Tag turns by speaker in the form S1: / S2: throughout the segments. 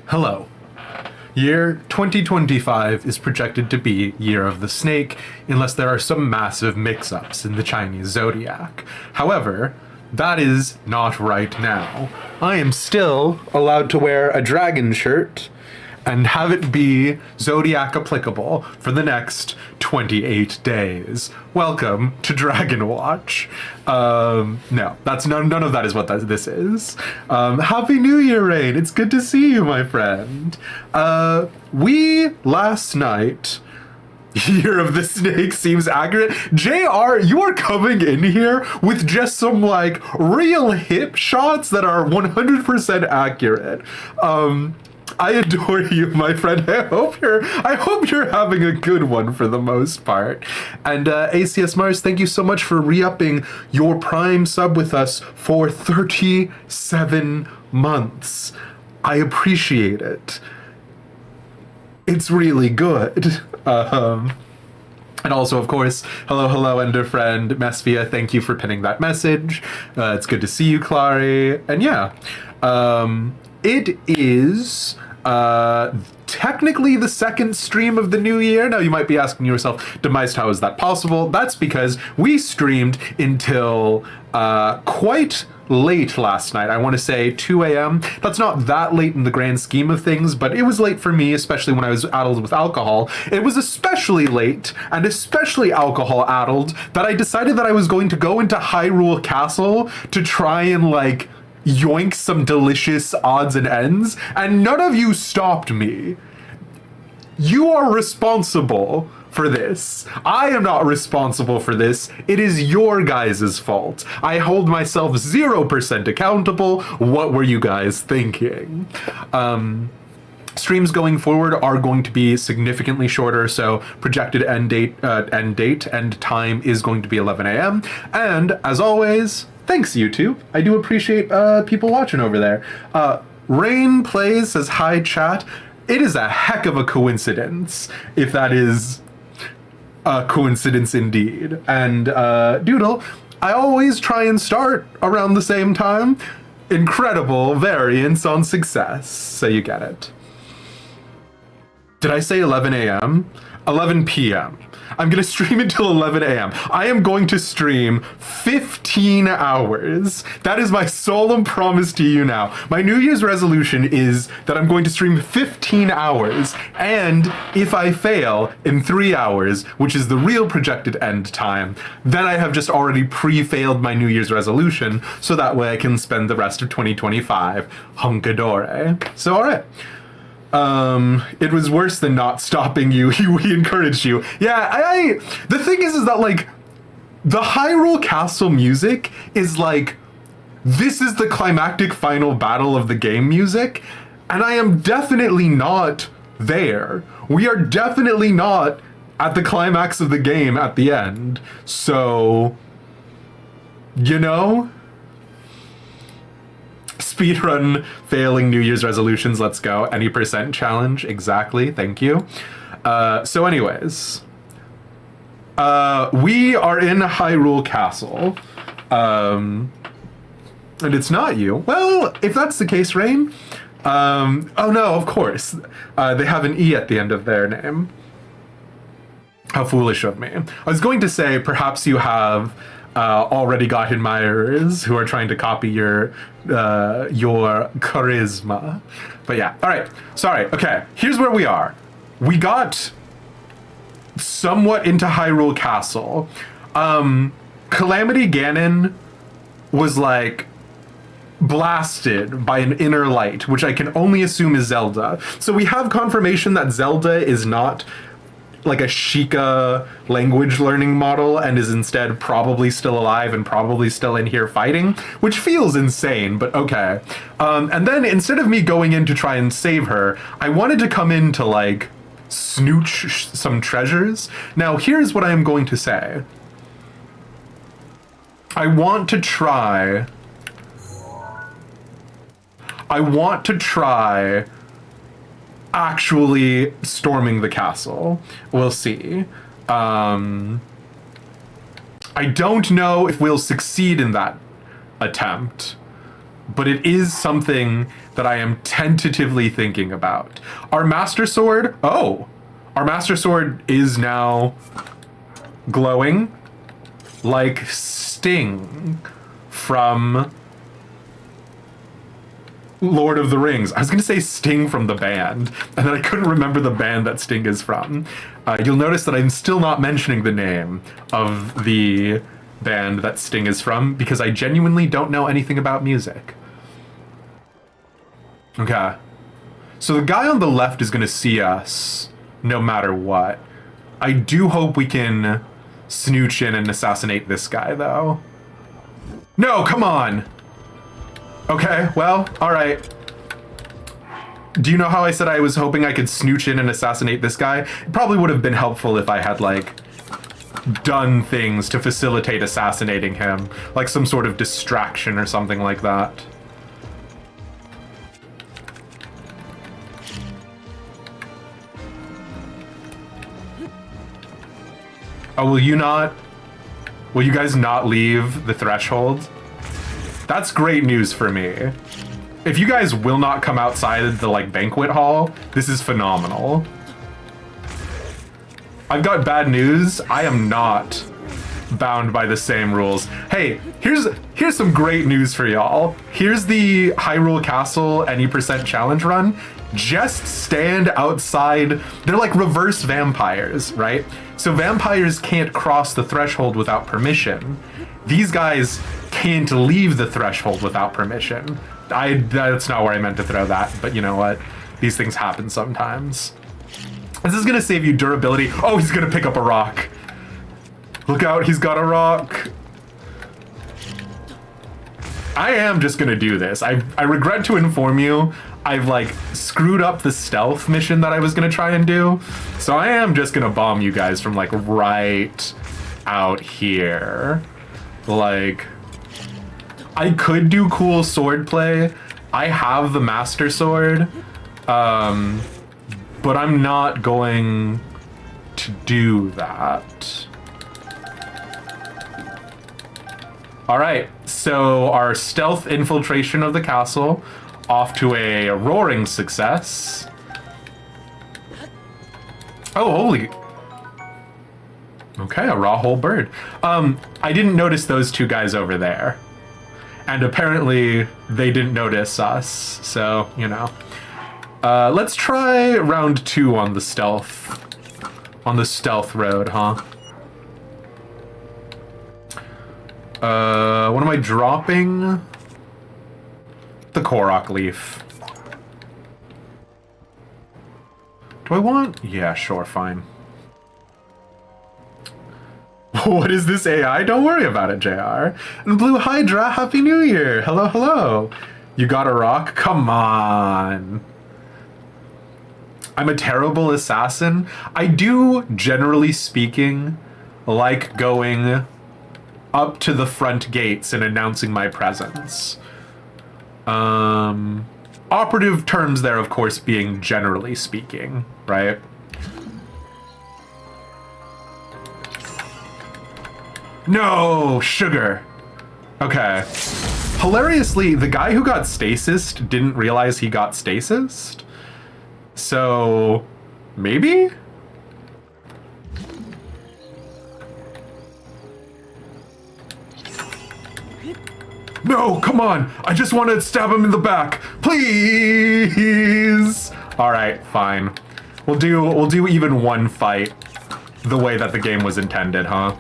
S1: Hello. Year 2025 is projected to be Year of the Snake unless there are some massive mix-ups in the Chinese zodiac. However, that is not right now. I am still allowed to wear a dragon shirt and have it be zodiac applicable for the next 28 days. Welcome to Dragon Watch. No, that's none of that is what this is. Happy New Year, Rain. It's good to see you, my friend. We last night, Year of the Snake seems accurate. JR, you are coming in here with just some like real hip shots that are 100% accurate. I adore you, my friend. I hope you're having a good one for the most part. And ACS Mars, thank you so much for re-upping your Prime sub with us for 37 months. I appreciate it. It's really good. And also, of course, hello, Ender friend, Mesvia, thank you for pinning that message. It's good to see you, Clary. And yeah, it is technically the second stream of the new year. Now you might be asking yourself, Demised, how is that possible? That's because we streamed until quite late last night. I want to say 2 a.m. That's not that late in the grand scheme of things, but it was late for me, especially when I was addled with alcohol. It was especially late and especially alcohol addled that I decided that I was going to go into Hyrule Castle to try and like yoink some delicious odds and ends, and none of you stopped me. You are responsible for this. I am not responsible for this. It is your guys' fault. I hold myself 0% accountable. What were you guys thinking? Streams going forward are going to be significantly shorter, so projected end time is going to be 11 a.m. And as always, thanks, YouTube. I do appreciate people watching over there. Rain Plays says, hi, chat. It is a heck of a coincidence, if that is a coincidence indeed. And Doodle, I always try and start around the same time. Incredible variance on success, so you get it. Did I say 11 a.m.? 11 p.m. I'm going to stream until 11 a.m. I am going to stream 15 hours. That is my solemn promise to you now. My New Year's resolution is that I'm going to stream 15 hours. And if I fail in 3 hours, which is the real projected end time, then I have just already pre-failed my New Year's resolution. So that way I can spend the rest of 2025 hunkadore. So all right. It was worse than not stopping you. We encouraged you. Yeah, the thing is that, like, the Hyrule Castle music is, like, this is the climactic final battle of the game music, and I am definitely not there. We are definitely not at the climax of the game at the end. So, you know? Speedrun failing New Year's resolutions, let's go. Any percent challenge, exactly, thank you. So anyways, we are in Hyrule Castle, and it's not you. Well, if that's the case, Rain, oh no, of course, they have an E at the end of their name. How foolish of me. I was going to say, perhaps you have already got admirers who are trying to copy your charisma. But yeah, all right, sorry. Okay, here's where we are. We got somewhat into Hyrule Castle. Calamity Ganon was like blasted by an inner light, which I can only assume is Zelda. So we have confirmation that Zelda is not like a Sheikah language learning model and is instead probably still alive and probably still in here fighting, which feels insane, but okay. And then instead of me going in to try and save her, I wanted to come in to like snooch some treasures. Now here's what I am going to say. I want to try actually storming the castle. We'll see. I don't know if we'll succeed in that attempt, but it is something that I am tentatively thinking about. Our Master Sword, our Master Sword is now glowing like Sting from Lord of the Rings. I was going to say Sting from the band, and then I couldn't remember the band that Sting is from. You'll notice that I'm still not mentioning the name of the band that Sting is from, because I genuinely don't know anything about music. Okay. So the guy on the left is going to see us no matter what. I do hope we can snooch in and assassinate this guy, though. No, come on! Okay, well, alright. Do you know how I said I was hoping I could snooch in and assassinate this guy? It probably would have been helpful if I had, like, done things to facilitate assassinating him. Like some sort of distraction or something like that. Oh, will you guys not leave the threshold? That's great news for me. If you guys will not come outside the, like, banquet hall, this is phenomenal. I've got bad news. I am not bound by the same rules. Hey, here's some great news for y'all. Here's the Hyrule Castle any % challenge run. Just stand outside. They're like reverse vampires, right? So vampires can't cross the threshold without permission. These guys can't leave the threshold without permission. That's not where I meant to throw that, but you know what? These things happen sometimes. This is gonna save you durability. Oh, he's gonna pick up a rock. Look out, he's got a rock. I am just gonna do this. I regret to inform you, I've like screwed up the stealth mission that I was gonna try and do. So I am just gonna bomb you guys from like right out here. Like, I could do cool sword play. I have the Master Sword. But I'm not going to do that. All right, so our stealth infiltration of the castle off to a roaring success. Oh, holy. Okay, a raw whole bird. I didn't notice those two guys over there. And apparently they didn't notice us, so, you know. Let's try round 2 on the stealth. On the stealth road, huh? What am I dropping? The Korok leaf. Do I want? Yeah, sure, fine. What is this AI? Don't worry about it, JR. And Blue Hydra, Happy New Year! Hello, hello. You got a rock? Come on. I'm a terrible assassin. I do, generally speaking, like going up to the front gates and announcing my presence. Operative terms there, of course, being generally speaking, right? No, sugar. Okay. Hilariously, the guy who got stasised didn't realize he got stasised. So, maybe? No, come on. I just want to stab him in the back. Please. All right, fine. We'll do even one fight the way that the game was intended, huh?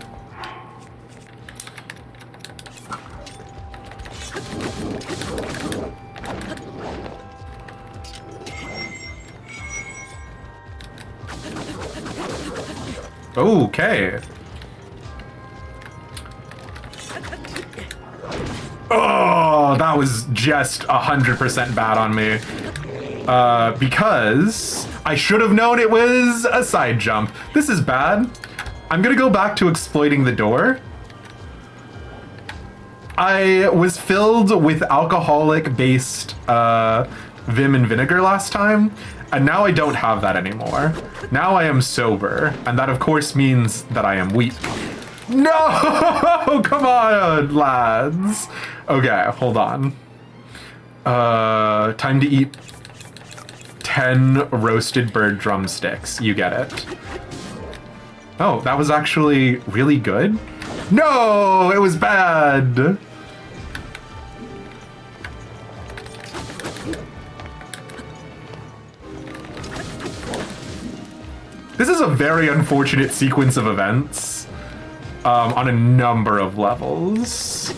S1: Okay. Oh, that was just 100% bad on me. Because I should have known it was a side jump. This is bad. I'm gonna go back to exploiting the door. I was filled with alcoholic-based vim and vinegar last time, and now I don't have that anymore. Now I am sober, and that of course means that I am weak. No! Come on, lads. Okay, hold on. Time to eat 10 roasted bird drumsticks. You get it. Oh, that was actually really good? No, it was bad! This is a very unfortunate sequence of events on a number of levels.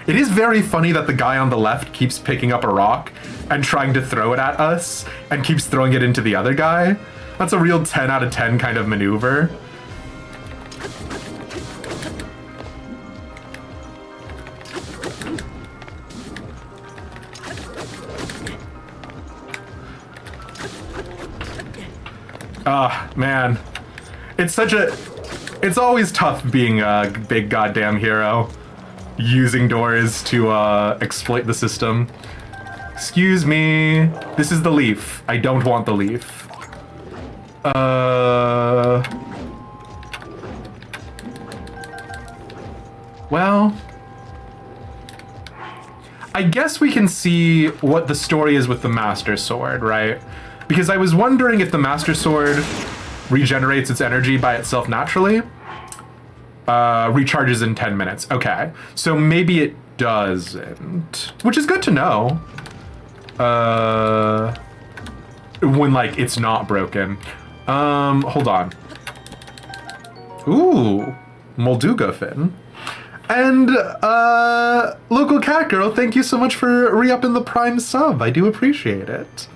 S1: It is very funny that the guy on the left keeps picking up a rock and trying to throw it at us and keeps throwing it into the other guy. That's a real 10 out of 10 kind of maneuver. Man. It's always tough being a big goddamn hero. Using doors to exploit the system. Excuse me. This is the leaf. I don't want the leaf. Well, I guess we can see what the story is with the Master Sword, right? Because I was wondering if the Master Sword regenerates its energy by itself naturally. Recharges in 10 minutes. Okay. So maybe it doesn't. Which is good to know. When, like, it's not broken. Hold on. Ooh. Molduga Fin. And, local cat girl, thank you so much for re-upping the Prime sub. I do appreciate it.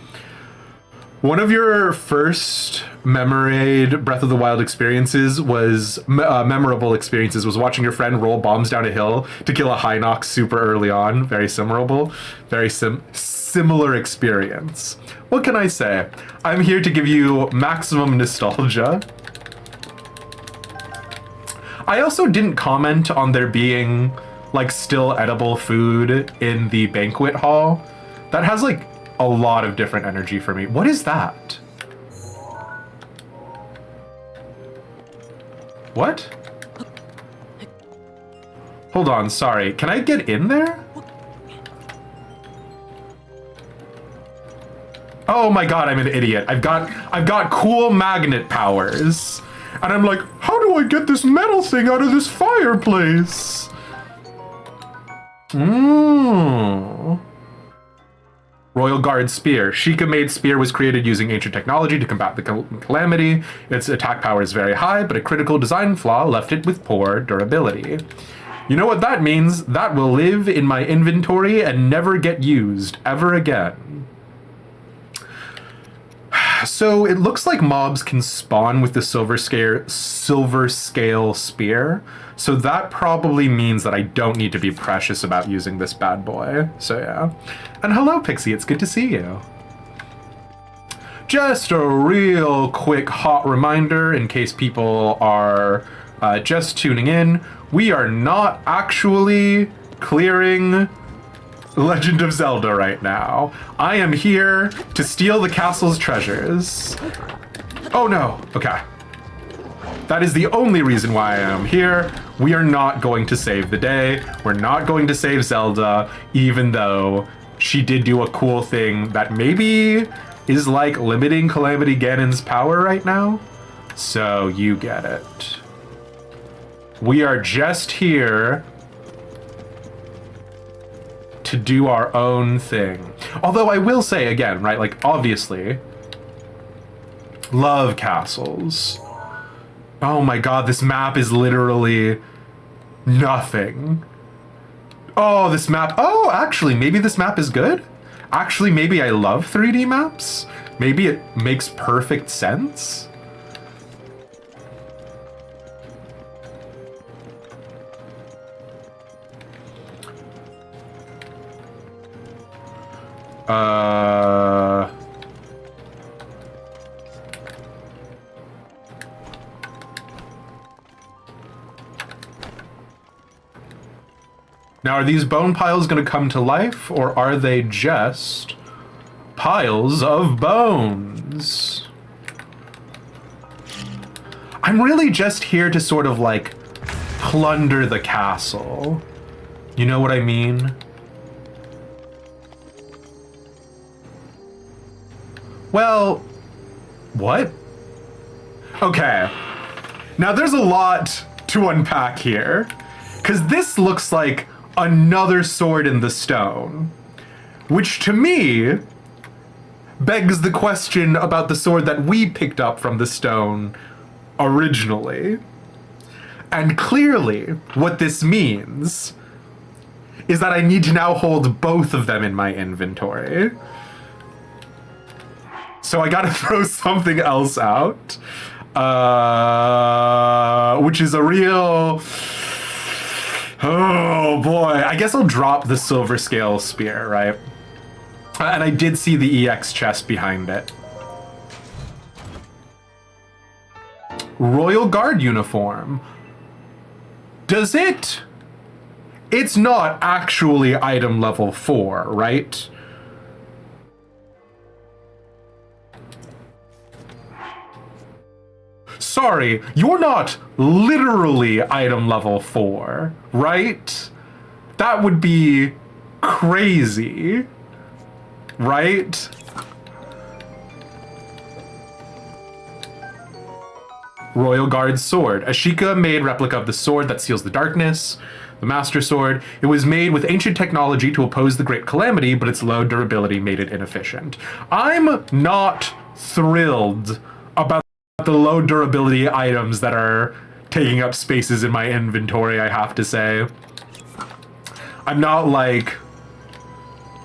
S1: One of your first memorable Breath of the Wild experiences was memorable experiences was watching your friend roll bombs down a hill to kill a Hinox super early on. Very memorable, very similar experience. What can I say? I'm here to give you maximum nostalgia. I also didn't comment on there being like still edible food in the banquet hall. That has like a lot of different energy for me. What is that? What? Hold on, sorry. Can I get in there? Oh my god, I'm an idiot. I've got cool magnet powers. And I'm like, how do I get this metal thing out of this fireplace? Royal Guard Spear. Sheikah-made spear was created using ancient technology to combat the calamity. Its attack power is very high, but a critical design flaw left it with poor durability. You know what that means? That will live in my inventory and never get used ever again. So it looks like mobs can spawn with the silver scale spear. So that probably means that I don't need to be precious about using this bad boy. So yeah. And hello, Pixie, it's good to see you. Just a real quick hot reminder in case people are just tuning in. We are not actually clearing Legend of Zelda right now. I am here to steal the castle's treasures. Oh no, okay. That is the only reason why I am here. We are not going to save the day. We're not going to save Zelda, even though she did do a cool thing that maybe is like limiting Calamity Ganon's power right now. So you get it. We are just here to do our own thing. Although I will say again, right, like obviously, love castles. Oh my god, this map is literally nothing. Oh, this map, oh, actually, maybe this map is good? Actually, maybe I love 3D maps? Maybe it makes perfect sense? Now, are these bone piles going to come to life, or are they just piles of bones? I'm really just here to sort of, like, plunder the castle. You know what I mean? Well, what? Okay. Now there's a lot to unpack here, because this looks like another sword in the stone, which to me begs the question about the sword that we picked up from the stone originally. And clearly, what this means is that I need to now hold both of them in my inventory. So I gotta throw something else out, which is a real... Oh boy, I guess I'll drop the silver scale spear, right? And I did see the EX chest behind it. Royal Guard uniform. Does it? It's not actually item level 4, right? Sorry, you're not literally item level 4, right? That would be crazy, right? Royal Guard sword. Ashika made replica of the sword that seals the darkness. The Master Sword. It was made with ancient technology to oppose the Great Calamity, but its low durability made it inefficient. I'm not thrilled about the low durability items that are taking up spaces in my inventory, I have to say. I'm not, like,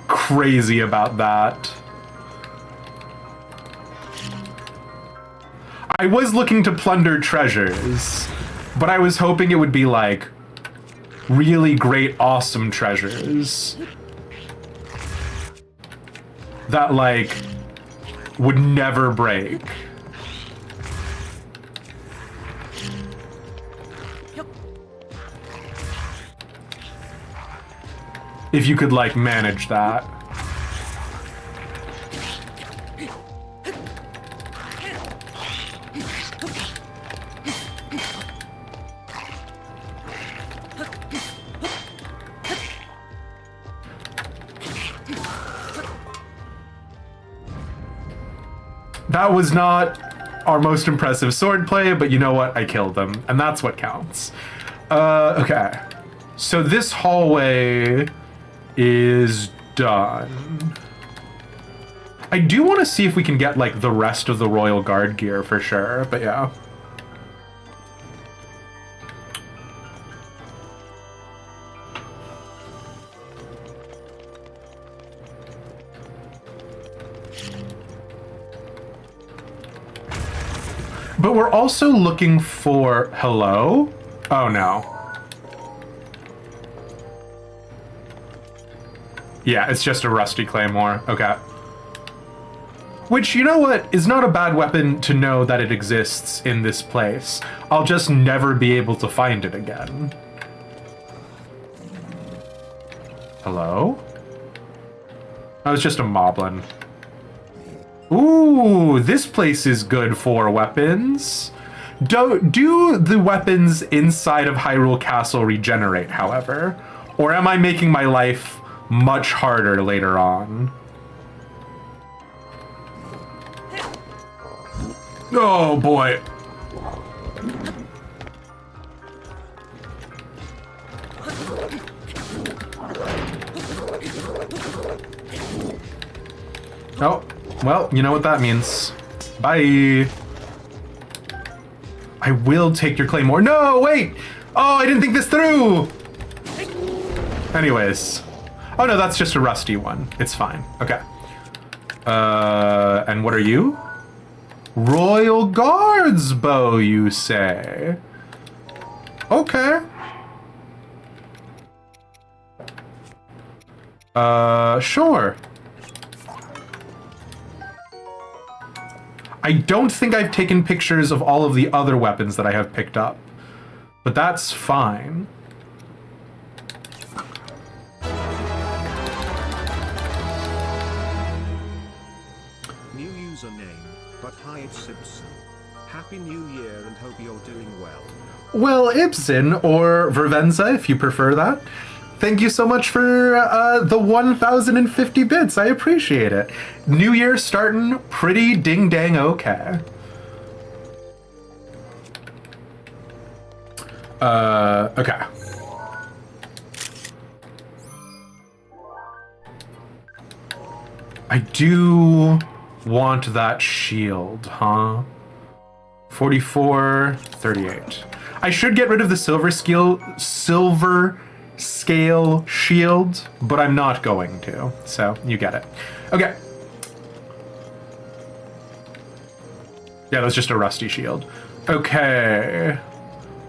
S1: crazy about that. I was looking to plunder treasures, but I was hoping it would be, like, really great, awesome treasures that, like, would never break. If you could, like, manage that. That was not our most impressive swordplay, but you know what? I killed them, and that's what counts. Okay. So this hallway is done. I do want to see if we can get, like, the rest of the Royal Guard gear for sure, but yeah. But we're also looking for... Hello? Oh, no. Yeah, it's just a rusty claymore. Okay. Which, you know what, is not a bad weapon to know that it exists in this place. I'll just never be able to find it again. Hello? That was just a moblin. Ooh, this place is good for weapons. Do the weapons inside of Hyrule Castle regenerate, however? Or am I making my life much harder later on? Oh boy. Oh, well, you know what that means. Bye. I will take your claymore. No, wait! Oh, I didn't think this through! Anyways. Oh no, that's just a rusty one. It's fine. Okay. And what are you? Royal Guard's bow, you say? Okay. Sure. I don't think I've taken pictures of all of the other weapons that I have picked up, but that's fine.
S2: New username, but hi, it's Ibsen. Happy New Year and hope you're doing well.
S1: Well, Ibsen, or Vervenza if you prefer that. Thank you so much for the 1,050 bits. I appreciate it. New Year starting pretty ding-dang okay. Okay. I do want that shield, huh? 44, 38. I should get rid of the silver scale shield, but I'm not going to. So you get it. Okay. Yeah, that's just a rusty shield. Okay.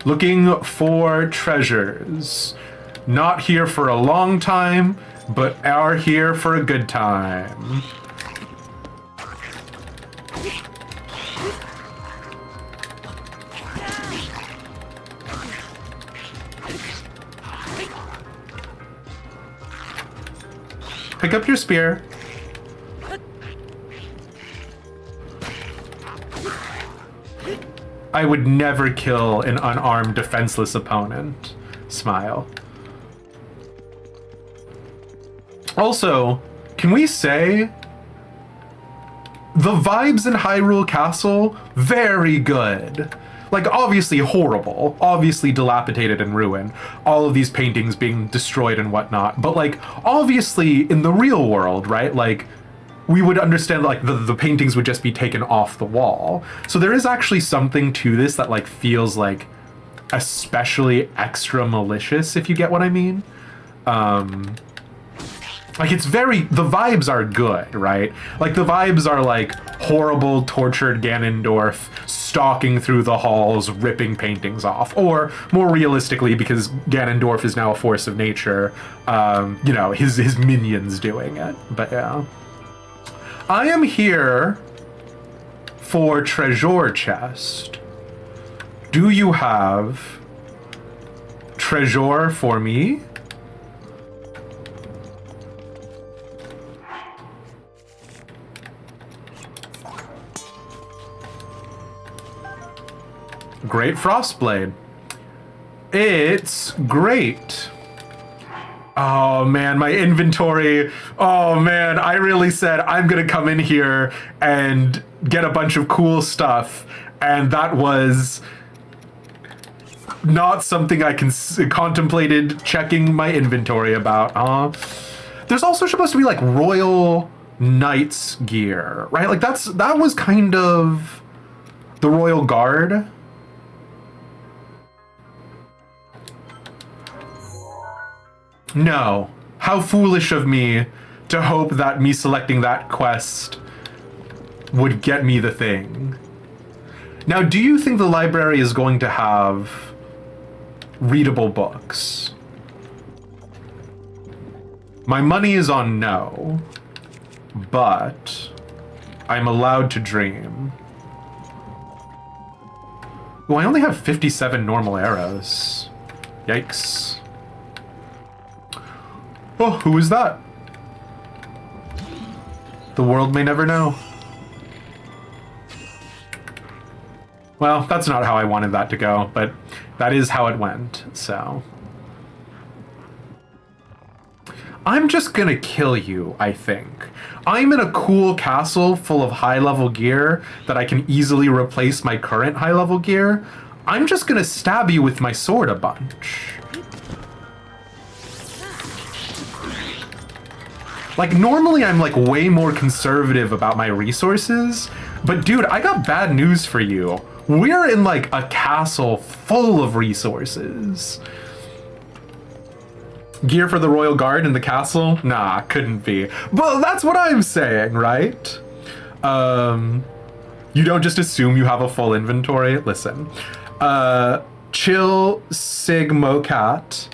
S1: Looking for treasures. Not here for a long time, but are here for a good time. Pick up your spear. I would never kill an unarmed, defenseless opponent. Smile. Also, can we say the vibes in Hyrule Castle, very good. Like, obviously horrible, obviously dilapidated and ruined, all of these paintings being destroyed and whatnot, but like, obviously in the real world, right, like, we would understand like the paintings would just be taken off the wall. So there is actually something to this that like feels like especially extra malicious, if you get what I mean. Like, it's very, the vibes are good, right? Like, the vibes are like horrible, tortured Ganondorf stalking through the halls, ripping paintings off. Or, more realistically, because Ganondorf is now a force of nature, you know, his minions doing it. But yeah. I am here for treasure chest. Do you have treasure for me? Great Frostblade. It's great. Oh man, my inventory. Oh man, I really said I'm gonna come in here and get a bunch of cool stuff, and that was not something I contemplated checking my inventory about. There's also supposed to be like Royal Knights gear, right? Like that was kind of the Royal Guard. No. How foolish of me to hope that me selecting that quest would get me the thing. Now, do you think the library is going to have readable books? My money is on no, but I'm allowed to dream. Oh, I only have 57 normal arrows. Yikes. Oh, who is that? The world may never know. Well, that's not how I wanted that to go, but that is how it went, so. I'm just gonna kill you, I think. I'm in a cool castle full of high-level gear that I can easily replace my current high-level gear. I'm just gonna stab you with my sword a bunch. Like, normally I'm like way more conservative about my resources, but dude, I got bad news for you. We're in like a castle full of resources. Gear for the Royal Guard in the castle? Nah, couldn't be. Well, that's what I'm saying, right? You don't just assume you have a full inventory. Listen, chill, Sig Mocat.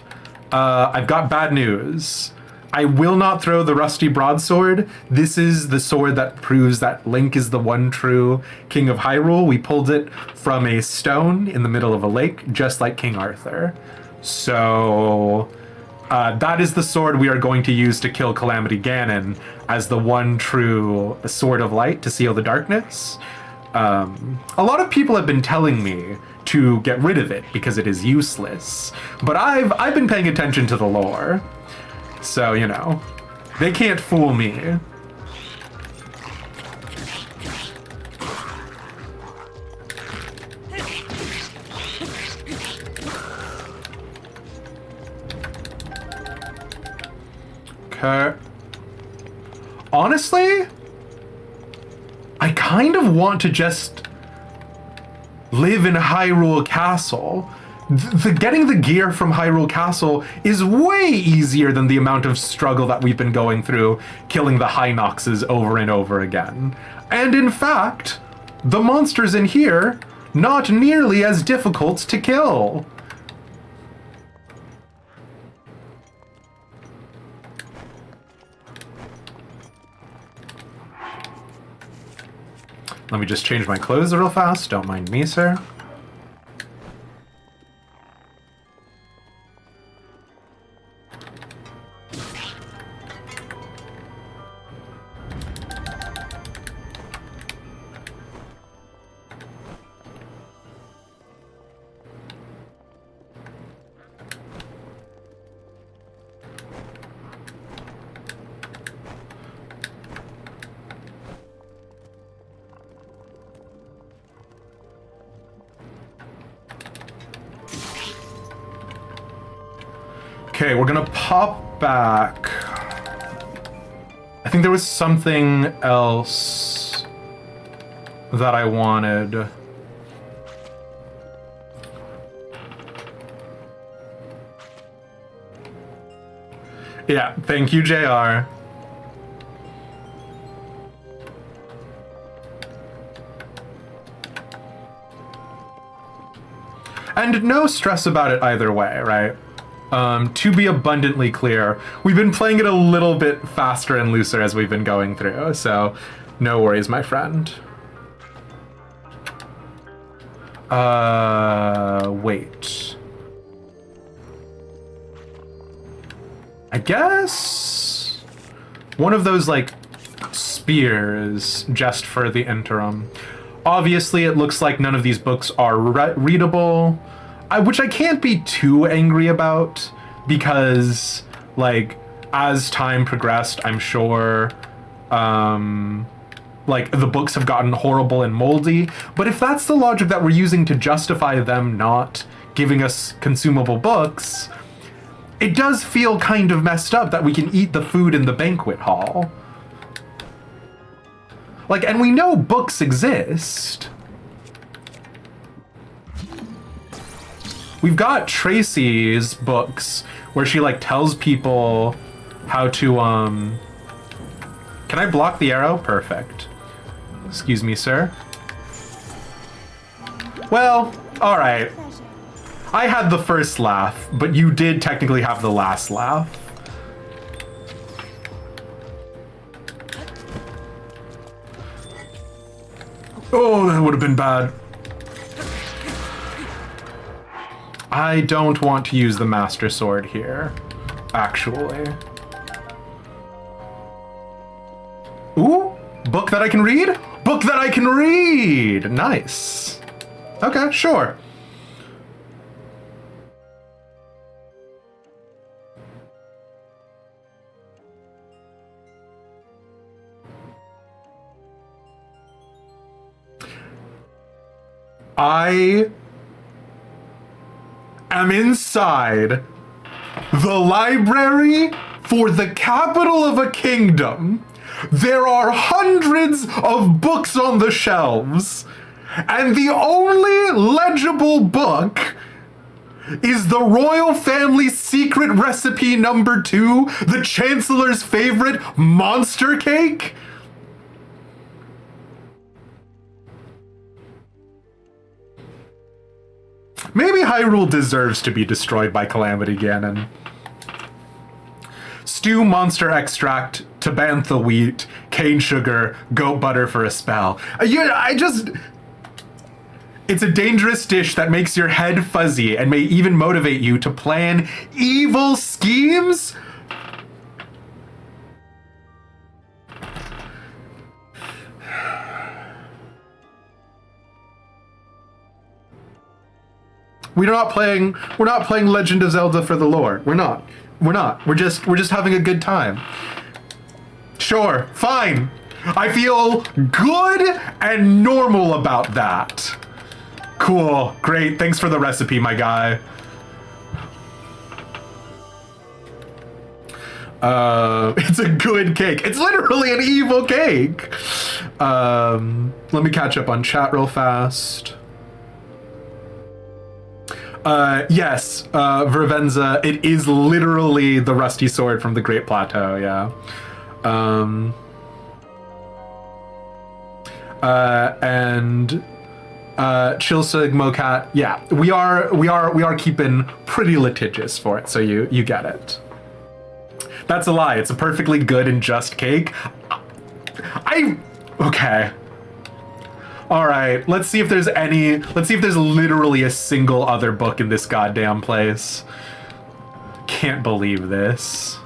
S1: I've got bad news. I will not throw the rusty broadsword. This is the sword that proves that Link is the one true King of Hyrule. We pulled it from a stone in the middle of a lake, just like King Arthur. So that is the sword we are going to use to kill Calamity Ganon as the one true sword of light to seal the darkness. A lot of people have been telling me to get rid of it because it is useless, but I've been paying attention to the lore, so you know, they can't fool me. Okay. Honestly, I kind of want to just live in Hyrule Castle. Getting the gear from Hyrule Castle is way easier than the amount of struggle that we've been going through killing the Hinoxes over and over again. And in fact, the monsters in here, not nearly as difficult to kill. Let me just change my clothes real fast. Don't mind me, sir. Okay, we're gonna pop back. I think there was something else that I wanted. Yeah, thank you, JR. And no stress about it either way, right? To be abundantly clear, we've been playing it a little bit faster and looser as we've been going through, so no worries, my friend. Wait. I guess one of those, like, spears just for the interim. Obviously, it looks like none of these books are readable. Which I can't be too angry about, because, like, as time progressed, I'm sure, like, the books have gotten horrible and moldy. But if that's the logic that we're using to justify them not giving us consumable books, it does feel kind of messed up that we can eat the food in the banquet hall. Like, and we know books exist. We've got Tracy's books where she, like, tells people how to, Can I block the arrow? Perfect. Excuse me, sir. Well, alright. I had the first laugh, but you did technically have the last laugh. Oh, that would have been bad. I don't want to use the Master Sword here, actually. Ooh, book that I can read? Book that I can read! Nice. Okay, sure. I am inside the library for the capital of a kingdom. There are hundreds of books on the shelves, and the only legible book is the royal family's secret recipe number 2, the Chancellor's favorite monster cake. Maybe Hyrule deserves to be destroyed by Calamity Ganon. Stew monster extract, Tabantha wheat, cane sugar, goat butter for a spell. It's a dangerous dish that makes your head fuzzy and may even motivate you to plan evil schemes. We're not playing Legend of Zelda for the lore. We're not. We're just having a good time. Sure, fine. I feel good and normal about that. Cool, great. Thanks for the recipe, my guy. It's a good cake. It's literally an evil cake. Let me catch up on chat real fast. Yes, Vervenza, it is literally the rusty sword from the Great Plateau, yeah. And Chilsig Mocat, yeah, we are keeping pretty litigious for it, so you get it. That's a lie. It's a perfectly good and just cake. Okay. All right, let's see if there's literally a single other book in this goddamn place. Can't believe this.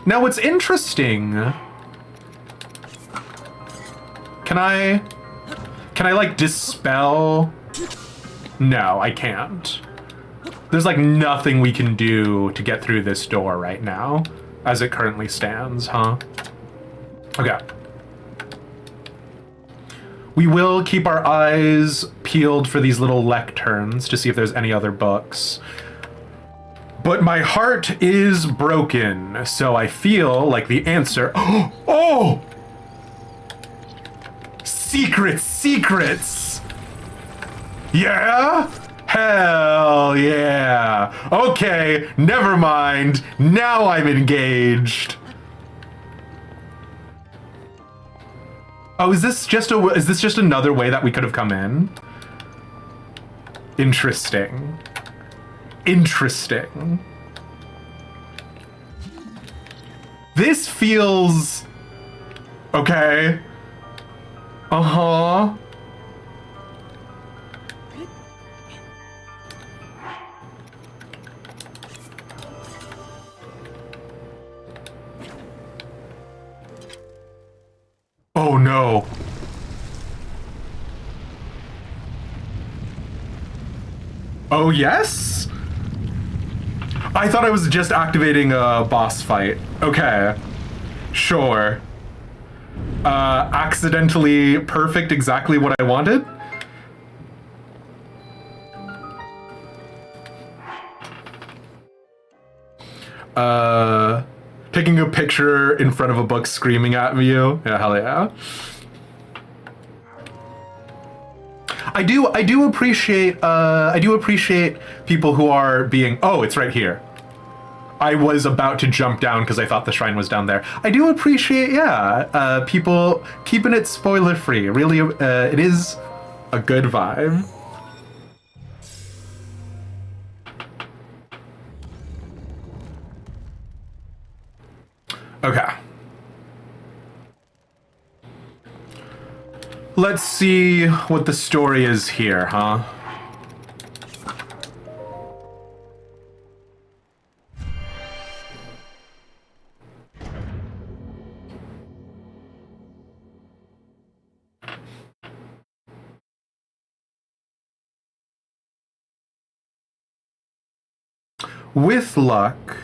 S1: Now what's interesting, can I like dispel? No, I can't. There's like nothing we can do to get through this door right now, as it currently stands, huh? Okay. We will keep our eyes peeled for these little lecterns to see if there's any other books. But my heart is broken, so I feel like the answer... Oh! Secrets! Yeah? Hell yeah! Okay, never mind. Now I'm engaged. Oh, is this just another way that we could have come in? Interesting. This feels okay. Uh-huh. Oh no. Oh yes? I thought I was just activating a boss fight. Okay. Sure. Accidentally perfect, exactly what I wanted. Taking a picture in front of a book screaming at you. Yeah, hell yeah. I do appreciate people who are being, oh, it's right here. I was about to jump down because I thought the shrine was down there. I do appreciate, yeah, people keeping it spoiler free. Really, it is a good vibe. Okay. Let's see what the story is here, huh? With luck,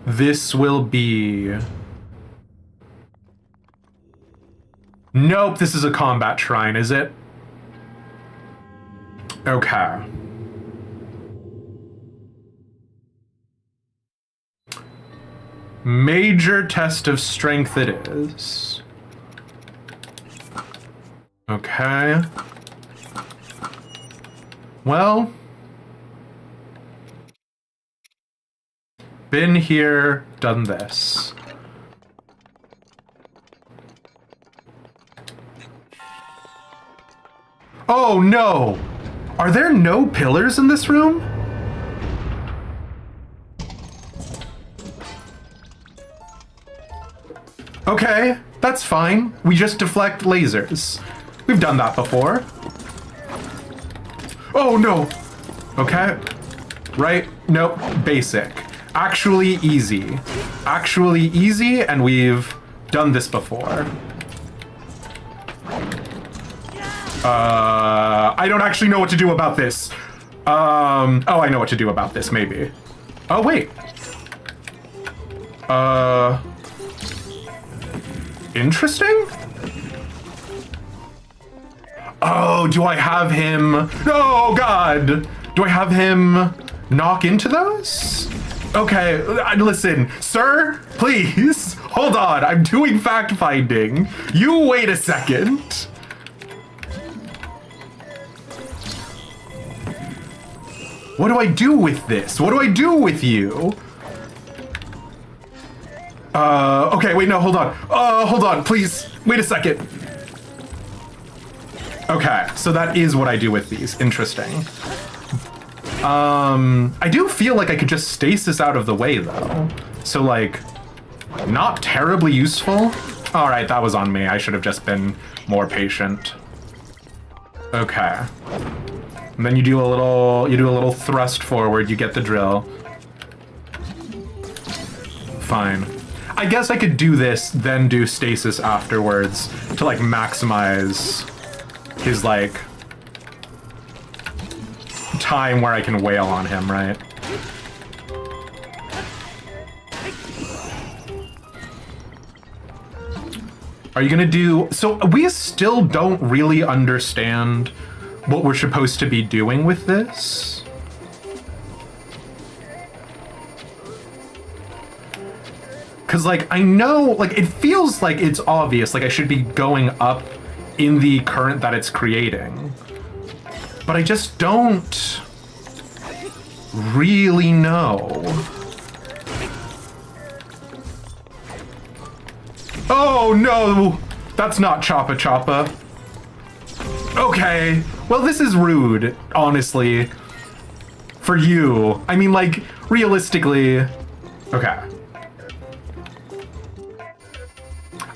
S1: this will be... Nope, this is a combat shrine, is it? Okay. Major test of strength it is. Okay. Well... Been here, done this. Oh no! Are there no pillars in this room? Okay, that's fine. We just deflect lasers. We've done that before. Oh no! Okay. Right? Nope. Basic. Actually easy. Actually easy, and we've done this before. I don't actually know what to do about this. Oh, I know what to do about this, maybe. Oh, wait. Interesting? Oh, do I have him? Oh, God. Do I have him knock into those? Okay, listen, sir, please, hold on. I'm doing fact finding. You wait a second. What do I do with this? What do I do with you? Okay, wait, no, hold on, please. Wait a second. Okay, so that is what I do with these. Interesting. I do feel like I could just stasis out of the way, though. So, like, not terribly useful. All right, that was on me. I should have just been more patient. Okay. And then you do a little thrust forward. You get the drill. Fine. I guess I could do this, then do stasis afterwards to, like, maximize his, like, time where I can wail on him, right? Are you gonna do... So we still don't really understand what we're supposed to be doing with this. Because, like, I know... Like, it feels like it's obvious. Like, I should be going up in the current that it's creating. But I just don't really know. Oh no! That's not Choppa Choppa. Okay, well this is rude, honestly. For you. I mean, like, realistically... Okay.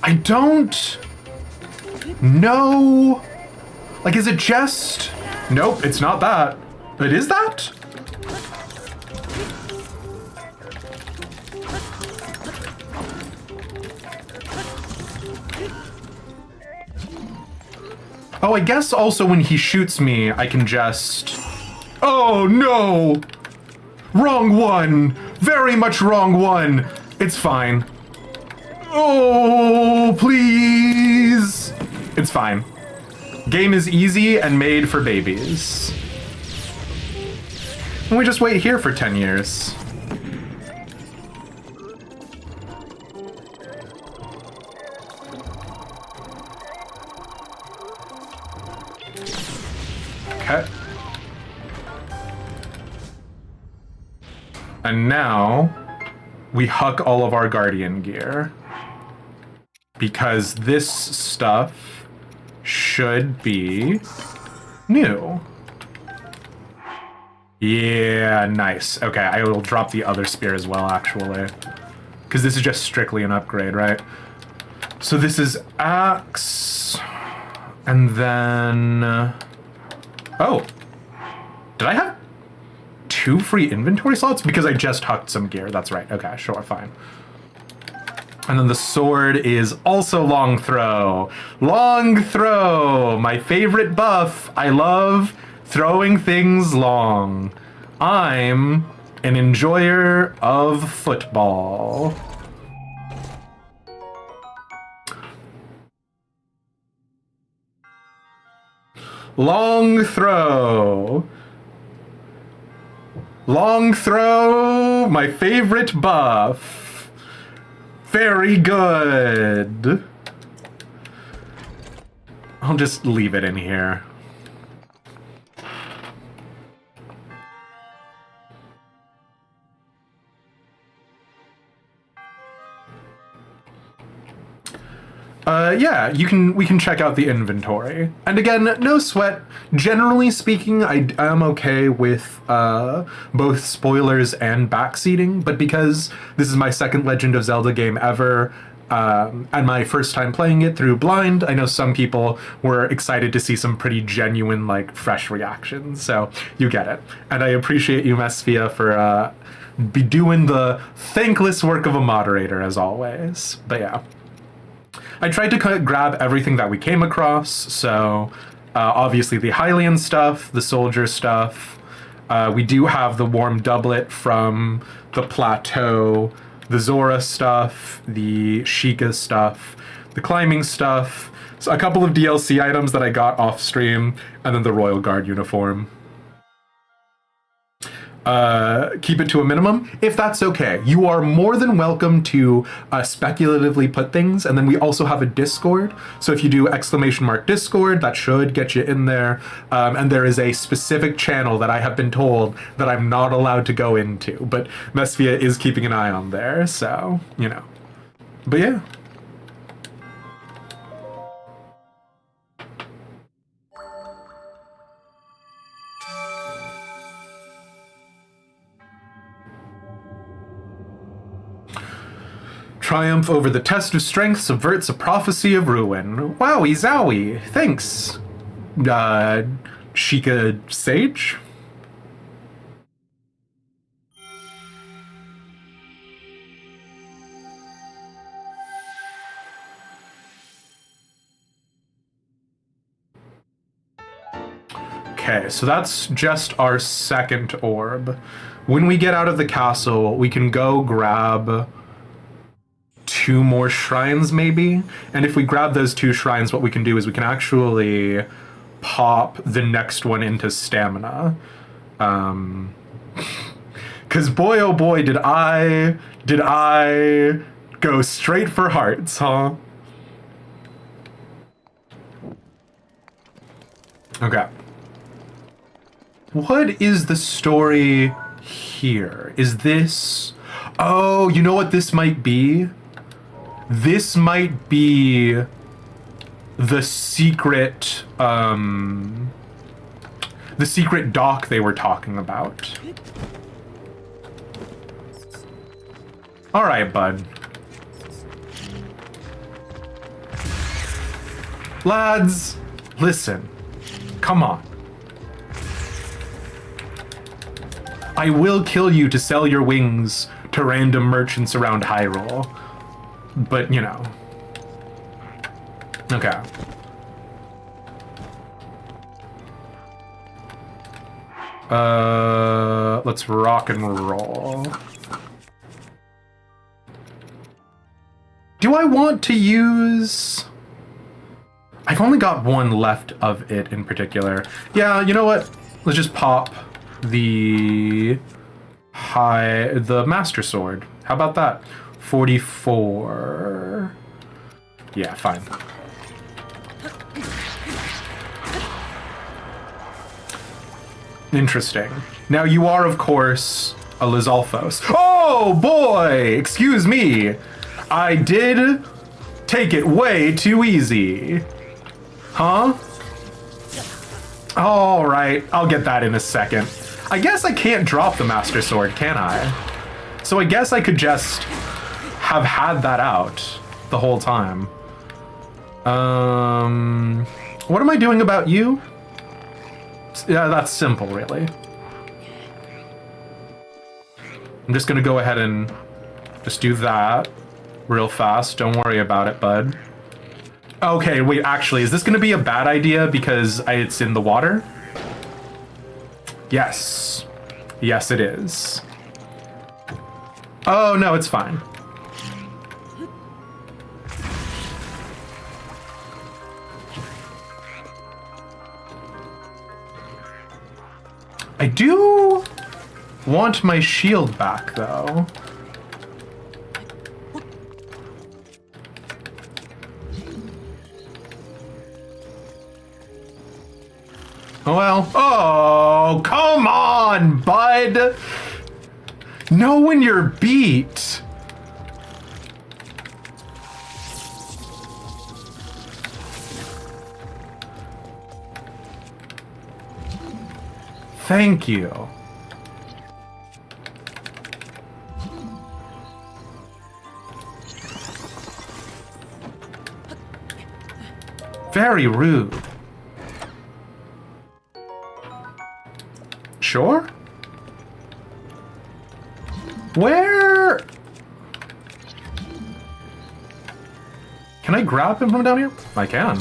S1: I don't know... Like, is it just... Nope, it's not that. It is that? Oh, I guess also when he shoots me, I can just... Oh, no! Wrong one! Very much wrong one! It's fine. Oh, please! It's fine. Game is easy and made for babies. And we just wait here for 10 years. Okay. And now we huck all of our Guardian gear. Because this stuff should be new. Yeah, nice. Okay, I will drop the other spear as well, actually. Because this is just strictly an upgrade, right? So this is axe. And then... Oh. Did I have 2 free inventory slots? Because I just hucked some gear. That's right. Okay, sure, fine. And then the sword is also long throw. Long throw! My favorite buff. I love throwing things long. I'm an enjoyer of football. Long throw. Long throw, my favorite buff. Very good. I'll just leave it in here. Yeah, we can check out the inventory. And again, no sweat. Generally speaking, I am okay with both spoilers and backseating, but because this is my second Legend of Zelda game ever, and my first time playing it through blind, I know some people were excited to see some pretty genuine, like, fresh reactions, so you get it. And I appreciate you, Mesphia, for be doing the thankless work of a moderator, as always. But yeah. I tried to grab everything that we came across, so Obviously the Hylian stuff, the soldier stuff. We do have the warm doublet from the plateau, the Zora stuff, the Sheikah stuff, the climbing stuff, so a couple of DLC items that I got off stream, and then the Royal Guard uniform. Keep it to a minimum, if that's okay. You are more than welcome to speculatively put things, and then we also have a Discord. So if you do !Discord, that should get you in there. And there is a specific channel that I have been told that I'm not allowed to go into, but Mesphia is keeping an eye on there, so, you know. But yeah. Triumph over the test of strength subverts a prophecy of ruin. Wowie zowie. Thanks, Sheikah Sage. Okay, so that's just our second orb. When we get out of the castle, we can go grab 2 more shrines maybe, and if we grab those 2 shrines, what we can do is we can actually pop the next one into stamina, because boy oh boy did I go straight for hearts, huh? Okay, what is the story here? Is this, oh, you know what this might be? This might be the secret dock they were talking about. All right, bud. Lads, listen. Come on. I will kill you to sell your wings to random merchants around Hyrule. But, you know. Okay. Let's rock and roll. Do I want to use... I've only got 1 left of it in particular. Yeah, you know what? Let's just pop the Master Sword. How about that? 44. Yeah, fine. Interesting. Now you are, of course, a Lizalfos. Oh boy! Excuse me! I did take it way too easy. Huh? Alright, I'll get that in a second. I guess I can't drop the Master Sword, can I? So I guess I could just have had that out the whole time. What am I doing about you? Yeah, that's simple, really. I'm just gonna go ahead and just do that real fast. Don't worry about it, bud. Okay, wait, actually, is this gonna be a bad idea because it's in the water? Yes. Yes, it is. Oh, no, it's fine. I do want my shield back, though. Oh, well. Oh, come on, bud. Know when you're beat. Thank you. Very rude. Sure? Where? Can I grab him from down here? I can.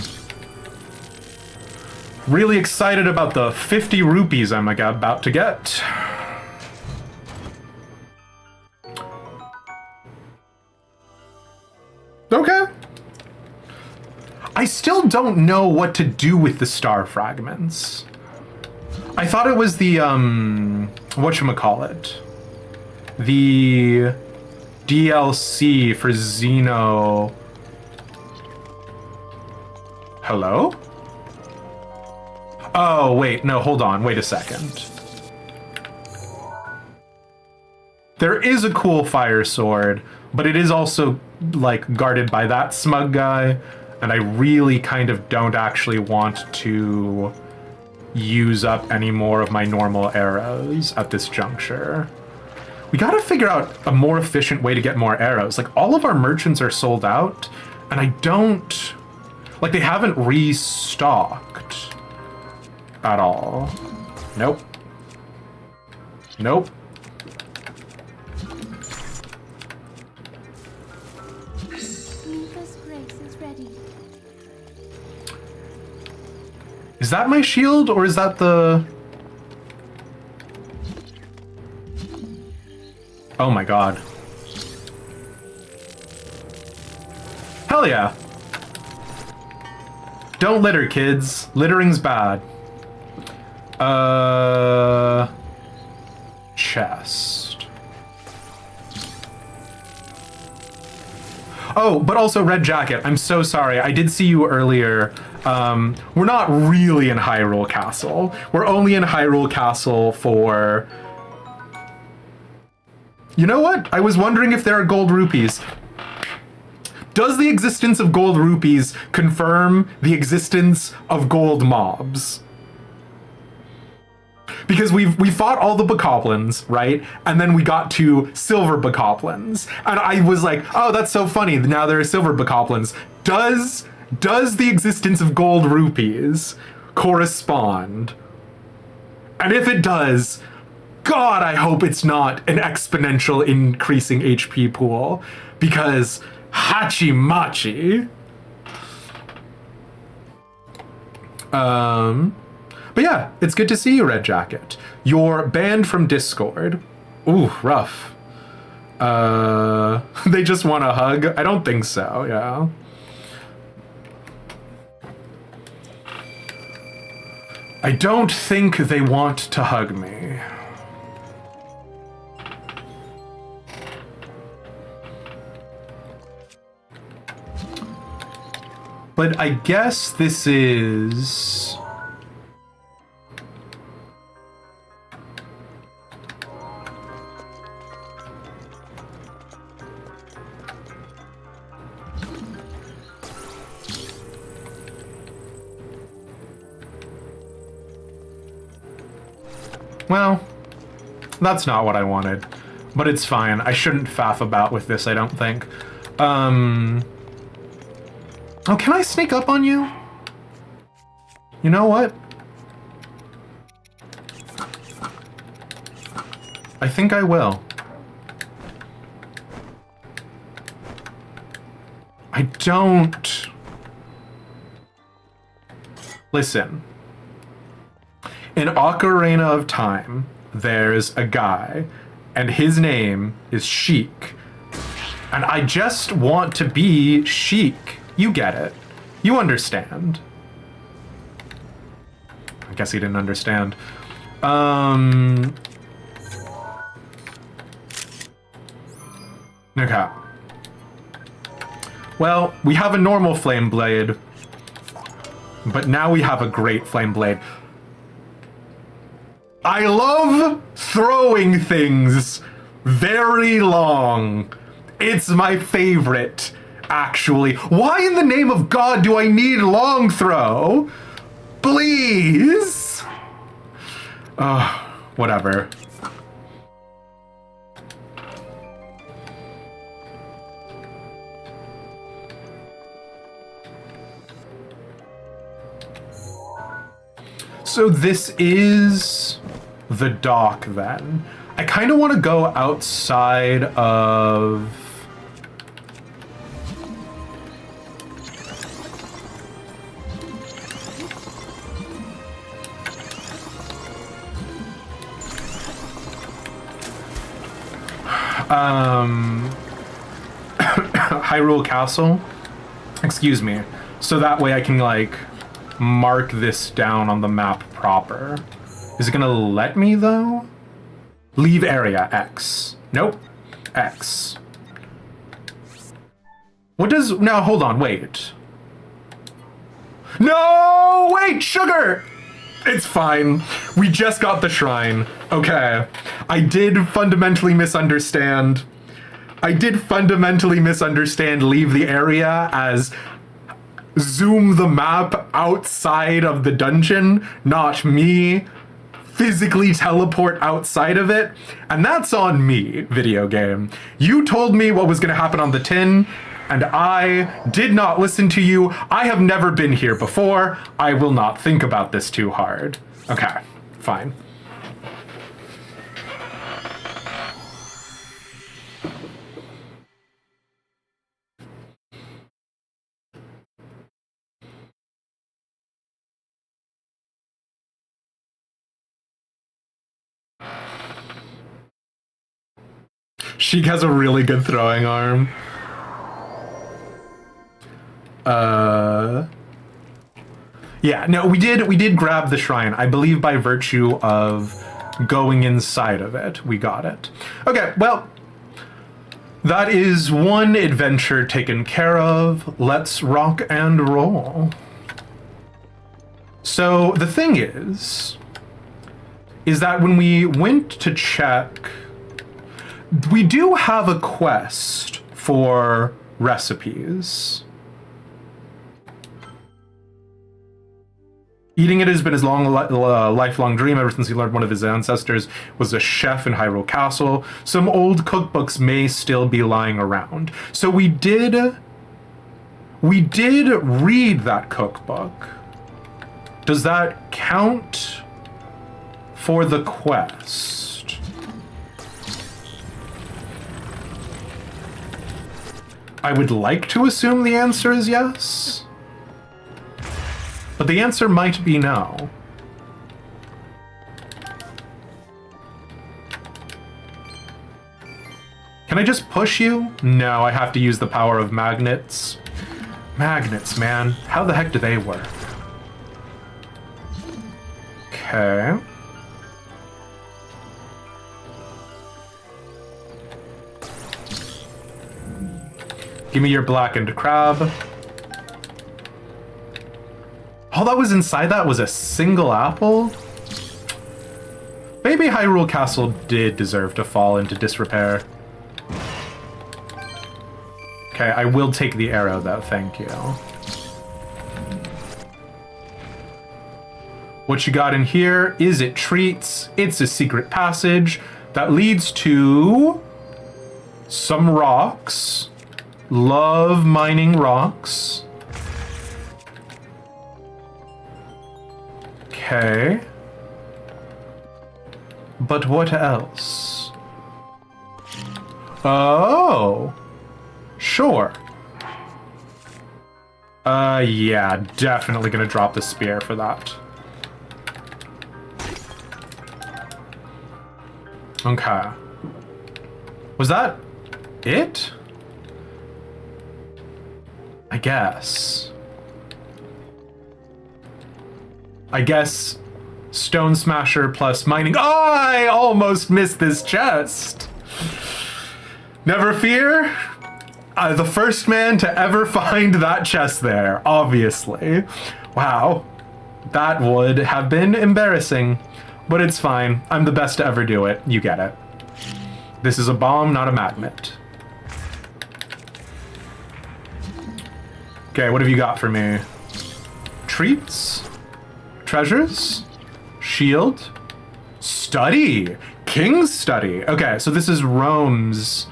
S1: Really excited about the 50 rupees I'm about to get. Okay. I still don't know what to do with the star fragments. I thought it was the, whatchamacallit? The DLC for Xeno. Hello? Oh, wait, no, hold on, wait a second. There is a cool fire sword, but it is also, like, guarded by that smug guy, and I really kind of don't actually want to use up any more of my normal arrows at this juncture. We gotta figure out a more efficient way to get more arrows. Like, all of our merchants are sold out, and I don't... Like, they haven't restocked at all. Nope. Nope.
S3: Mika's grace is ready.
S1: Is that my shield, or is that the... Oh my god. Hell yeah. Don't litter, kids. Littering's bad. Chest. Oh, but also Red Jacket, I'm so sorry. I did see you earlier. We're not really in Hyrule Castle. We're only in Hyrule Castle for... You know what? I was wondering if there are gold rupees. Does the existence of gold rupees confirm the existence of gold mobs? Because we fought all the bokoblins, right? And then we got to silver bokoblins. And I was like, oh, that's so funny. Now there are silver bokoblins. Does the existence of gold rupees correspond? And if it does, God, I hope it's not an exponential increasing HP pool. Because Hachimachi. But yeah, it's good to see you, Red Jacket. You're banned from Discord. Ooh, rough. They just want a hug? I don't think so, yeah. I don't think they want to hug me. But I guess this is... Well, that's not what I wanted. But it's fine. I shouldn't faff about with this, I don't think. Oh, can I sneak up on you? You know what? I think I will. I don't... Listen. In Ocarina of Time, there's a guy, and his name is Sheik. And I just want to be Sheik. You get it. You understand. I guess he didn't understand. Okay. Well, we have a normal flame blade, but now we have a great flame blade. I love throwing things very long. It's my favorite, actually. Why in the name of God do I need long throw? Please? Whatever. So this is the dock then. I kind of want to go outside of... Hyrule Castle. Excuse me. So that way I can, like, mark this down on the map proper. Is it gonna let me, though? Leave area, X. Nope. X. What does... Now, hold on, wait. No! Wait, sugar! It's fine. We just got the shrine. Okay. I did fundamentally misunderstand. Leave the area as zoom the map outside of the dungeon, not me physically teleport outside of it. And that's on me, video game. You told me what was going to happen on the tin, and I did not listen to you. I have never been here before. I will not think about this too hard. Okay, fine. Sheik has a really good throwing arm. Yeah, no, we did grab the shrine. I believe by virtue of going inside of it, we got it. Okay, well, that is one adventure taken care of. Let's rock and roll. So the thing is that when we went to check, we do have a quest for recipes. Eating it has been his lifelong dream ever since he learned one of his ancestors was a chef in Hyrule Castle. Some old cookbooks may still be lying around. So we did read that cookbook. Does that count for the quest? I would like to assume the answer is yes. But the answer might be no. Can I just push you? No, I have to use the power of magnets. Magnets, man. How the heck do they work? Okay. Give me your blackened crab. All that was inside that was a single apple? Maybe Hyrule Castle did deserve to fall into disrepair. Okay, I will take the arrow though, thank you. What you got in here? Is it treats? It's a secret passage that leads to some rocks. Love mining rocks. Okay. But what else? Oh. Sure. Yeah, definitely gonna drop the spear for that. Okay. Was that it? I guess Stone Smasher plus mining. Oh, I almost missed this chest. Never fear. The first man to ever find that chest there, obviously. Wow. That would have been embarrassing, but it's fine. I'm the best to ever do it. You get it. This is a bomb, not a magnet. Okay, what have you got for me? Treats? Treasures? Shield? Study! King's study! Okay, so this is Rome's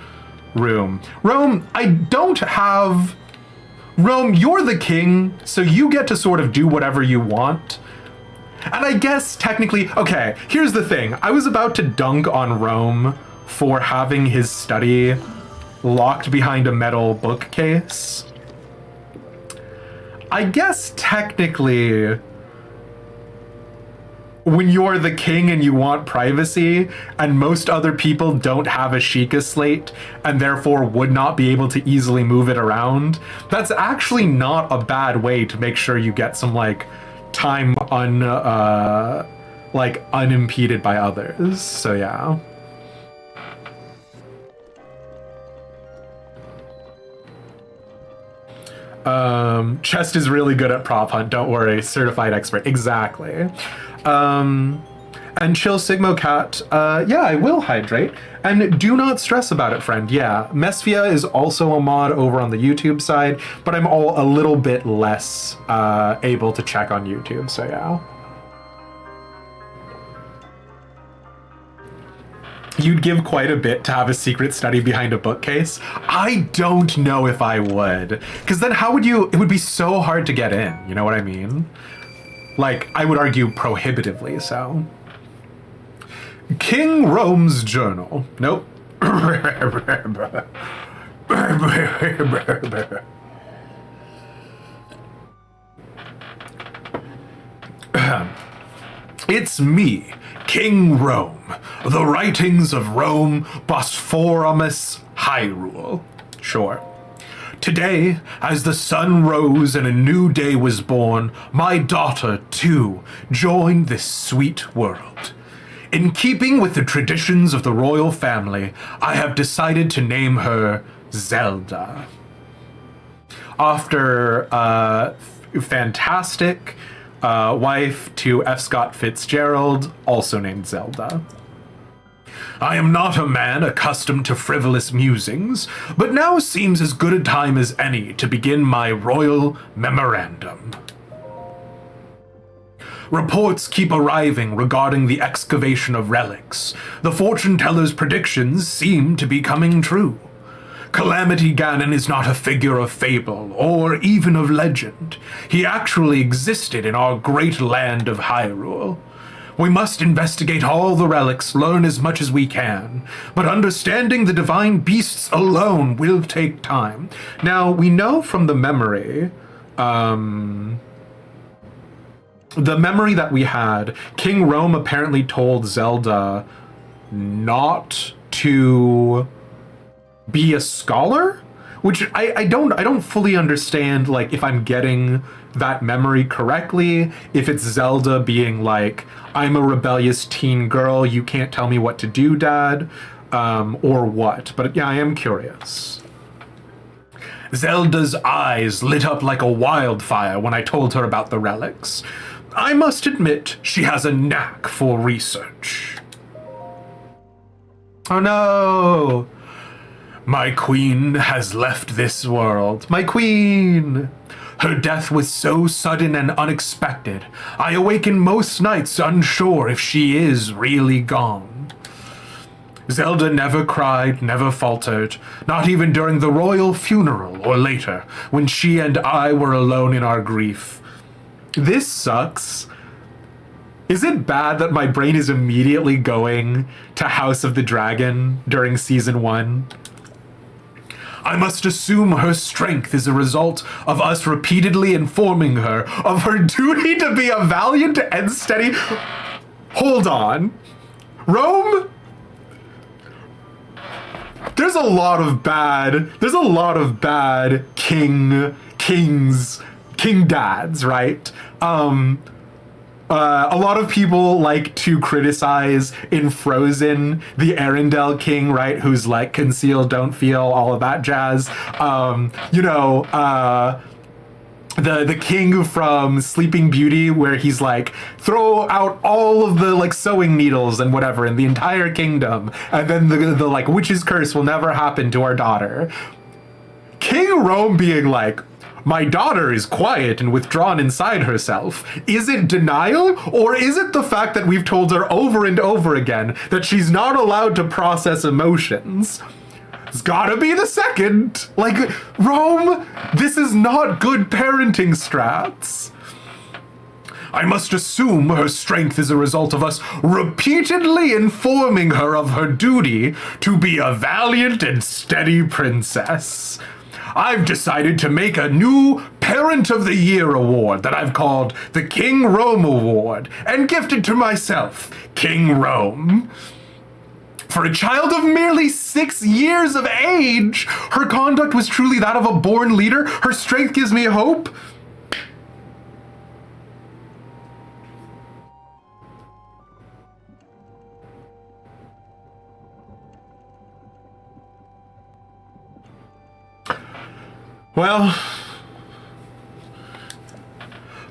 S1: room. Rome, I don't have... Rome, you're the king, so you get to sort of do whatever you want. And I guess technically... Okay, here's the thing. I was about to dunk on Rome for having his study locked behind a metal bookcase. I guess technically when you're the king and you want privacy, and most other people don't have a Sheikah slate and therefore would not be able to easily move it around, that's actually not a bad way to make sure you get some like time unimpeded by others. So yeah. Chest is really good at prop hunt, don't worry, certified expert. Exactly. And Chill Sigmo Cat, yeah, I will hydrate. And do not stress about it, friend. Yeah, Mesfia is also a mod over on the YouTube side, but I'm a little bit less able to check on YouTube, so yeah. You'd give quite a bit to have a secret study behind a bookcase? I don't know if I would. Because then how would you... It would be so hard to get in, you know what I mean? Like, I would argue prohibitively so. King Rome's Journal. Nope. It's me, King Rome. The writings of Rome, Bosphoramus, Hyrule. Sure. Today, as the sun rose and a new day was born, my daughter, too, joined this sweet world. In keeping with the traditions of the royal family, I have decided to name her Zelda. After fantastic wife to F. Scott Fitzgerald, also named Zelda. I am not a man accustomed to frivolous musings, but now seems as good a time as any to begin my royal memorandum. Reports keep arriving regarding the excavation of relics. The fortune teller's predictions seem to be coming true. Calamity Ganon is not a figure of fable or even of legend. He actually existed in our great land of Hyrule. We must investigate all the relics, learn as much as we can, but understanding the divine beasts alone will take time. Now, we know from the memory that we had, King Rome apparently told Zelda not to be a scholar, which I don't fully understand, like, if I'm getting that memory correctly, if it's Zelda being like, I'm a rebellious teen girl, you can't tell me what to do, Dad, or what. But yeah, I am curious. Zelda's eyes lit up like a wildfire when I told her about the relics. I must admit, she has a knack for research. Oh no! My queen has left this world. My queen! Her death was so sudden and unexpected, I awaken most nights unsure if she is really gone. Zelda never cried, never faltered, not even during the royal funeral or later, when she and I were alone in our grief. This sucks. Is it bad that my brain is immediately going to House of the Dragon during Season 1? I must assume her strength is a result of us repeatedly informing her of her duty to be a valiant and steady... Hold on. Rome? There's a lot of bad king dads, right? A lot of people like to criticize in Frozen the Arendelle king, right? Who's like conceal, don't feel, all of that jazz. The king from Sleeping Beauty, where he's like, throw out all of the like sewing needles and whatever in the entire kingdom, and then the like witch's curse will never happen to our daughter. King Rome being like, my daughter is quiet and withdrawn inside herself. Is it denial, or is it the fact that we've told her over and over again that she's not allowed to process emotions? It's gotta be the second. Like, Rome, this is not good parenting strats. I must assume her strength is a result of us repeatedly informing her of her duty to be a valiant and steady princess. I've decided to make a new Parent of the Year award that I've called the King Rome Award and gifted to myself, King Rome. For a child of merely 6 years of age, her conduct was truly that of a born leader. Her strength gives me hope. Well,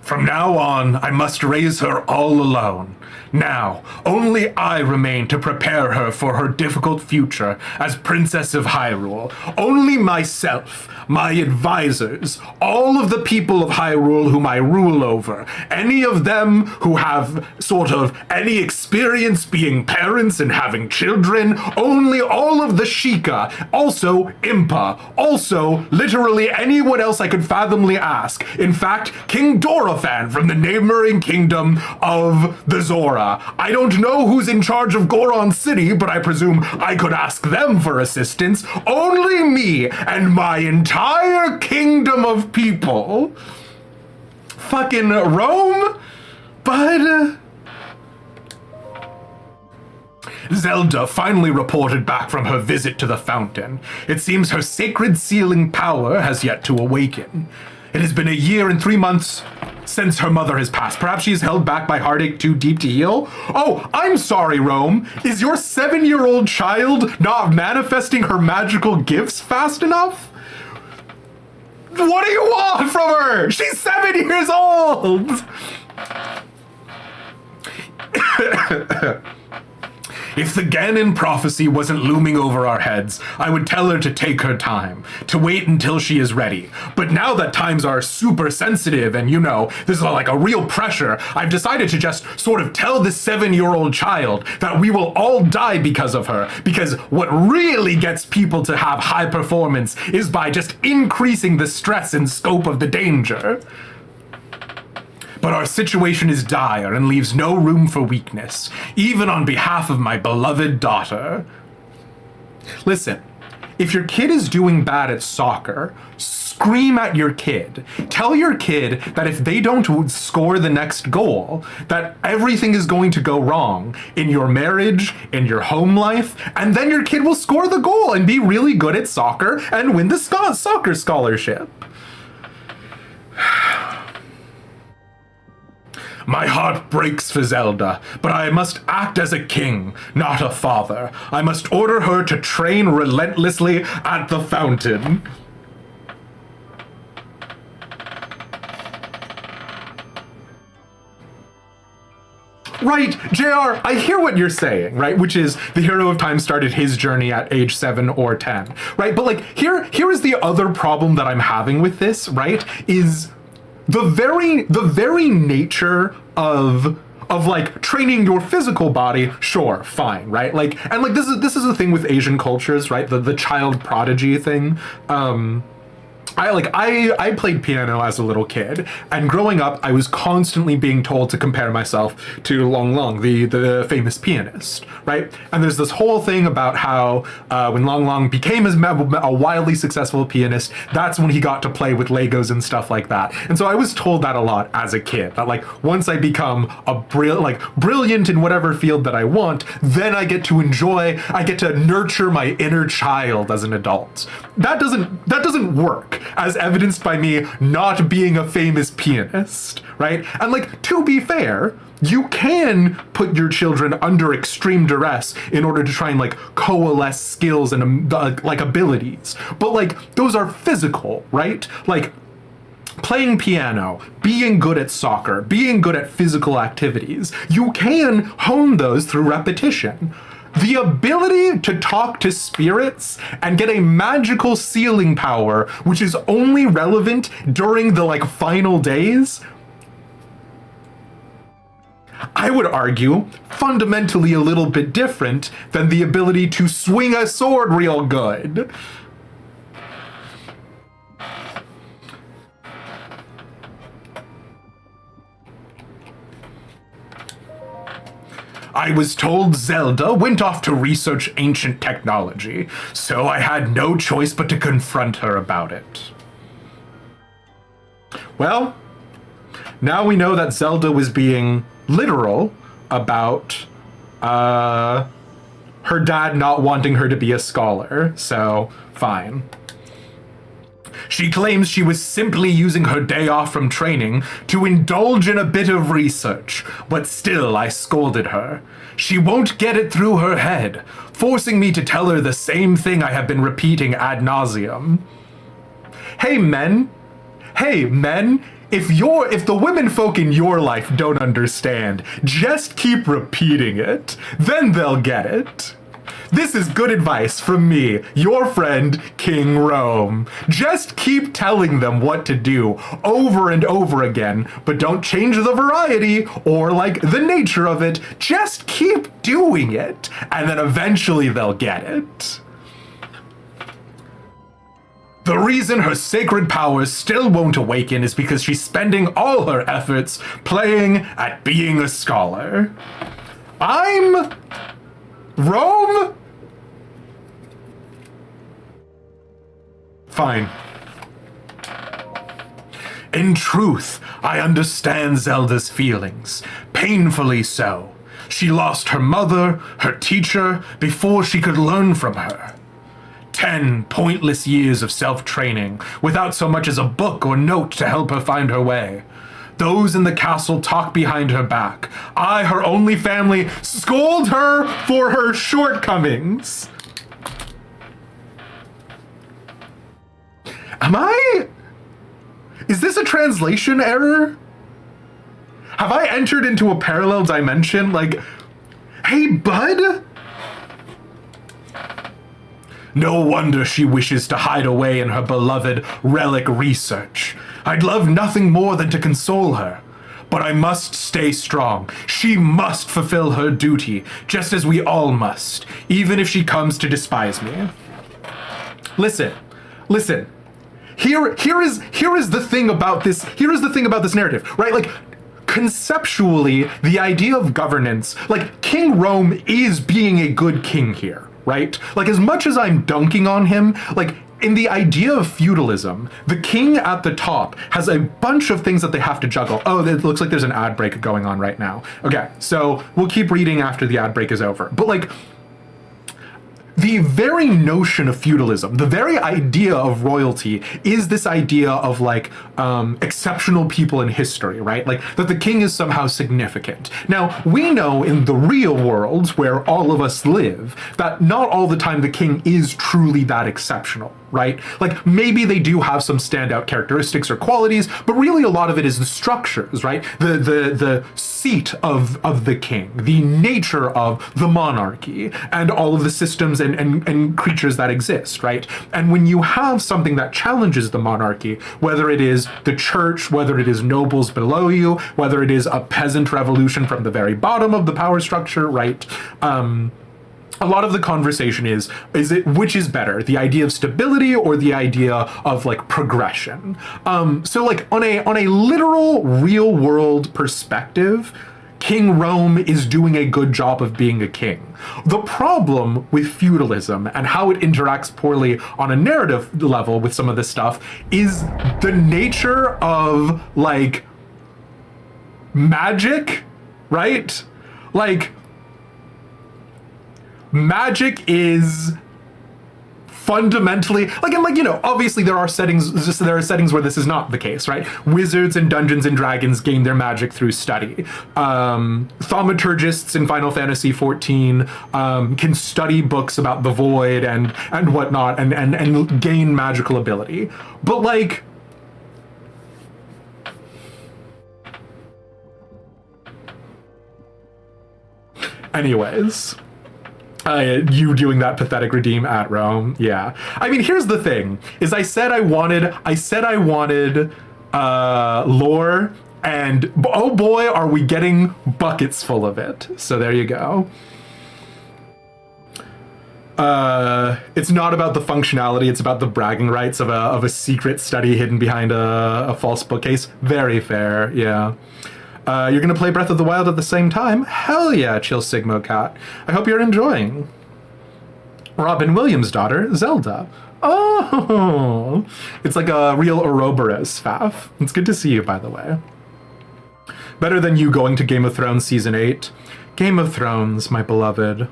S1: from now on, I must raise her all alone. Now, only I remain to prepare her for her difficult future as Princess of Hyrule. Only myself, my advisors, all of the people of Hyrule whom I rule over, any of them who have sort of any experience being parents and having children, only all of the Sheikah, also Impa, also literally anyone else I could fathomly ask. In fact, King Dorephan from the neighboring kingdom of the Zora. I don't know who's in charge of Goron City, but I presume I could ask them for assistance. Only me and my entire kingdom of people. Fucking Rome? But Zelda finally reported back from her visit to the fountain. It seems her sacred sealing power has yet to awaken. It has been a year and 3 months since her mother has passed. Perhaps she is held back by heartache too deep to heal? Oh, I'm sorry, Rome. Is your 7-year-old child not manifesting her magical gifts fast enough? What do you want from her? She's 7 years old! If the Ganon prophecy wasn't looming over our heads, I would tell her to take her time, to wait until she is ready. But now that times are super sensitive and, you know, there's like a real pressure, I've decided to just sort of tell this 7-year-old child that we will all die because of her. Because what really gets people to have high performance is by just increasing the stress and scope of the danger. But our situation is dire and leaves no room for weakness, even on behalf of my beloved daughter. Listen, if your kid is doing bad at soccer, scream at your kid. Tell your kid that if they don't score the next goal, that everything is going to go wrong in your marriage, in your home life, and then your kid will score the goal and be really good at soccer and win the soccer scholarship. My heart breaks for Zelda, but I must act as a king, not a father. I must order her to train relentlessly at the fountain. Right, JR, I hear what you're saying, right? Which is the hero of time started his journey at age 7 or 10, right? But like, here is the other problem that I'm having with this, right? Is the very nature of like training your physical body, sure, fine, right? Like, and like this is the thing with Asian cultures, right? The child prodigy thing. I played piano as a little kid, and growing up, I was constantly being told to compare myself to Long Long, the famous pianist, right? And there's this whole thing about how when Long Long became a wildly successful pianist, that's when he got to play with Legos and stuff like that. And so I was told that a lot as a kid, that like once I become a brilliant in whatever field that I want, then I get to nurture my inner child as an adult. That doesn't work, as evidenced by me not being a famous pianist, right? And like, to be fair, you can put your children under extreme duress in order to try and like coalesce skills and like abilities. But like, those are physical, right? Like, playing piano, being good at soccer, being good at physical activities, you can hone those through repetition. The ability to talk to spirits and get a magical sealing power, which is only relevant during the like final days, I would argue fundamentally a little bit different than the ability to swing a sword real good. I was told Zelda went off to research ancient technology, so I had no choice but to confront her about it. Well, now we know that Zelda was being literal about her dad not wanting her to be a scholar, so fine. She claims she was simply using her day off from training to indulge in a bit of research, but still I scolded her. She won't get it through her head, forcing me to tell her the same thing I have been repeating ad nauseum. Hey men, if the women folk in your life don't understand, just keep repeating it, then they'll get it. This is good advice from me, your friend, King Rome. Just keep telling them what to do over and over again, but don't change the variety or, like, the nature of it. Just keep doing it, and then eventually they'll get it. The reason her sacred powers still won't awaken is because she's spending all her efforts playing at being a scholar. I'm Rome? Fine. In truth, I understand Zelda's feelings, painfully so. She lost her mother, her teacher, before she could learn from her. 10 pointless years of self-training, without so much as a book or note to help her find her way. Those in the castle talk behind her back. I, her only family, scold her for her shortcomings. Is this a translation error? Have I entered into a parallel dimension? Like, hey, bud? No wonder she wishes to hide away in her beloved relic research. I'd love nothing more than to console her. But I must stay strong. She must fulfill her duty, just as we all must, even if she comes to despise me. Listen. Here is the thing about this. Here is the thing about this narrative, right? Like, conceptually, the idea of governance, like, King Rome is being a good king here, right? Like, as much as I'm dunking on him, like, in the idea of feudalism, the king at the top has a bunch of things that they have to juggle. Oh, it looks like there's an ad break going on right now. Okay, so we'll keep reading after the ad break is over. But, like, the very notion of feudalism, the very idea of royalty is this idea of, like, exceptional people in history, right? Like, that the king is somehow significant. Now, we know in the real world where all of us live that not all the time the king is truly that exceptional, right? Like, maybe they do have some standout characteristics or qualities, but really a lot of it is the structures, right? The seat of the king, the nature of the monarchy, and all of the systems and creatures that exist, right? And when you have something that challenges the monarchy, whether it is the church, whether it is nobles below you, whether it is a peasant revolution from the very bottom of the power structure, right? A lot of the conversation is it which is better, the idea of stability or the idea of, like, progression? So, like, on a literal real world perspective, King Rome is doing a good job of being a king. The problem with feudalism and how it interacts poorly on a narrative level with some of this stuff is the nature of, like, magic, right? Like, magic is fundamentally like, you know, obviously there are settings where this is not the case, right? Wizards and Dungeons and Dragons gain their magic through study. Thaumaturgists in Final Fantasy XIV can study books about the void and whatnot and gain magical ability. But, like, anyways, you doing that pathetic redeem at Rome, yeah. I mean, here's the thing: is I said I wanted lore, and oh boy, are we getting buckets full of it. So there you go. It's not about the functionality; it's about the bragging rights of a secret study hidden behind a false bookcase. Very fair, yeah. You're gonna play Breath of the Wild at the same time? Hell yeah, Chill Sigmo Cat. I hope you're enjoying. Robin Williams' daughter, Zelda. Oh, it's like a real Ouroboros, Faf. It's good to see you, by the way. Better than you going to Game of Thrones Season 8. Game of Thrones, my beloved.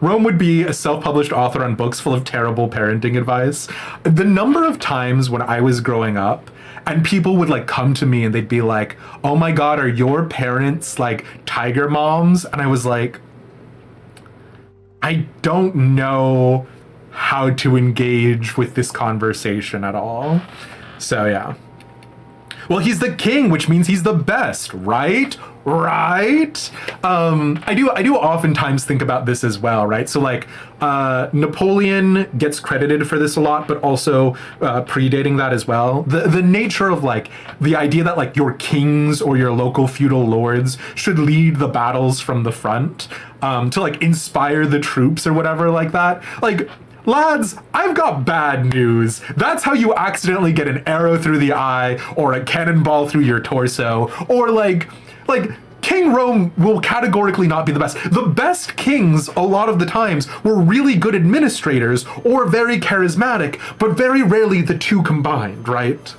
S1: Rome would be a self-published author on books full of terrible parenting advice. The number of times when I was growing up and people would like come to me and they'd be like, oh my God, are your parents like tiger moms? And I was like, I don't know how to engage with this conversation at all. So yeah. Well, he's the king, which means he's the best, right? Right? I do oftentimes think about this as well, right? So like Napoleon gets credited for this a lot, but also predating that as well. The nature of like the idea that like your kings or your local feudal lords should lead the battles from the front to like inspire the troops or whatever like that. Like, lads, I've got bad news. That's how you accidentally get an arrow through the eye or a cannonball through your torso, or like King Rome will categorically not be the best. The best kings, a lot of the times, were really good administrators or very charismatic, but very rarely the two combined, right?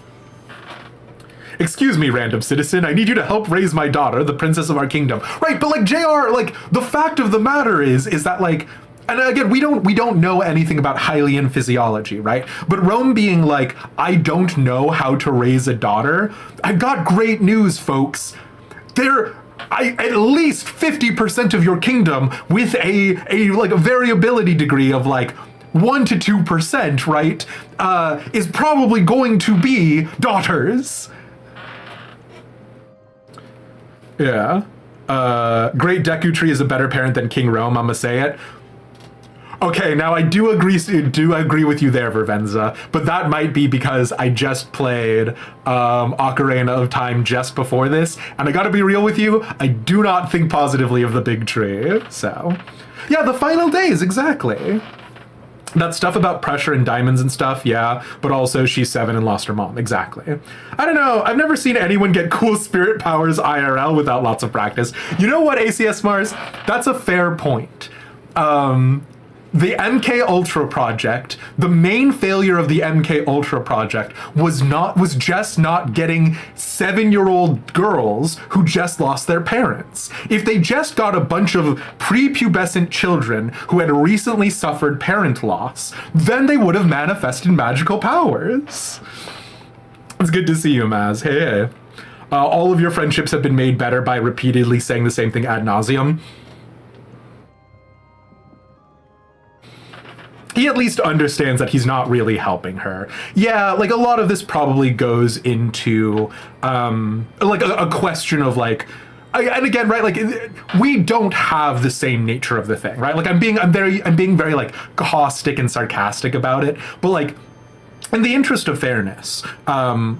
S1: Excuse me, random citizen, I need you to help raise my daughter, the princess of our kingdom. Right, but like JR, like the fact of the matter is that like, and again, we don't know anything about Hylian physiology, right? But Rome being like, I don't know how to raise a daughter. I've got great news, folks. At least 50% of your kingdom with a like a variability degree of like 1 to 2%, right? Is probably going to be daughters. Yeah. Great Deku Tree is a better parent than King Rome, I'ma say it. Okay, now I do agree with you there, Vervenza, but that might be because I just played Ocarina of Time just before this, and I gotta be real with you, I do not think positively of the big tree, so. Yeah, the final days, exactly. That stuff about pressure and diamonds and stuff, yeah, but also she's 7 and lost her mom, exactly. I don't know, I've never seen anyone get cool spirit powers IRL without lots of practice. You know what, ACS Mars? That's a fair point. The MK Ultra project, the main failure of the MK Ultra project was just not getting 7-year-old girls who just lost their parents. If they just got a bunch of prepubescent children who had recently suffered parent loss, then they would have manifested magical powers. It's good to see you, Maz. Hey. All of your friendships have been made better by repeatedly saying the same thing ad nauseum. He at least understands that he's not really helping her. Yeah, like a lot of this probably goes into like a question of like, and again, right, like we don't have the same nature of the thing, right? Like I'm being very like caustic and sarcastic about it, but like in the interest of fairness,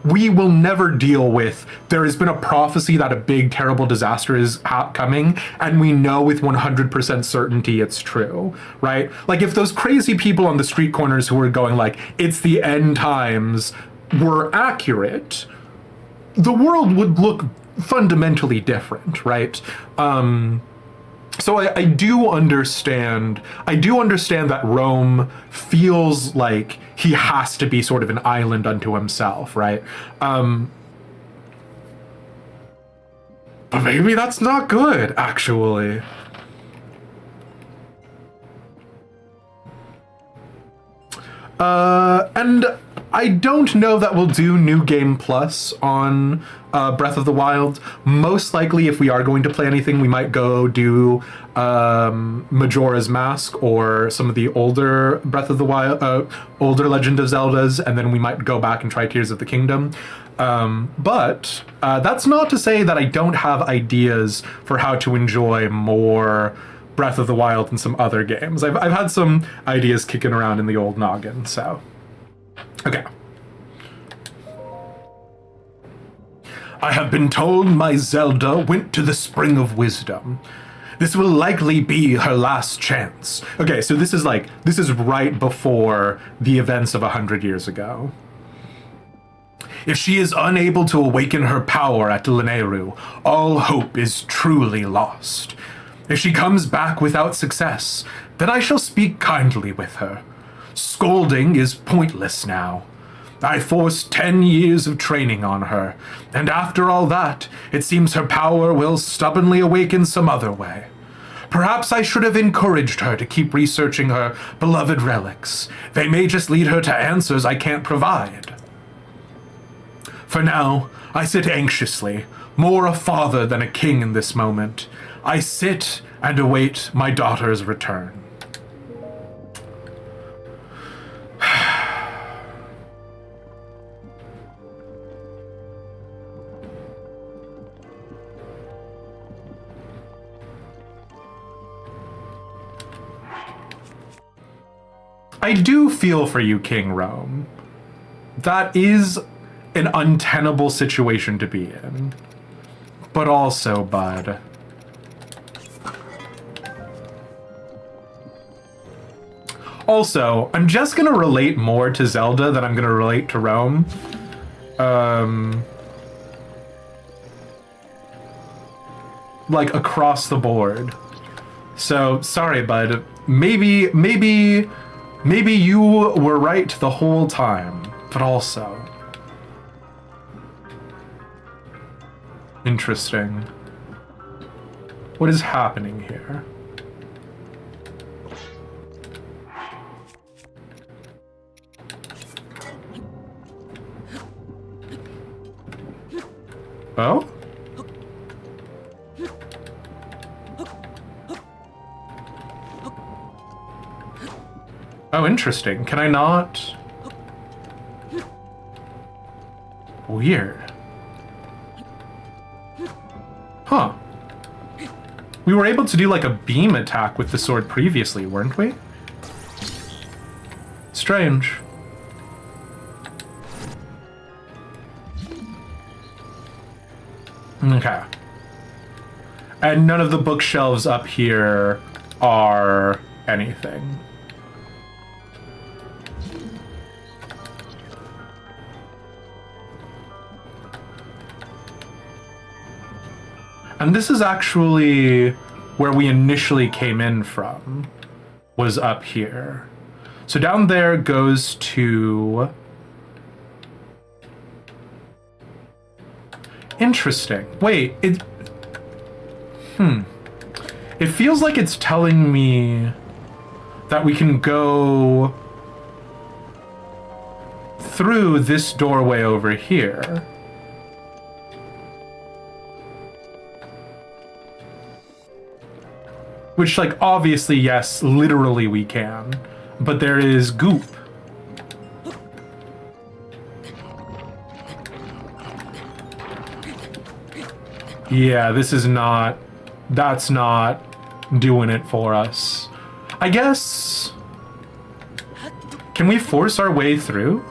S1: we will never deal with, there has been a prophecy that a big, terrible disaster is coming, and we know with 100% certainty it's true, right? Like, if those crazy people on the street corners who were going like, it's the end times, were accurate, the world would look fundamentally different, right? So I do understand that Rome feels like he has to be sort of an island unto himself, right? But maybe that's not good, actually. And I don't know that we'll do New Game Plus on Breath of the Wild. Most likely, if we are going to play anything, we might go do Majora's Mask or some of the older Breath of the Wild, older Legend of Zeldas, and then we might go back and try Tears of the Kingdom. But that's not to say that I don't have ideas for how to enjoy more Breath of the Wild and some other games. I've had some ideas kicking around in the old noggin, so. Okay. I have been told my Zelda went to the Spring of Wisdom. This will likely be her last chance. Okay, so this is right before the events of 100 years ago. If she is unable to awaken her power at Lanayru, all hope is truly lost. If she comes back without success, then I shall speak kindly with her. Scolding is pointless now. I forced 10 years of training on her, and after all that, it seems her power will stubbornly awaken some other way. Perhaps I should have encouraged her to keep researching her beloved relics. They may just lead her to answers I can't provide. For now, I sit anxiously, more a father than a king in this moment. I sit and await my daughter's return. I do feel for you, King Rome. That is an untenable situation to be in. But also, bud. Also, I'm just gonna relate more to Zelda than I'm gonna relate to Rome. Like across the board. So, sorry, bud. Maybe you were right the whole time, but also. Interesting. What is happening here? Oh? Oh, interesting. Can I not? Weird. Huh. We were able to do like a beam attack with the sword previously, weren't we? Strange. Okay. And none of the bookshelves up here are anything. And this is actually where we initially came in from, was up here. So down there goes to... Interesting. Wait, it... It feels like it's telling me that we can go through this doorway over here. Which, like, obviously, yes, literally we can. But there is goop. Yeah, this is not... That's not doing it for us. I guess... Can we force our way through?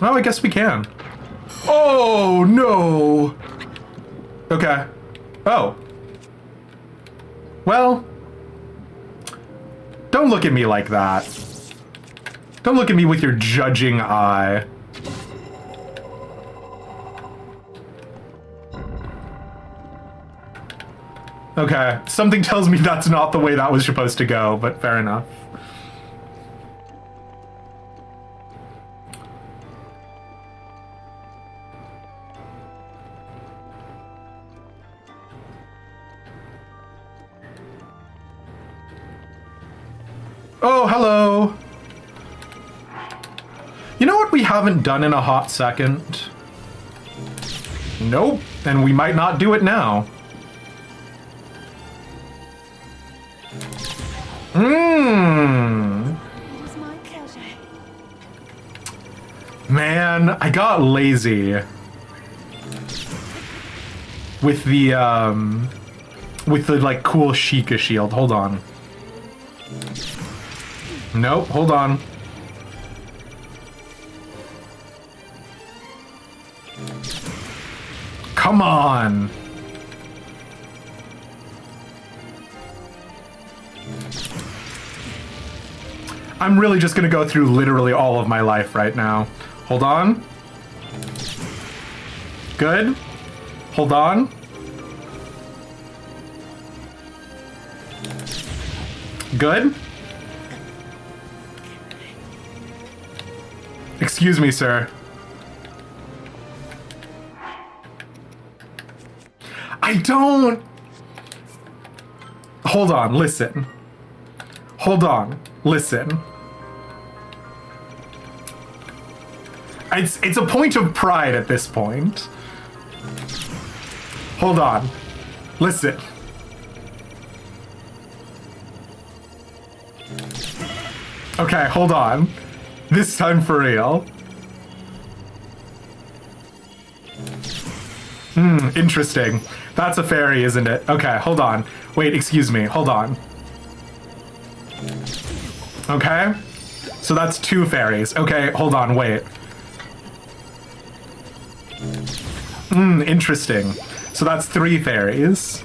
S1: Oh, I guess we can. Oh, no! Okay. Oh. Well. Don't look at me like that. Don't look at me with your judging eye. Okay. Something tells me that's not the way that was supposed to go, but fair enough. Oh, hello. You know what we haven't done in a hot second? Nope, and we might not do it now.
S3: It was my pleasure.
S1: Man, I got lazy. With the, like, cool Sheikah shield. Hold on. Nope, hold on. Come on. I'm really just gonna go through literally all of my life right now. Hold on. Good. Hold on. Good. Excuse me, sir. I don't... Hold on, listen. Hold on, listen. It's a point of pride at this point. Hold on. Listen. Okay, hold on. This time for real. Interesting. That's a fairy, isn't it? Okay, hold on. Wait, excuse me. Hold on. Okay. So that's 2 fairies. Okay, hold on, wait. Interesting. So that's 3 fairies.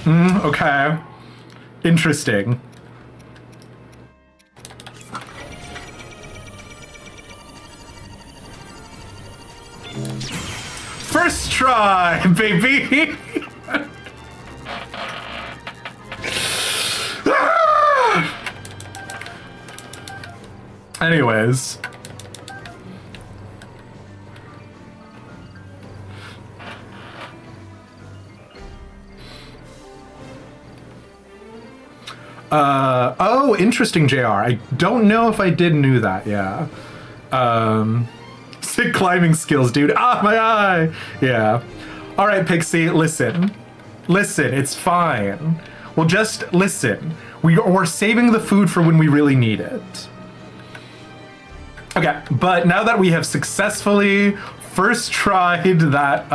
S1: Okay. Interesting. First try, baby! Anyways. Oh, interesting, JR. I don't know if I knew that, yeah. Sick climbing skills, dude. Ah, my eye! Yeah. Alright, Pixie, listen. Listen, it's fine. Well, just listen. We're saving the food for when we really need it. Okay, but now that we have successfully first tried that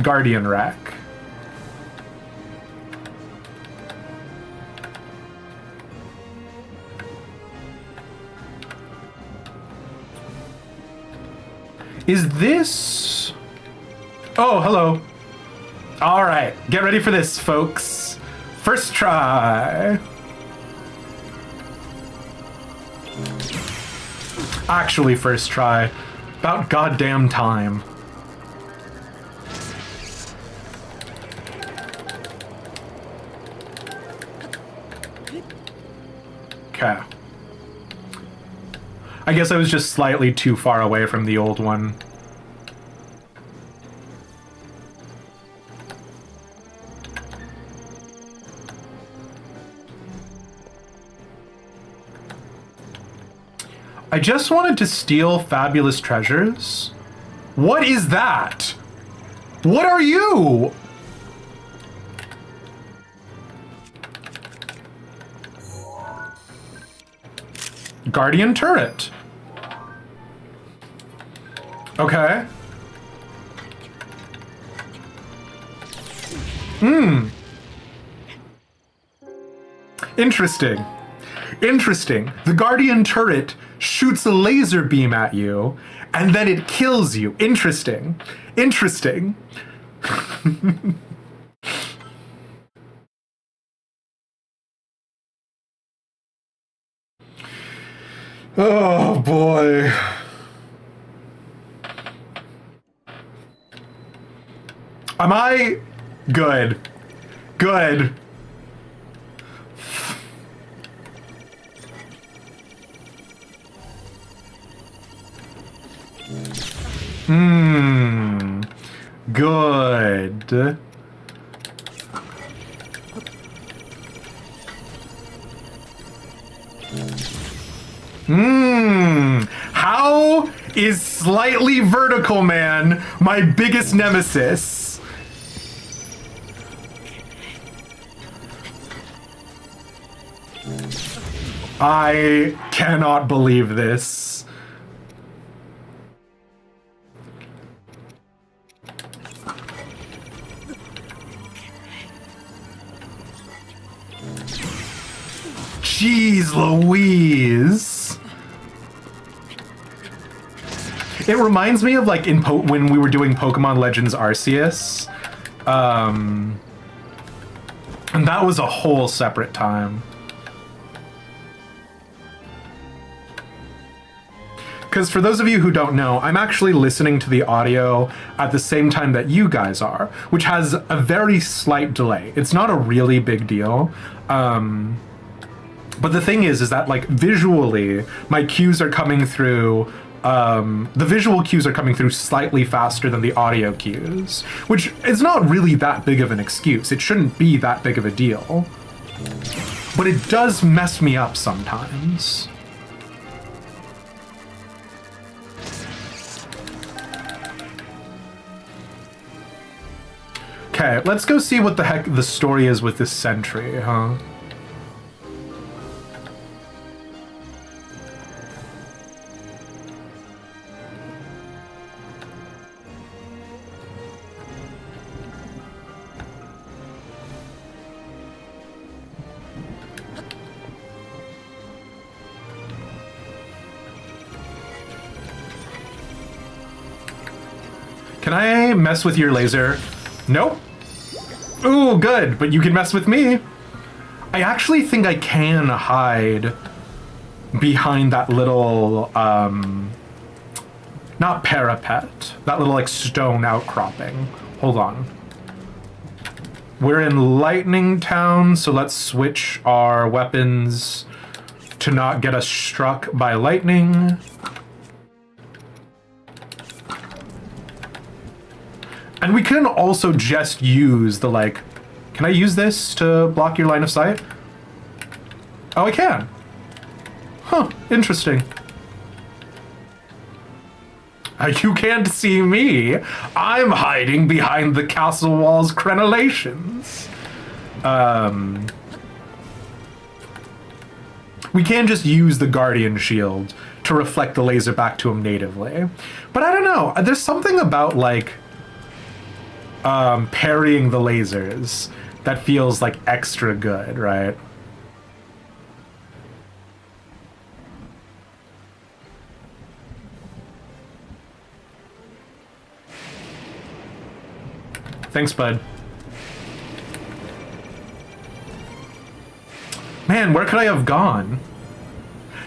S1: guardian wreck. Is this... Oh, hello. All right, get ready for this, folks. First try. Actually, first try. About goddamn time. Okay. I guess I was just slightly too far away from the old one. I just wanted to steal fabulous treasures. What is that? What are you? Guardian turret. Okay. Interesting. Interesting. The Guardian turret shoots a laser beam at you, and then it kills you. Interesting. Interesting. Oh, boy. Am I... Good. Good. Good. How is Slightly Vertical Man my biggest nemesis? I cannot believe this. Jeez Louise. It reminds me of like when we were doing Pokemon Legends Arceus. And that was a whole separate time. Because for those of you who don't know, I'm actually listening to the audio at the same time that you guys are, which has a very slight delay. It's not a really big deal. But the thing is that like visually, my cues are coming through, the visual cues are coming through slightly faster than the audio cues, which is not really that big of an excuse. It shouldn't be that big of a deal. But it does mess me up sometimes. Okay, let's go see what the heck the story is with this sentry, huh? Can I mess with your laser? Nope. Ooh, good, but you can mess with me. I actually think I can hide behind that little, not parapet, that little, like, stone outcropping. Hold on. We're in Lightning Town, so let's switch our weapons to not get us struck by lightning. And we can also just use the, like... Can I use this to block your line of sight? Oh, I can. Huh, interesting. You can't see me. I'm hiding behind the castle wall's crenellations. We can just use the Guardian Shield to reflect the laser back to him natively. But I don't know. There's something about, like... parrying the lasers that feels like extra good, right? Thanks, bud. Man, where could I have gone?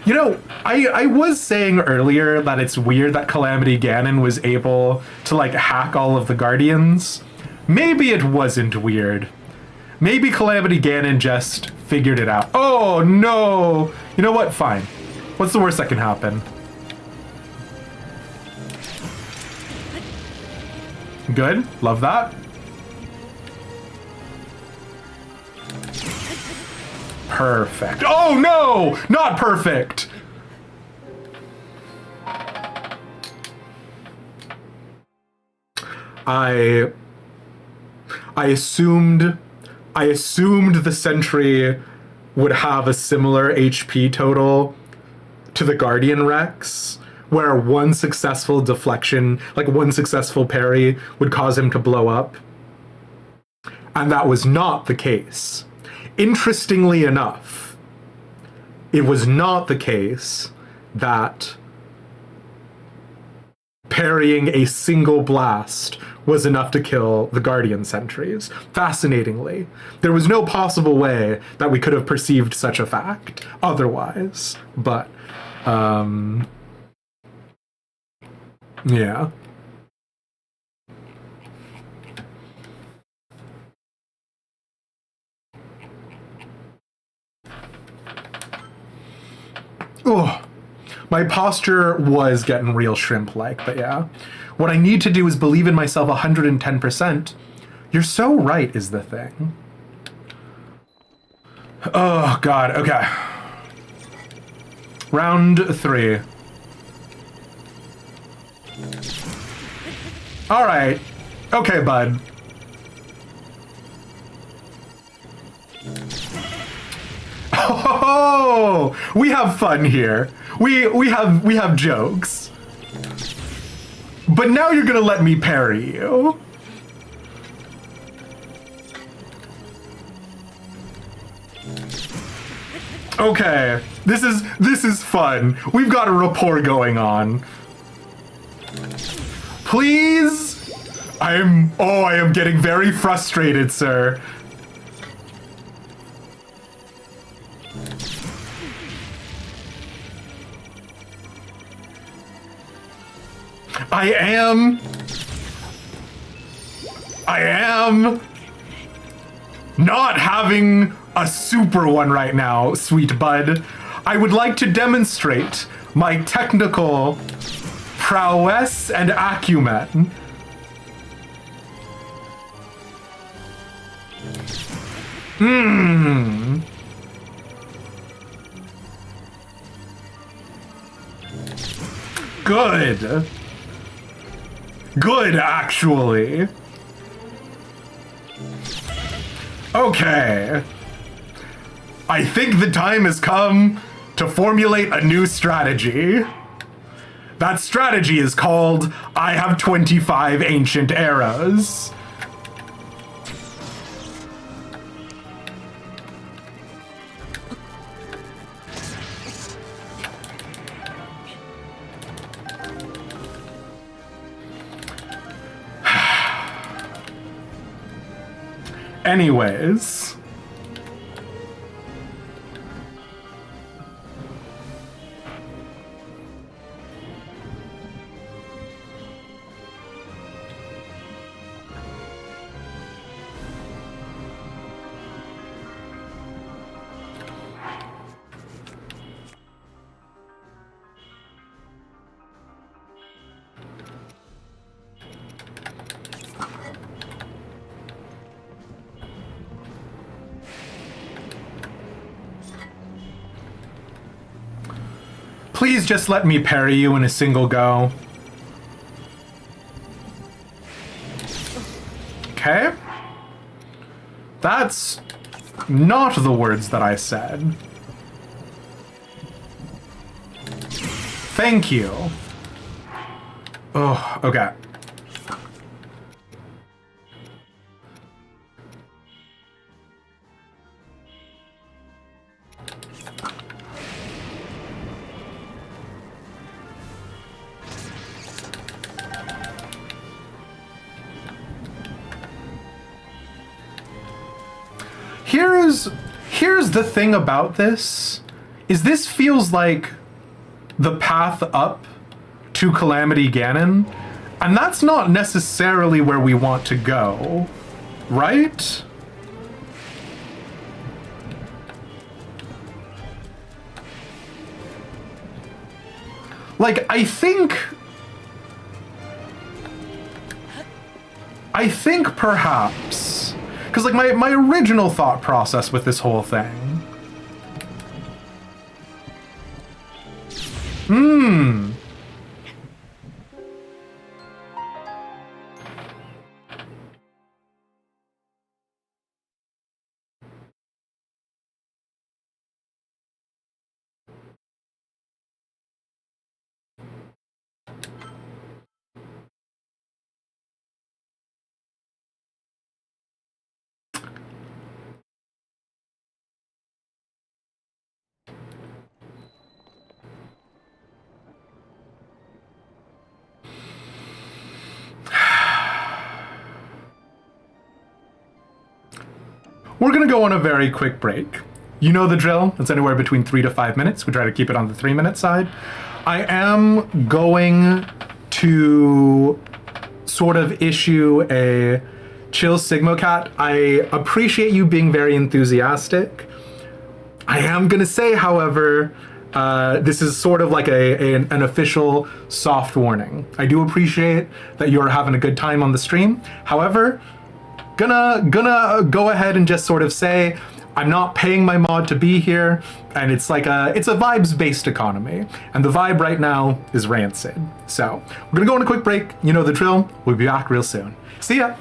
S1: You know, I was saying earlier that it's weird that Calamity Ganon was able to, like, hack all of the Guardians. Maybe it wasn't weird. Maybe Calamity Ganon just figured it out. Oh, no! You know what? Fine. What's the worst that can happen? Good. Love that. Perfect. Oh, no! Not perfect! I assumed the sentry would have a similar HP total to the Guardian Rex, where one successful deflection, like one successful parry, would cause him to blow up. And that was not the case. Interestingly enough, it was not the case that parrying a single blast was enough to kill the Guardian sentries. Fascinatingly, there was no possible way that we could have perceived such a fact otherwise. But, yeah. Oh, my posture was getting real shrimp-like, but yeah. What I need to do is believe in myself 110%. You're so right is the thing. Oh, God, okay. Round 3. All right. Okay, bud. Oh, we have fun here. We have jokes. But now you're gonna let me parry you. Okay, this is fun. We've got a rapport going on. Please? I am getting very frustrated, sir. I am not having a super one right now, sweet bud. I would like to demonstrate my technical prowess and acumen. Good. Good, actually. Okay. I think the time has come to formulate a new strategy. That strategy is called I have 25 ancient eras. Anyways. Please just let me parry you in a single go. Okay. That's not the words that I said. Thank you. Oh, okay. Here's the thing about this, is this feels like the path up to Calamity Ganon, and that's not necessarily where we want to go, right? Like, I think perhaps, because like my original thought process with this whole thing. We're gonna go on a very quick break. You know the drill. It's anywhere between 3 to 5 minutes. We try to keep it on the 3-minute side. I am going to sort of issue a chill Sigma Cat. I appreciate you being very enthusiastic. I am gonna say, however, this is sort of like an official soft warning. I do appreciate that you're having a good time on the stream. However, gonna go ahead and just sort of say I'm not paying my mod to be here, and it's like it's a vibes-based economy, and the vibe right now is rancid. So we're gonna go on a quick break. You know the drill. We'll be back real soon. See ya.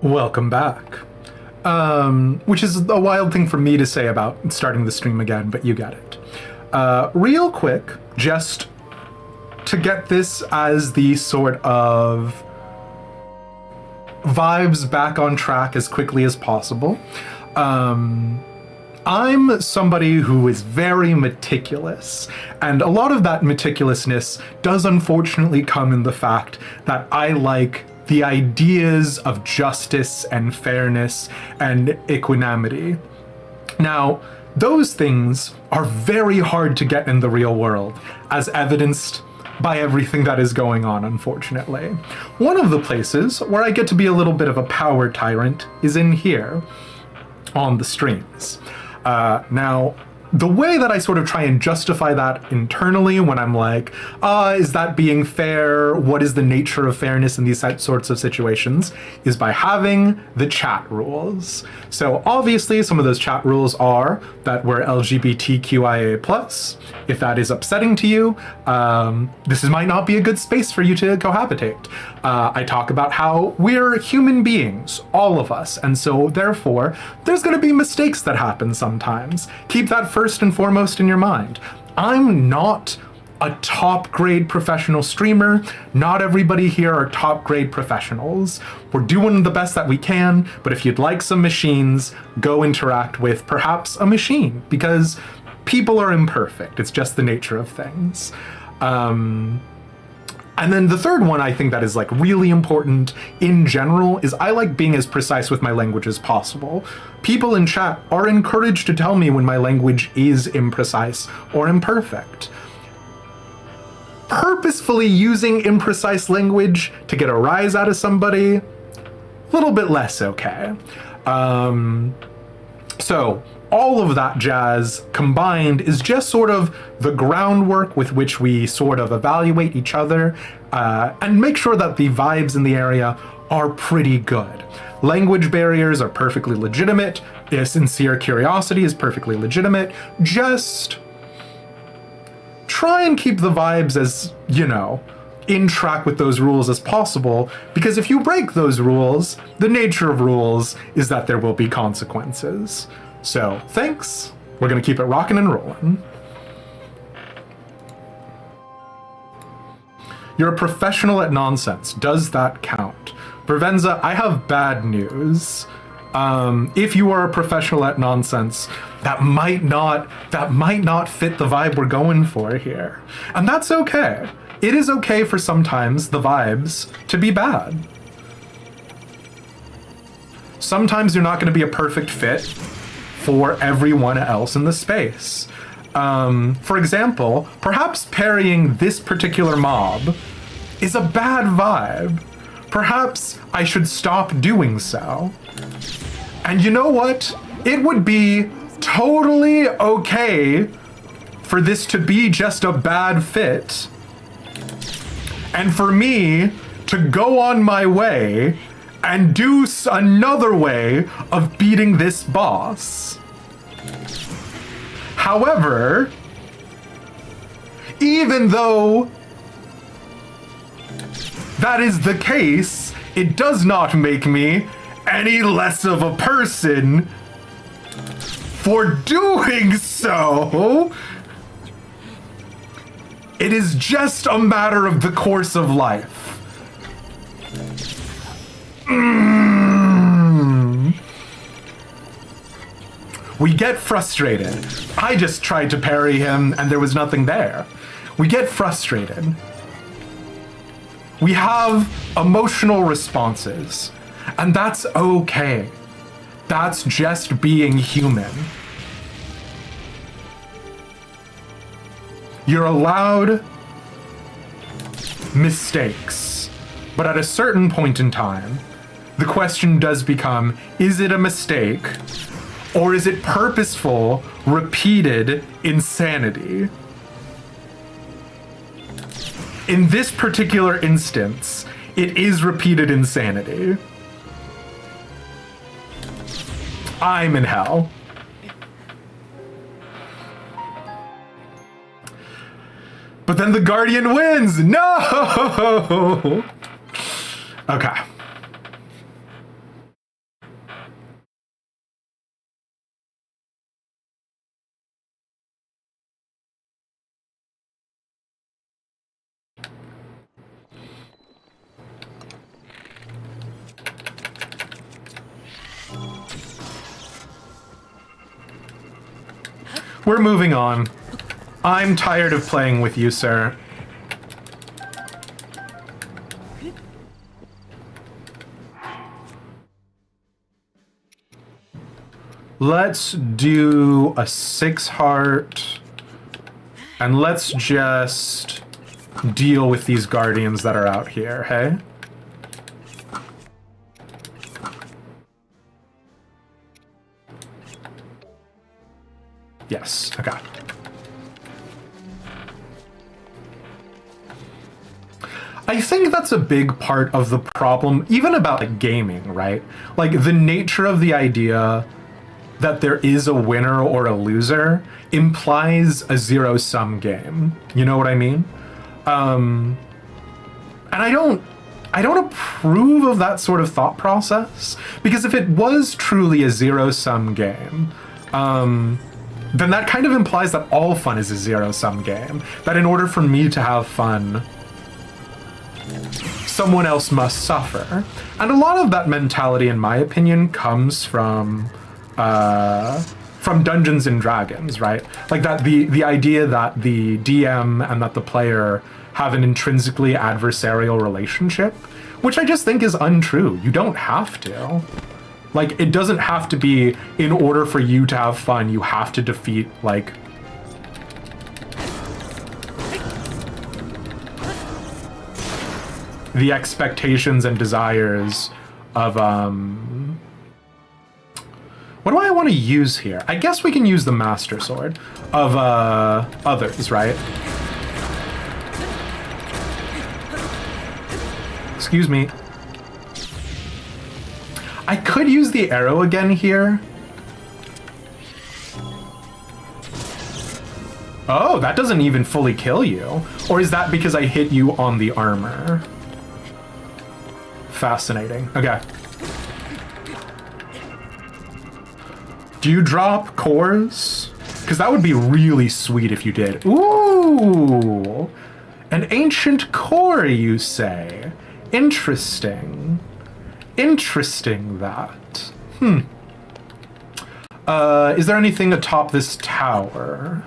S1: Welcome back. Which is a wild thing for me to say about starting the stream again, but you get it. Real quick, just to get this as the sort of vibes back on track as quickly as possible. I'm somebody who is very meticulous, and a lot of that meticulousness does unfortunately come in the fact that I like the ideas of justice and fairness and equanimity. Now, those things are very hard to get in the real world, as evidenced by everything that is going on, unfortunately. One of the places where I get to be a little bit of a power tyrant is in here, on the streams. Now, the way that I sort of try and justify that internally when I'm like, is that being fair? What is the nature of fairness in these sorts of situations? Is by having the chat rules. So obviously some of those chat rules are that we're LGBTQIA+. If that is upsetting to you, this might not be a good space for you to cohabitate. I talk about how we're human beings, all of us, and so therefore there's going to be mistakes that happen sometimes. Keep that first and foremost in your mind. I'm not a top grade professional streamer. Not everybody here are top grade professionals. We're doing the best that we can, but if you'd like some machines, go interact with perhaps a machine, because people are imperfect. It's just the nature of things. And then the third one I think that is like really important in general is I like being as precise with my language as possible. People in chat are encouraged to tell me when my language is imprecise or imperfect. Purposefully using imprecise language to get a rise out of somebody, a little bit less okay. So all of that jazz combined is just sort of the groundwork with which we sort of evaluate each other and make sure that the vibes in the area are pretty good. Language barriers are perfectly legitimate. A sincere curiosity is perfectly legitimate. Just try and keep the vibes as, you know, in track with those rules as possible, because if you break those rules, the nature of rules is that there will be consequences. So, thanks. We're gonna keep it rocking and rolling. You're a professional at nonsense. Does that count? Provenza, I have bad news. If you are a professional at nonsense, that might not fit the vibe we're going for here. And that's okay. It is okay for sometimes the vibes to be bad. Sometimes you're not gonna be a perfect fit for everyone else in the space. For example, perhaps parrying this particular mob is a bad vibe. Perhaps I should stop doing so. And you know what? It would be totally okay for this to be just a bad fit, and for me to go on my way and do another way of beating this boss. However, even though that is the case, it does not make me any less of a person for doing so. It is just a matter of the course of life. We get frustrated. I just tried to parry him and there was nothing there. We get frustrated. We have emotional responses, and that's okay. That's just being human. You're allowed mistakes, but at a certain point in time, the question does become, is it a mistake, or is it purposeful, repeated insanity? In this particular instance, it is repeated insanity. I'm in hell. But then the Guardian wins! No! Okay. We're moving on. I'm tired of playing with you, sir. Let's do a 6 heart, and let's just deal with these guardians that are out here, hey? Yes, okay. I think that's a big part of the problem, even about like gaming, right? Like the nature of the idea that there is a winner or a loser implies a zero-sum game. You know what I mean? And I don't approve of that sort of thought process, because if it was truly a zero-sum game, then that kind of implies that all fun is a zero-sum game. That in order for me to have fun, someone else must suffer. And a lot of that mentality, in my opinion, comes from Dungeons and Dragons, right? Like that the idea that the DM and that the player have an intrinsically adversarial relationship, which I just think is untrue. You don't have to. Like, it doesn't have to be, in order for you to have fun, you have to defeat, like, the expectations and desires of, what do I want to use here? I guess we can use the Master Sword of, others, right? Excuse me. I could use the arrow again here. Oh, that doesn't even fully kill you. Or is that because I hit you on the armor? Fascinating. Okay. Do you drop cores? Because that would be really sweet if you did. Ooh! An ancient core, you say? Interesting. Interesting, that. Is there anything atop this tower?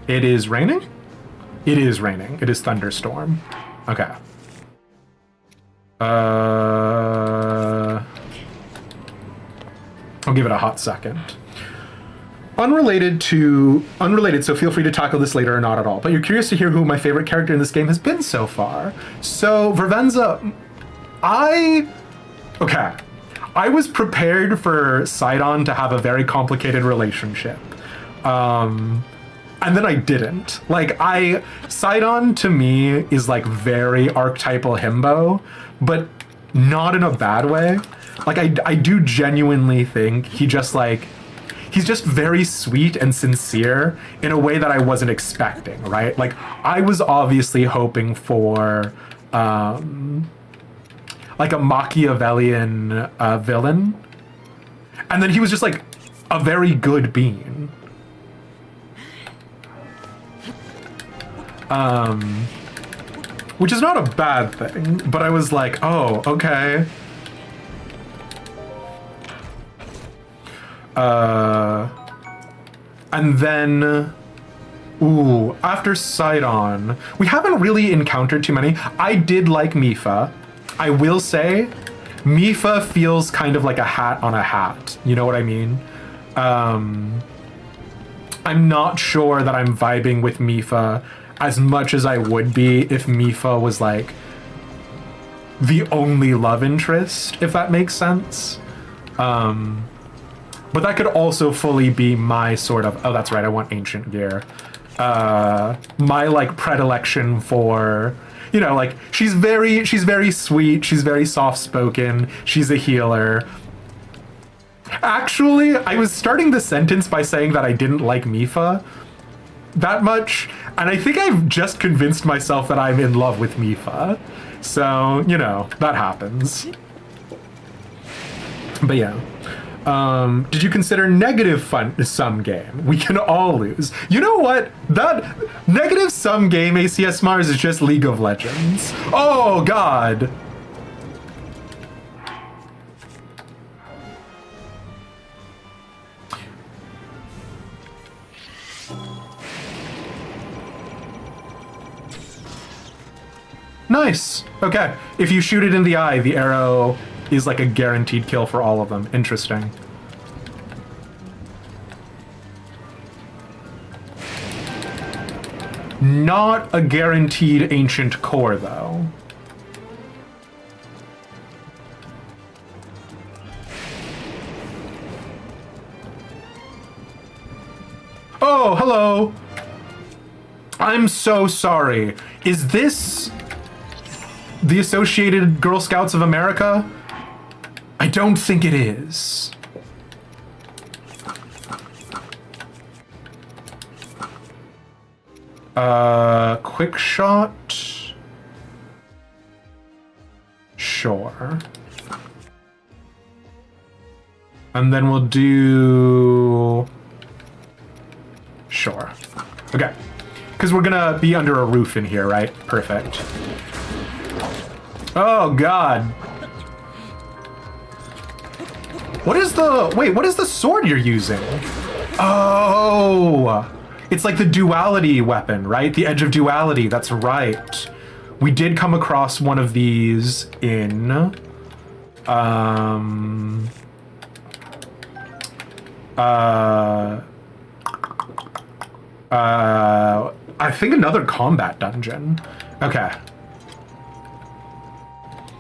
S1: It is raining? It is raining. It is thunderstorm. Okay. I'll give it a hot second. Unrelated, so feel free to tackle this later or not at all, but you're curious to hear who my favorite character in this game has been so far. So, Vervenza, I was prepared for Sidon to have a very complicated relationship. And then I didn't. Like, Sidon to me is like very archetypal himbo, but not in a bad way. Like, I do genuinely think he's just very sweet and sincere in a way that I wasn't expecting, right? Like, I was obviously hoping for, like a Machiavellian villain. And then he was just like a very good being. Which is not a bad thing, but I was like, oh, okay. And then, after Sidon, we haven't really encountered too many. I did like Mifa. I will say, Mifa feels kind of like a hat on a hat. You know what I mean? I'm not sure that I'm vibing with Mifa as much as I would be if Mifa was like the only love interest, if that makes sense. But that could also fully be my sort of, oh, that's right, I want ancient gear. My like predilection for, you know, like she's very sweet, she's very soft-spoken, she's a healer. Actually, I was starting the sentence by saying that I didn't like Mifa that much, and I think I've just convinced myself that I'm in love with Mifa. So, you know, that happens. But yeah. Did you consider negative sum game? We can all lose. You know what? That negative sum game ACS Mars is just League of Legends. Oh god. Nice. Okay. If you shoot it in the eye, the arrow is like a guaranteed kill for all of them. Interesting. Not a guaranteed ancient core, though. Oh, hello. I'm so sorry. Is this the Associated Girl Scouts of America? I don't think it is. Quick shot. Sure. And then we'll do... Sure. Okay. Because we're gonna be under a roof in here, right? Perfect. Oh, God. What is the... Wait, what is the sword you're using? Oh! It's like the duality weapon, right? The edge of duality, that's right. We did come across one of these in... I think another combat dungeon. Okay.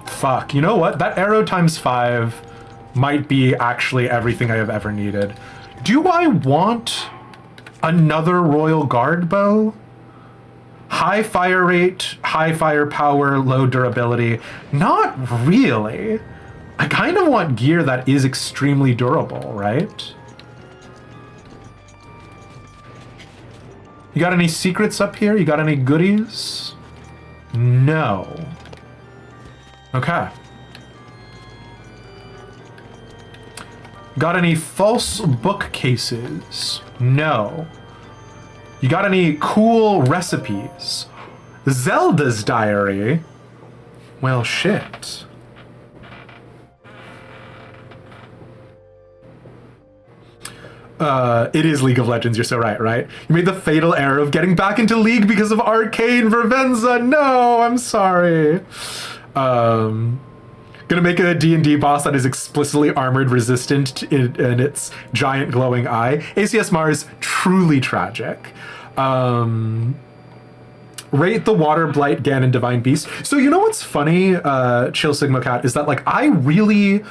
S1: Fuck, you know what? That arrow times 5 might be actually everything I have ever needed. Do I want another Royal Guard bow? High fire rate, high fire power, low durability. Not really. I kind of want gear that is extremely durable, right? You got any secrets up here? You got any goodies? No. Okay. Got any false bookcases? No. You got any cool recipes? Zelda's diary? Well, shit. It is League of Legends, you're so right? You made the fatal error of getting back into League because of Arcane Vervenza. No, I'm sorry. Gonna make a D&D boss that is explicitly armored resistant in its giant glowing eye. ACS Mars, truly tragic. Rate the Water, Blight, Ganon, Divine Beast. So you know what's funny, Chill Sigma Cat, is that like I really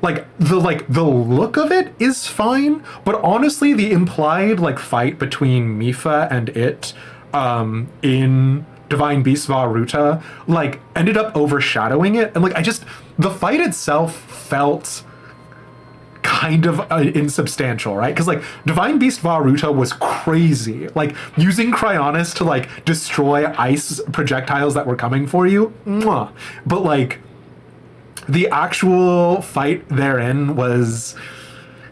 S1: like the look of it is fine, but honestly the implied like fight between Mifa and it in Divine Beast Varuta like ended up overshadowing it, and like the fight itself felt kind of insubstantial, right? Because like Divine Beast Varuta was crazy, like using Cryonis to like destroy ice projectiles that were coming for you. Mwah. But like the actual fight therein was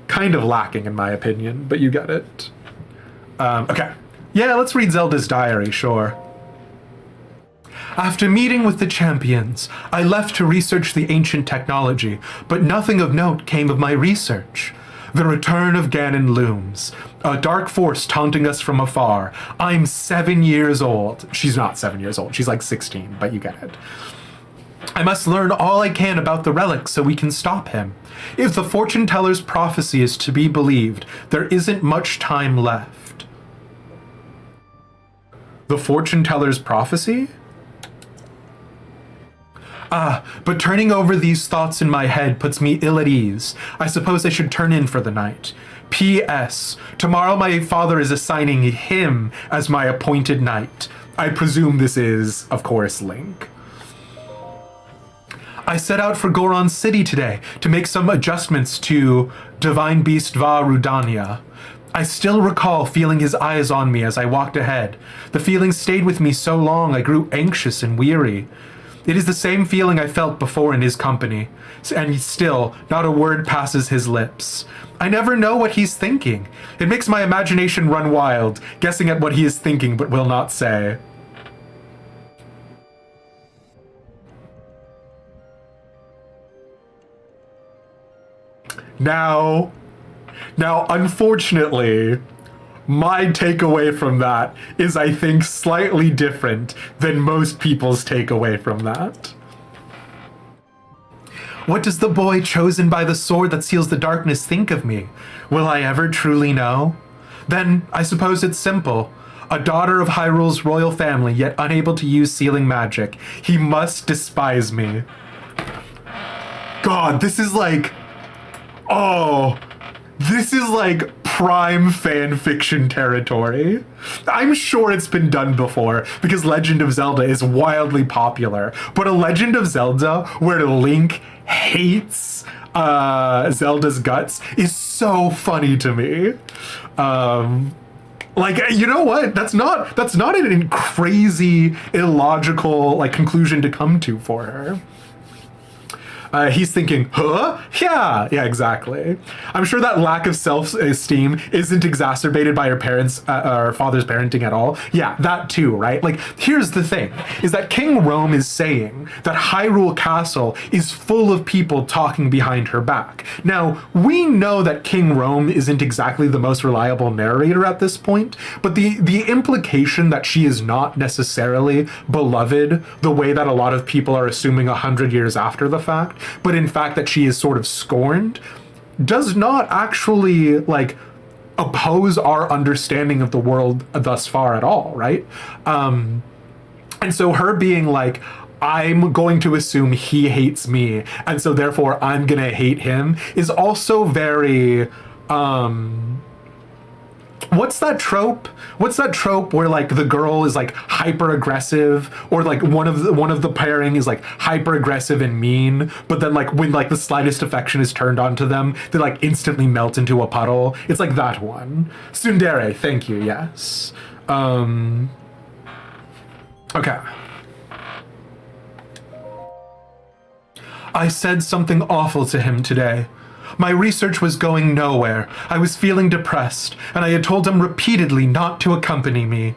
S1: kind of lacking in my opinion, but you get it. Okay. Yeah, let's read Zelda's diary, sure. After meeting with the champions, I left to research the ancient technology, but nothing of note came of my research. The return of Ganon looms, a dark force taunting us from afar. I'm 7 years old. She's not 7 years old, she's like 16, but you get it. I must learn all I can about the relic so we can stop him. If the fortune teller's prophecy is to be believed, there isn't much time left. The fortune teller's prophecy? Ah, but turning over these thoughts in my head puts me ill at ease. I suppose I should turn in for the night. P.S. Tomorrow my father is assigning him as my appointed knight. I presume this is, of course, Link. I set out for Goron City today to make some adjustments to Divine Beast Va Rudania. I still recall feeling his eyes on me as I walked ahead. The feeling stayed with me so long I grew anxious and weary. It is the same feeling I felt before in his company, and still not a word passes his lips. I never know what he's thinking. It makes my imagination run wild, guessing at what he is thinking but will not say. Now, unfortunately, my takeaway from that is, I think, slightly different than most people's takeaway from that. What does the boy chosen by the sword that seals the darkness think of me? Will I ever truly know? Then, I suppose it's simple. A daughter of Hyrule's royal family, yet unable to use sealing magic. He must despise me. God, this is like... Oh... This is like prime fan fiction territory. I'm sure it's been done before because Legend of Zelda is wildly popular, but a Legend of Zelda where Link hates Zelda's guts is so funny to me. Like, you know what? That's not a crazy, illogical like conclusion to come to for her. He's thinking, huh? Yeah, exactly. I'm sure that lack of self-esteem isn't exacerbated by her parents, or father's parenting at all. Yeah, that too, right? Like, here's the thing, is that King Rome is saying that Hyrule Castle is full of people talking behind her back. Now, we know that King Rome isn't exactly the most reliable narrator at this point, but the implication that she is not necessarily beloved the way that a lot of people are assuming 100 years after the fact, but in fact that she is sort of scorned, does not actually like oppose our understanding of the world thus far at all, right? And so her being like, I'm going to assume he hates me, and so therefore I'm gonna hate him, is also very what's that trope where like the girl is like hyper aggressive, or like one of the pairing is like hyper aggressive and mean, but then like when like the slightest affection is turned onto them, they like instantly melt into a puddle. It's like that one. Tsundere, thank you. Yes. Okay. I said something awful to him today. My research was going nowhere. I was feeling depressed, and I had told him repeatedly not to accompany me.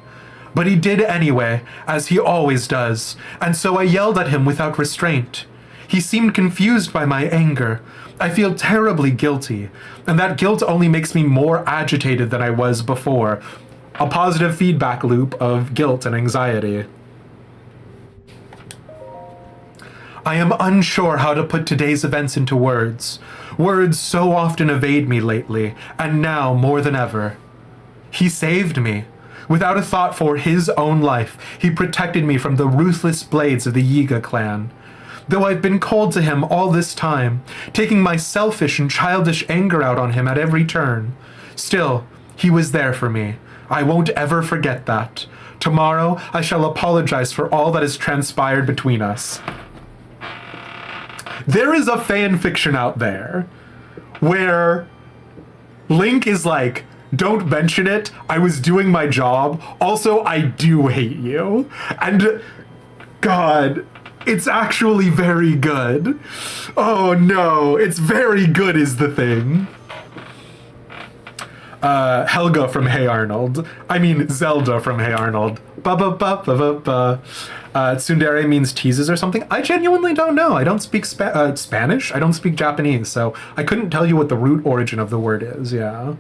S1: But he did anyway, as he always does, and so I yelled at him without restraint. He seemed confused by my anger. I feel terribly guilty, and that guilt only makes me more agitated than I was before. A positive feedback loop of guilt and anxiety. I am unsure how to put today's events into words. Words so often evade me lately, and now more than ever. He saved me. Without a thought for his own life, he protected me from the ruthless blades of the Yiga clan. Though I've been cold to him all this time, taking my selfish and childish anger out on him at every turn, still, he was there for me. I won't ever forget that. Tomorrow, I shall apologize for all that has transpired between us. There is a fan fiction out there where Link is like, don't mention it, I was doing my job, also I do hate you. And God, it's actually very good. Oh no, it's very good is the thing. Helga from Hey Arnold. I mean, Zelda from Hey Arnold. Ba-ba-ba-ba-ba-ba. Tsundere means teases or something. I genuinely don't know. I don't speak Spanish. I don't speak Japanese, so I couldn't tell you what the root origin of the word is, yeah.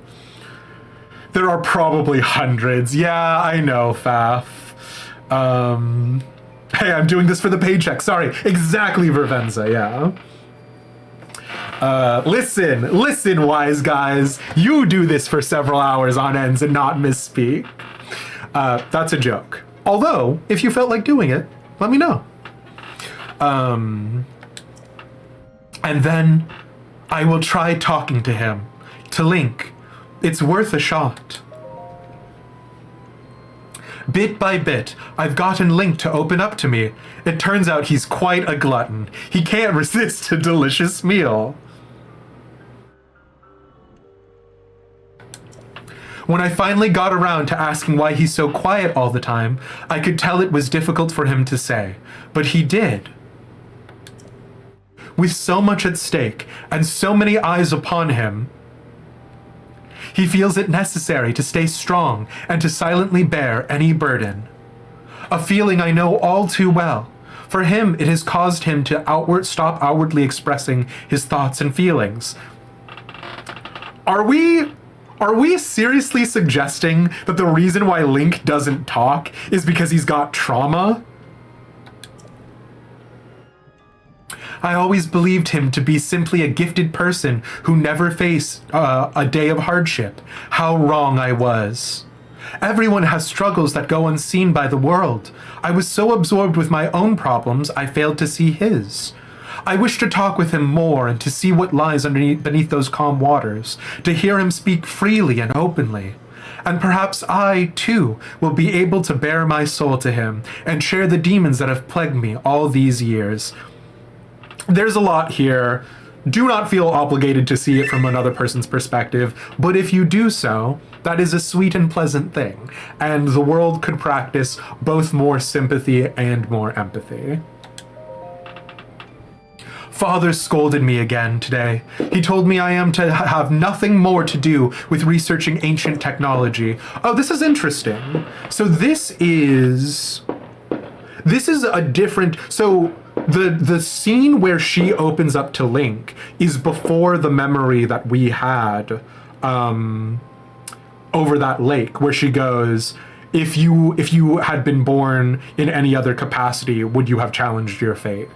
S1: There are probably hundreds. Yeah, I know, Faf. Hey, I'm doing this for the paycheck. Sorry. Exactly, Vervenza, yeah. Listen, wise guys. You do this for several hours on ends and not misspeak. That's a joke. Although, if you felt like doing it, let me know. And then I will try talking to him. To Link. It's worth a shot. Bit by bit, I've gotten Link to open up to me. It turns out he's quite a glutton. He can't resist a delicious meal. When I finally got around to asking why he's so quiet all the time, I could tell it was difficult for him to say, but he did. With so much at stake and so many eyes upon him, he feels it necessary to stay strong and to silently bear any burden. A feeling I know all too well. For him, it has caused him to stop outwardly expressing his thoughts and feelings. Are we Are we seriously suggesting that the reason why Link doesn't talk is because he's got trauma? I always believed him to be simply a gifted person who never faced a day of hardship. How wrong I was. Everyone has struggles that go unseen by the world. I was so absorbed with my own problems, I failed to see his. I wish to talk with him more and to see what lies beneath those calm waters, to hear him speak freely and openly. And perhaps I, too, will be able to bare my soul to him and share the demons that have plagued me all these years. There's a lot here. Do not feel obligated to see it from another person's perspective, but if you do so, that is a sweet and pleasant thing, and the world could practice both more sympathy and more empathy. Father scolded me again today. He told me I am to have nothing more to do with researching ancient technology. Oh, this is interesting. So this is a different... So the scene where she opens up to Link is before the memory that we had over that lake, where she goes, if you had been born in any other capacity, would you have challenged your fate?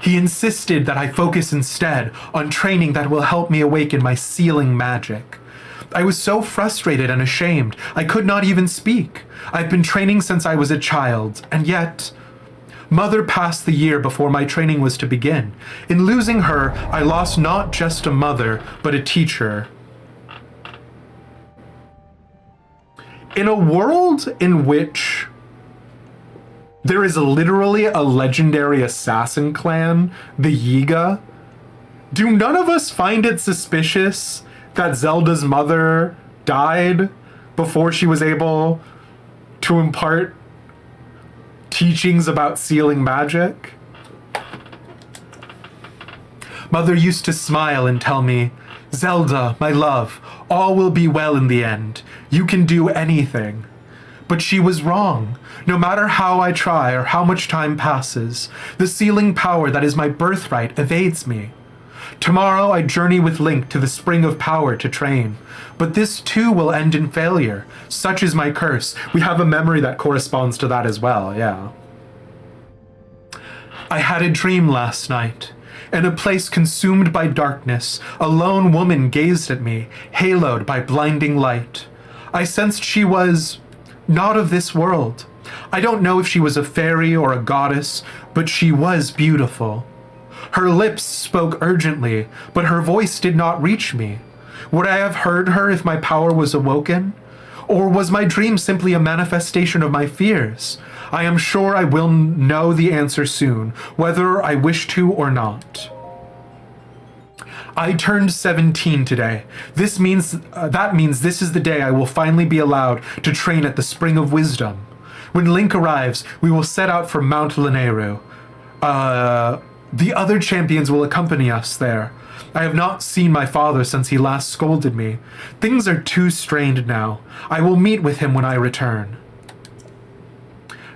S1: He insisted that I focus instead on training that will help me awaken my sealing magic. I was so frustrated and ashamed, I could not even speak. I've been training since I was a child, and yet... Mother passed the year before my training was to begin. In losing her, I lost not just a mother, but a teacher. In a world in which there is literally a legendary assassin clan, the Yiga, do none of us find it suspicious that Zelda's mother died before she was able to impart teachings about sealing magic? Mother used to smile and tell me, Zelda, my love, all will be well in the end. You can do anything. But she was wrong. No matter how I try or how much time passes, the sealing power that is my birthright evades me. Tomorrow I journey with Link to the Spring of Power to train. But this too will end in failure. Such is my curse. We have a memory that corresponds to that as well, yeah. I had a dream last night. In a place consumed by darkness, a lone woman gazed at me, haloed by blinding light. I sensed she was not of this world. I don't know if she was a fairy or a goddess, but she was beautiful. Her lips spoke urgently, but her voice did not reach me. Would I have heard her if my power was awoken? Or was my dream simply a manifestation of my fears? I am sure I will know the answer soon, whether I wish to or not. I turned 17 today. That means this is the day I will finally be allowed to train at the Spring of Wisdom. When Link arrives, we will set out for Mount Lanayru. The other champions will accompany us there. I have not seen my father since he last scolded me. Things are too strained now. I will meet with him when I return.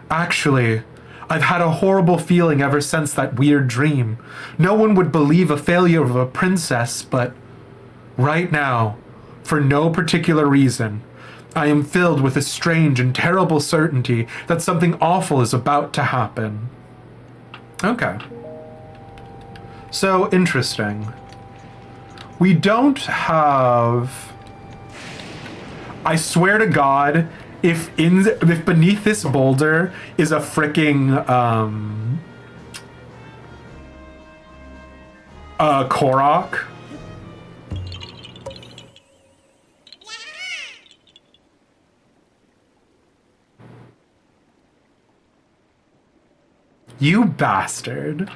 S1: Actually, I've had a horrible feeling ever since that weird dream. No one would believe a failure of a princess, but right now, for no particular reason, I am filled with a strange and terrible certainty that something awful is about to happen. Okay. So, interesting. We don't have... I swear to God, if beneath this boulder is a fricking Korok. You bastard.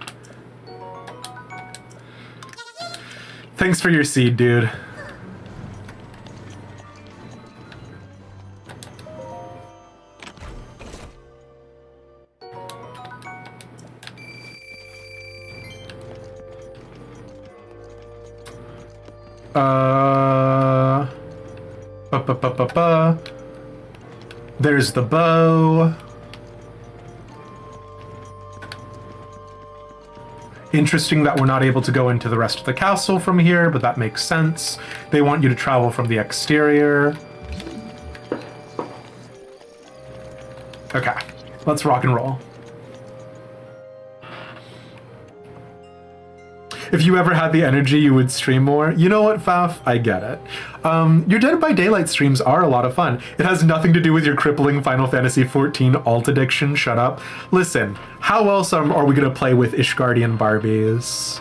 S1: Thanks for your seed, dude. There's the bow. Interesting that we're not able to go into the rest of the castle from here, but that makes sense. They want you to travel from the exterior. Okay, let's rock and roll. If you ever had the energy, you would stream more. You know what, Faf? I get it. Your Dead by Daylight streams are a lot of fun. It has nothing to do with your crippling Final Fantasy XIV alt addiction. Shut up. Listen, how else are we going to play with Ishgardian Barbies?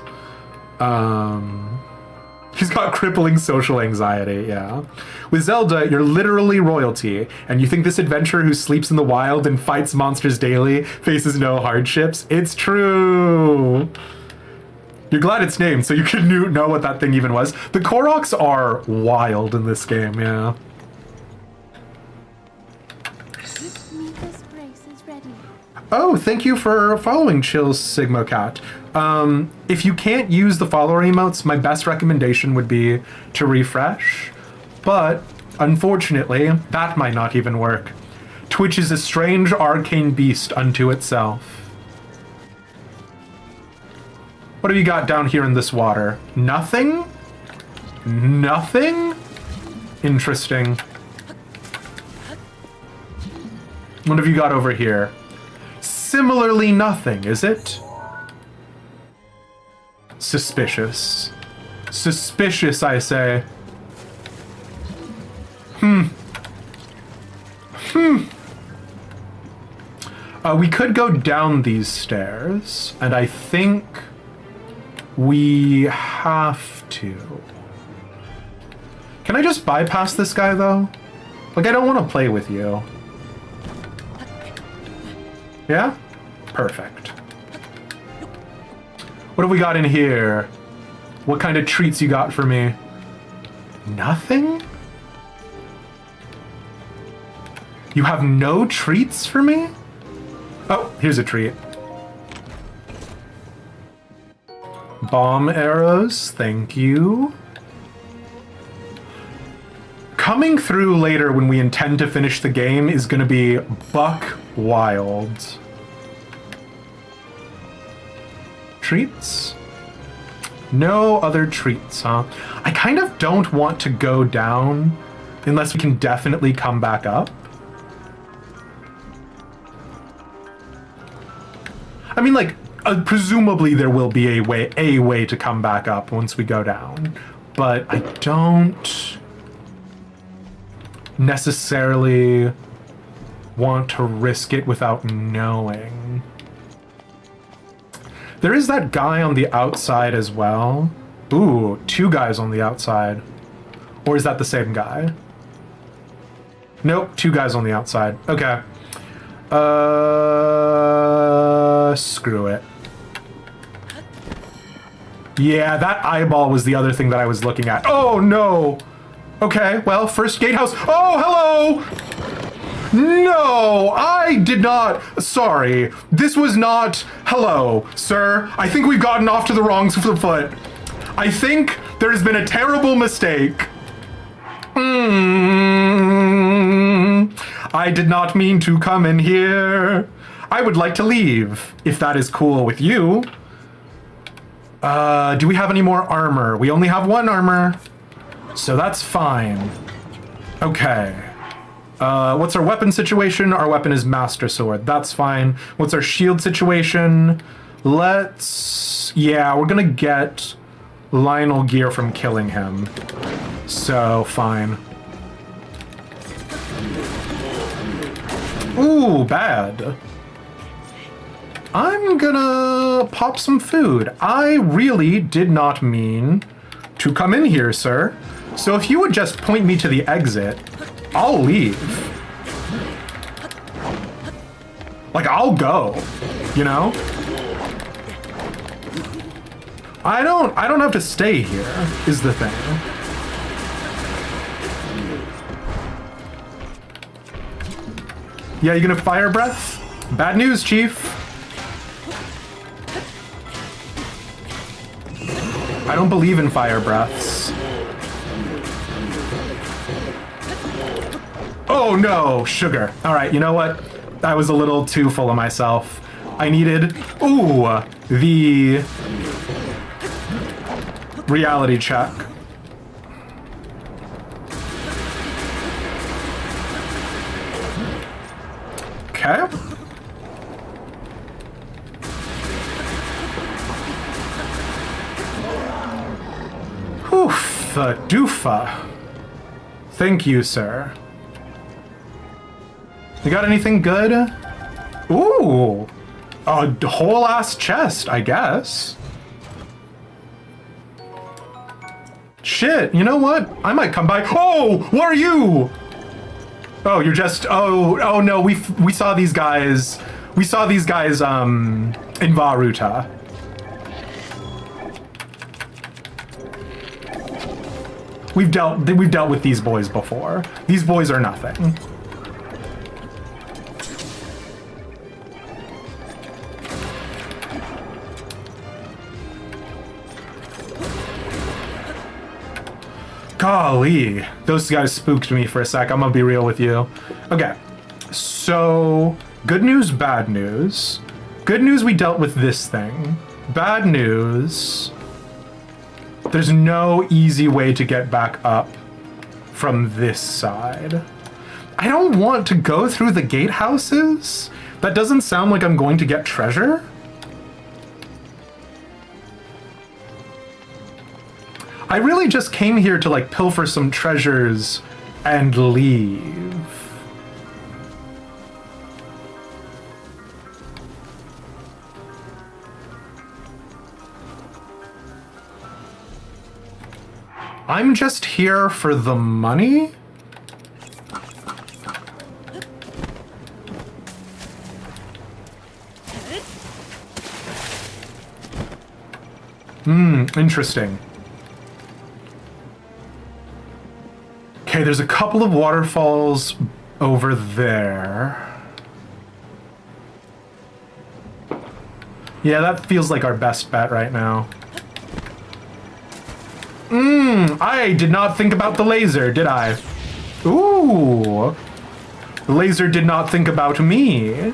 S1: He's got crippling social anxiety, yeah. With Zelda, you're literally royalty, and you think this adventurer who sleeps in the wild and fights monsters daily faces no hardships? It's true! You're glad it's named, so you can know what that thing even was. The Koroks are wild in this game, yeah.
S3: Mika's grace is ready.
S1: Oh, thank you for following Chill Sigma Cat. If you can't use the follower emotes, my best recommendation would be to refresh. But, unfortunately, that might not even work. Twitch is a strange arcane beast unto itself. What have you got down here in this water? Nothing? Nothing? Interesting. What have you got over here? Similarly nothing, is it? Suspicious. Suspicious, I say. We could go down these stairs, and I think we have to. Can I just bypass this guy, though? Like, I don't want to play with you. Yeah? Perfect. What have we got in here? What kind of treats you got for me? Nothing? You have no treats for me? Oh, here's a treat. Bomb arrows, thank you. Coming through later when we intend to finish the game is gonna be buck wild. Treats? No other treats, huh? I kind of don't want to go down unless we can definitely come back up. I mean, like, presumably there will be a way to come back up once we go down, but I don't necessarily want to risk it without knowing. There is that guy on the outside as well. Ooh, two guys on the outside. Or is that the same guy? Nope, two guys on the outside. Okay. Screw it. Yeah, that eyeball was the other thing that I was looking at. Oh, no! Okay, well, first gatehouse. Oh, hello! No, I did not. Sorry, this was not. Hello, sir. I think we've gotten off to the wrong foot. I think there has been a terrible mistake. I did not mean to come in here. I would like to leave, if that is cool with you. Do we have any more armor? We only have one armor, so that's fine. Okay. What's our weapon situation? Our weapon is Master Sword. That's fine. What's our shield situation? Yeah, we're gonna get Lionel gear from killing him. So, fine. Ooh, bad. I'm gonna pop some food. I really did not mean to come in here, sir. So if you would just point me to the exit, I'll leave. Like, I'll go, you know? I don't have to stay here, is the thing. Yeah, you gonna fire breath? Bad news, Chief. I don't believe in fire breaths. Oh no, sugar. All right, you know what? I was a little too full of myself. I needed, the reality check. Okay. Oofa doofa. Thank you, sir. You got anything good? Ooh, a whole ass chest, I guess. Shit, you know what? I might come by. Oh, what are you? Oh, you're just. Oh no, we saw these guys. We saw these guys in Varuta. We've dealt with these boys before. These boys are nothing. Golly, those guys spooked me for a sec. I'm gonna be real with you. Okay, so good news, bad news. Good news, we dealt with this thing. Bad news, there's no easy way to get back up from this side. I don't want to go through the gatehouses. That doesn't sound like I'm going to get treasure. I really just came here to like pilfer some treasures and leave. I'm just here for the money? Interesting. Okay, there's a couple of waterfalls over there. Yeah, that feels like our best bet right now. I did not think about the laser, did I? Ooh. The laser did not think about me.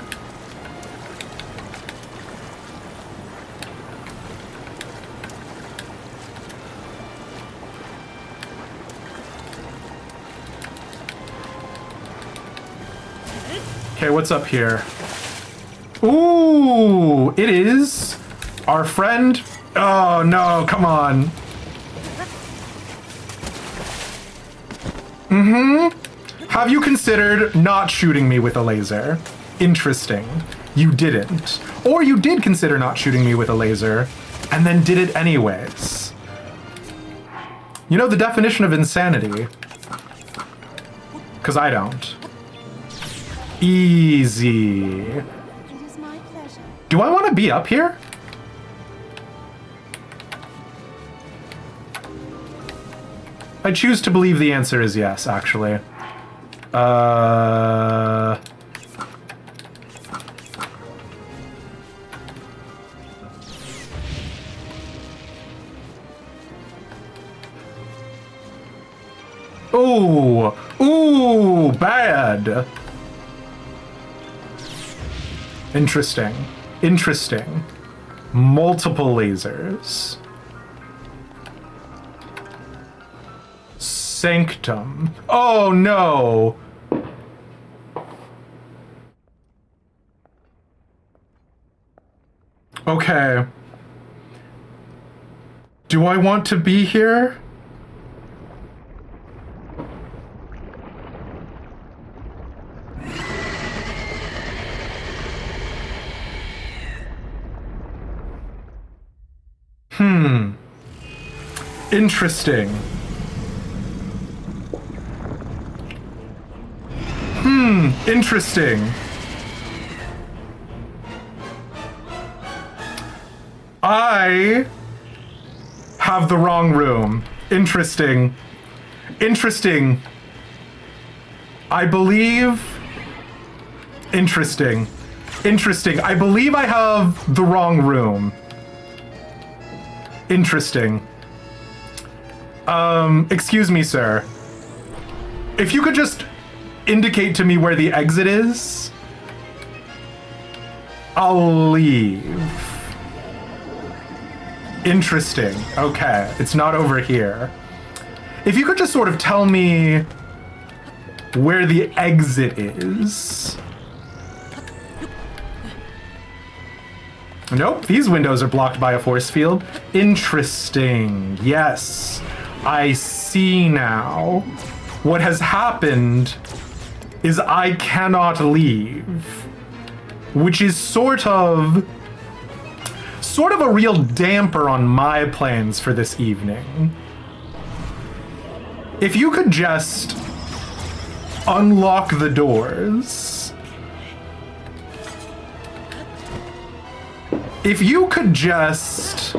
S1: Okay, what's up here? Ooh, it is our friend. Oh no, come on. Have you considered not shooting me with a laser? Interesting. You didn't. Or you did consider not shooting me with a laser, and then did it anyways. You know the definition of insanity. 'Cause I don't. Easy.
S3: It is my pleasure.
S1: Do I want to be up here? I choose to believe the answer is yes, actually. Ooh! Ooh! Bad! Interesting. Interesting. Multiple lasers. Sanctum. Oh no! Okay. Do I want to be here? Interesting. Interesting. I have the wrong room. Interesting. Interesting. I believe... Interesting. Interesting. I believe I have the wrong room. Interesting. Excuse me, sir. If you could just indicate to me where the exit is, I'll leave. Interesting. Okay, it's not over here. If you could just sort of tell me where the exit is. Nope, these windows are blocked by a force field. Interesting. Yes, I see now. What has happened is I cannot leave, which is sort of a real damper on my plans for this evening. If you could just unlock the doors. If you could just...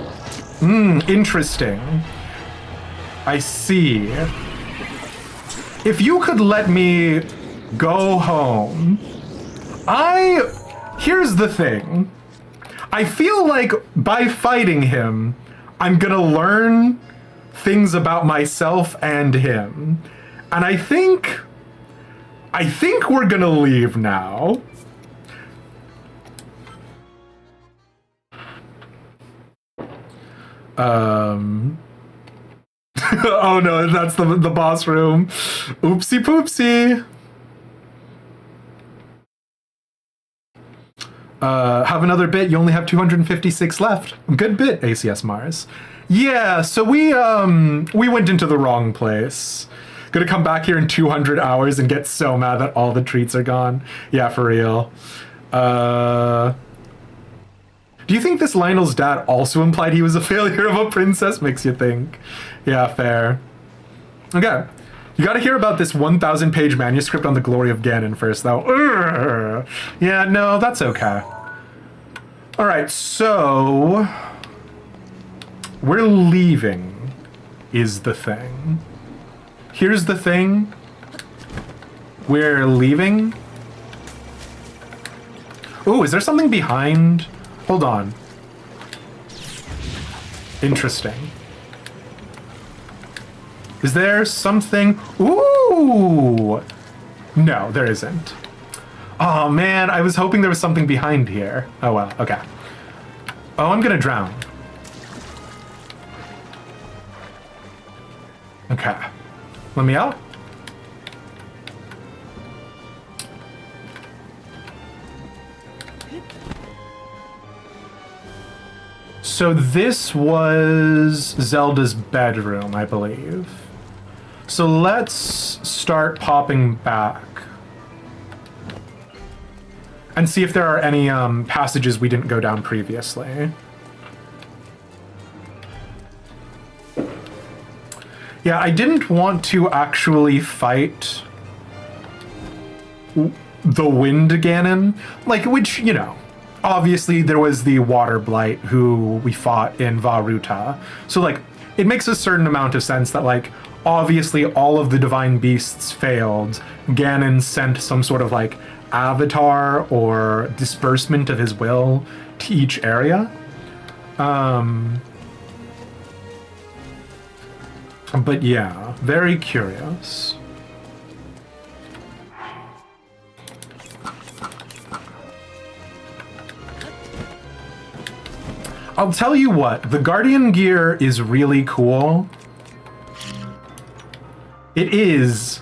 S1: interesting. I see. If you could let me go home. Here's the thing. I feel like by fighting him, I'm gonna learn things about myself and him. And I think we're gonna leave now. Oh no, that's the boss room. Oopsie poopsie. Have another bit. You only have 256 left. Good bit, ACS Mars. Yeah, so we went into the wrong place. Gonna come back here in 200 hours and get so mad that all the treats are gone. Yeah, for real. Do you think this Lionel's dad also implied he was a failure of a princess? Makes you think. Yeah, fair. Okay. You gotta hear about this 1,000-page manuscript on the glory of Ganon first, though. Urgh. Yeah, no, that's okay. Alright, so... we're leaving, is the thing. Here's the thing. We're leaving. Ooh, is there something behind? Hold on. Interesting. Is there something? Ooh! No, there isn't. Oh man, I was hoping there was something behind here. Oh well, okay. Oh, I'm gonna drown. Okay. Let me out. So this was Zelda's bedroom, I believe. So let's start popping back and see if there are any passages we didn't go down previously. Yeah, I didn't want to actually fight the Wind Ganon, like, which, you know, obviously there was the Water Blight who we fought in Varuta. So, like, it makes a certain amount of sense that, like, obviously all of the divine beasts failed. Ganon sent some sort of, like, avatar or disbursement of his will to each area. But yeah, very curious. I'll tell you what, the Guardian gear is really cool. It is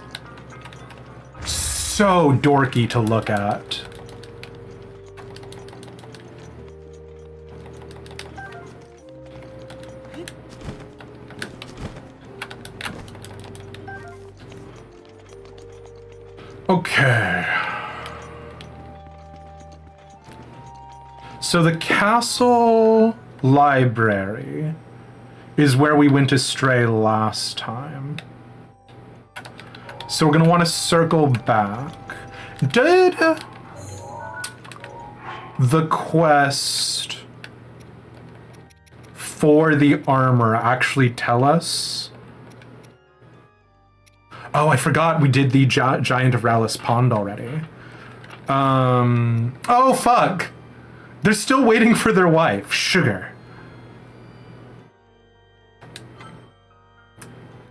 S1: so dorky to look at. Okay. So the castle library is where we went astray last time. So we're gonna want to circle back. Did the quest for the armor actually tell us? Oh, I forgot we did the Giant of Rallis Pond already. Oh, fuck. They're still waiting for their wife, Sugar.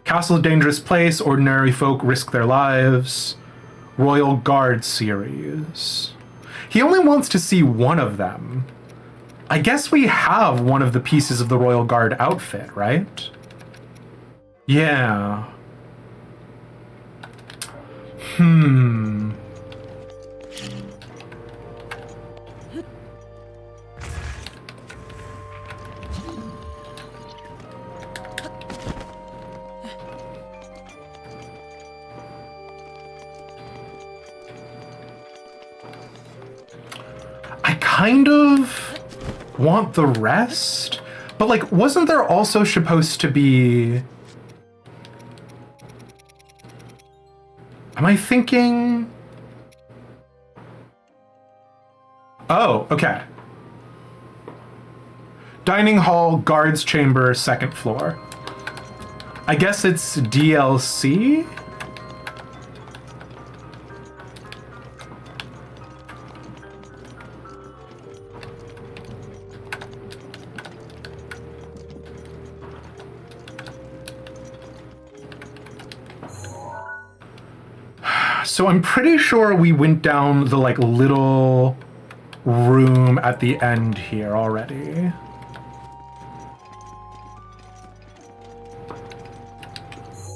S1: Castle Dangerous Place, Ordinary Folk Risk Their Lives, Royal Guard series. He only wants to see one of them. I guess we have one of the pieces of the Royal Guard outfit, right? Yeah. I kind of want the rest, but like, wasn't there also supposed to be... Am I thinking... Oh, okay. Dining hall, guards chamber, second floor. I guess it's DLC? So I'm pretty sure we went down the like little room at the end here already.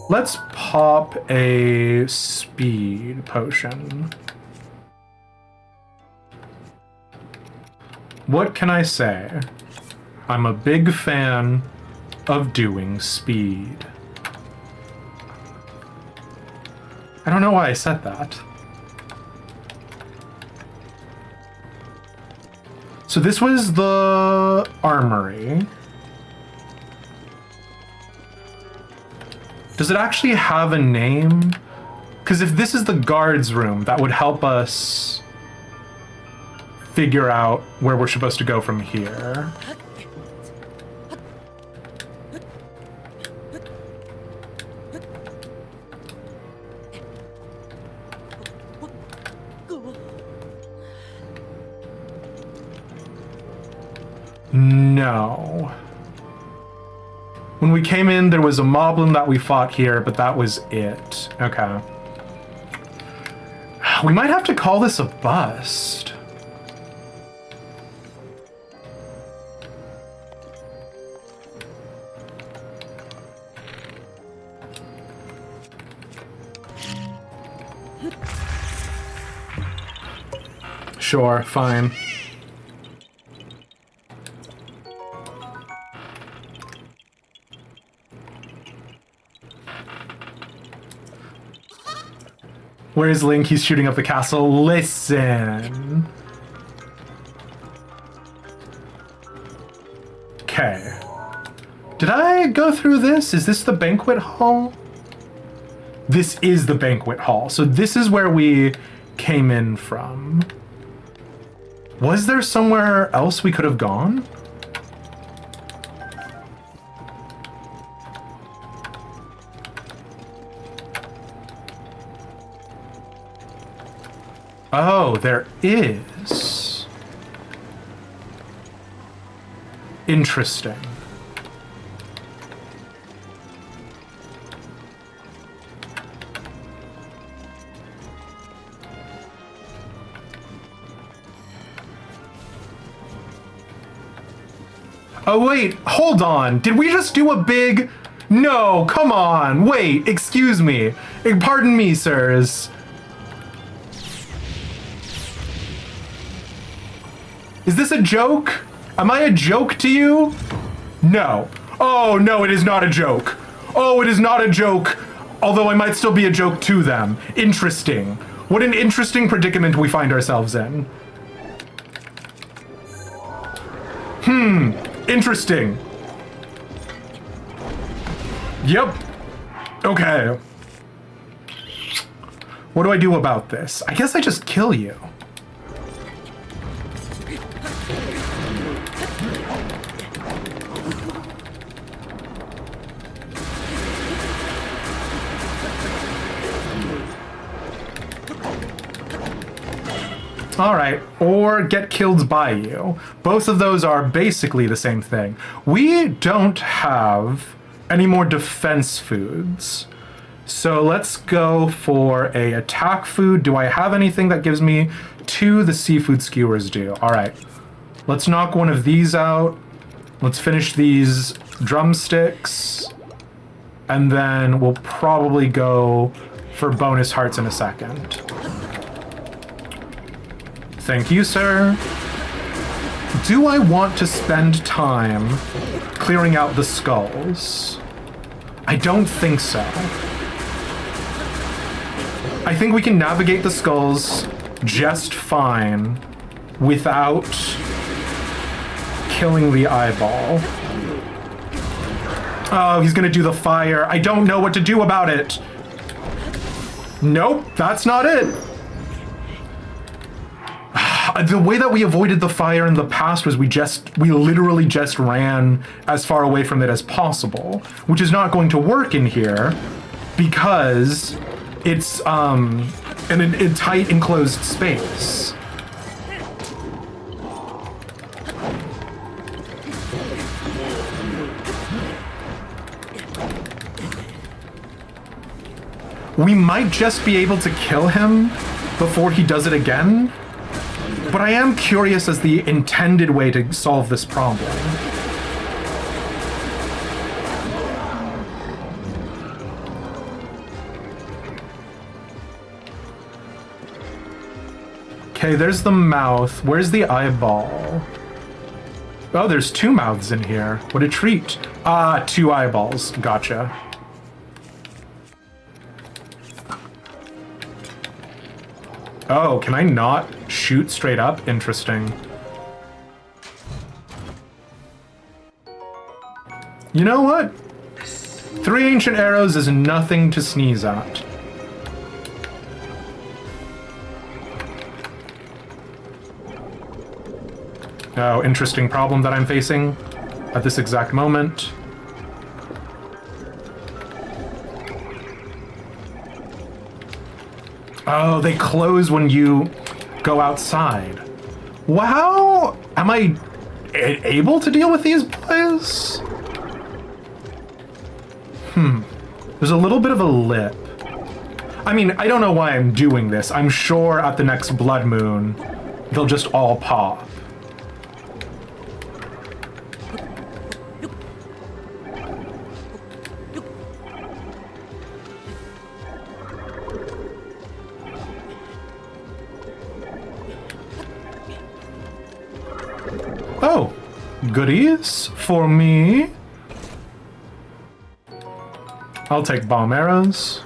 S1: Let's pop a speed potion. What can I say? I'm a big fan of doing speed. I don't know why I said that. So this was the armory. Does it actually have a name? Because if this is the guards room, that would help us figure out where we're supposed to go from here. No. When we came in, there was a moblin that we fought here, but that was it. Okay. We might have to call this a bust. Sure, fine. Where's Link? He's shooting up the castle. Listen. Okay. Did I go through this? Is this the banquet hall? This is the banquet hall. So this is where we came in from. Was there somewhere else we could have gone? Oh, there is. Interesting. Oh, wait, hold on. Did we just do a big... No, come on. Wait, excuse me. Pardon me, sirs. Is this a joke? Am I a joke to you? No. Oh, no, it is not a joke. Oh, it is not a joke. Although I might still be a joke to them. Interesting. What an interesting predicament we find ourselves in. Interesting. Yep. Okay. What do I do about this? I guess I just kill you. All right, or get killed by you. Both of those are basically the same thing. We don't have any more defense foods. So let's go for a attack food. Do I have anything that gives me 2 the seafood skewers do. All right. Let's knock one of these out. Let's finish these drumsticks. And then we'll probably go for bonus hearts in a second. Thank you, sir. Do I want to spend time clearing out the skulls? I don't think so. I think we can navigate the skulls just fine without killing the eyeball. Oh, he's gonna do the fire. I don't know what to do about it. Nope, that's not it. The way that we avoided the fire in the past was we literally just ran as far away from it as possible, which is not going to work in here because it's in a tight enclosed space. We might just be able to kill him before he does it again, but I am curious as the intended way to solve this problem. Okay, there's the mouth. Where's the eyeball? Oh, there's 2 mouths in here. What a treat. Ah, 2 eyeballs. Gotcha. Oh, can I not shoot straight up? Interesting. You know what? 3 ancient arrows is nothing to sneeze at. Oh, interesting problem that I'm facing at this exact moment. Oh, they close when you go outside. Wow! Am I able to deal with these boys? There's a little bit of a lip. I mean, I don't know why I'm doing this. I'm sure at the next blood moon, they'll just all pop. Oh, goodies for me. I'll take bomb arrows.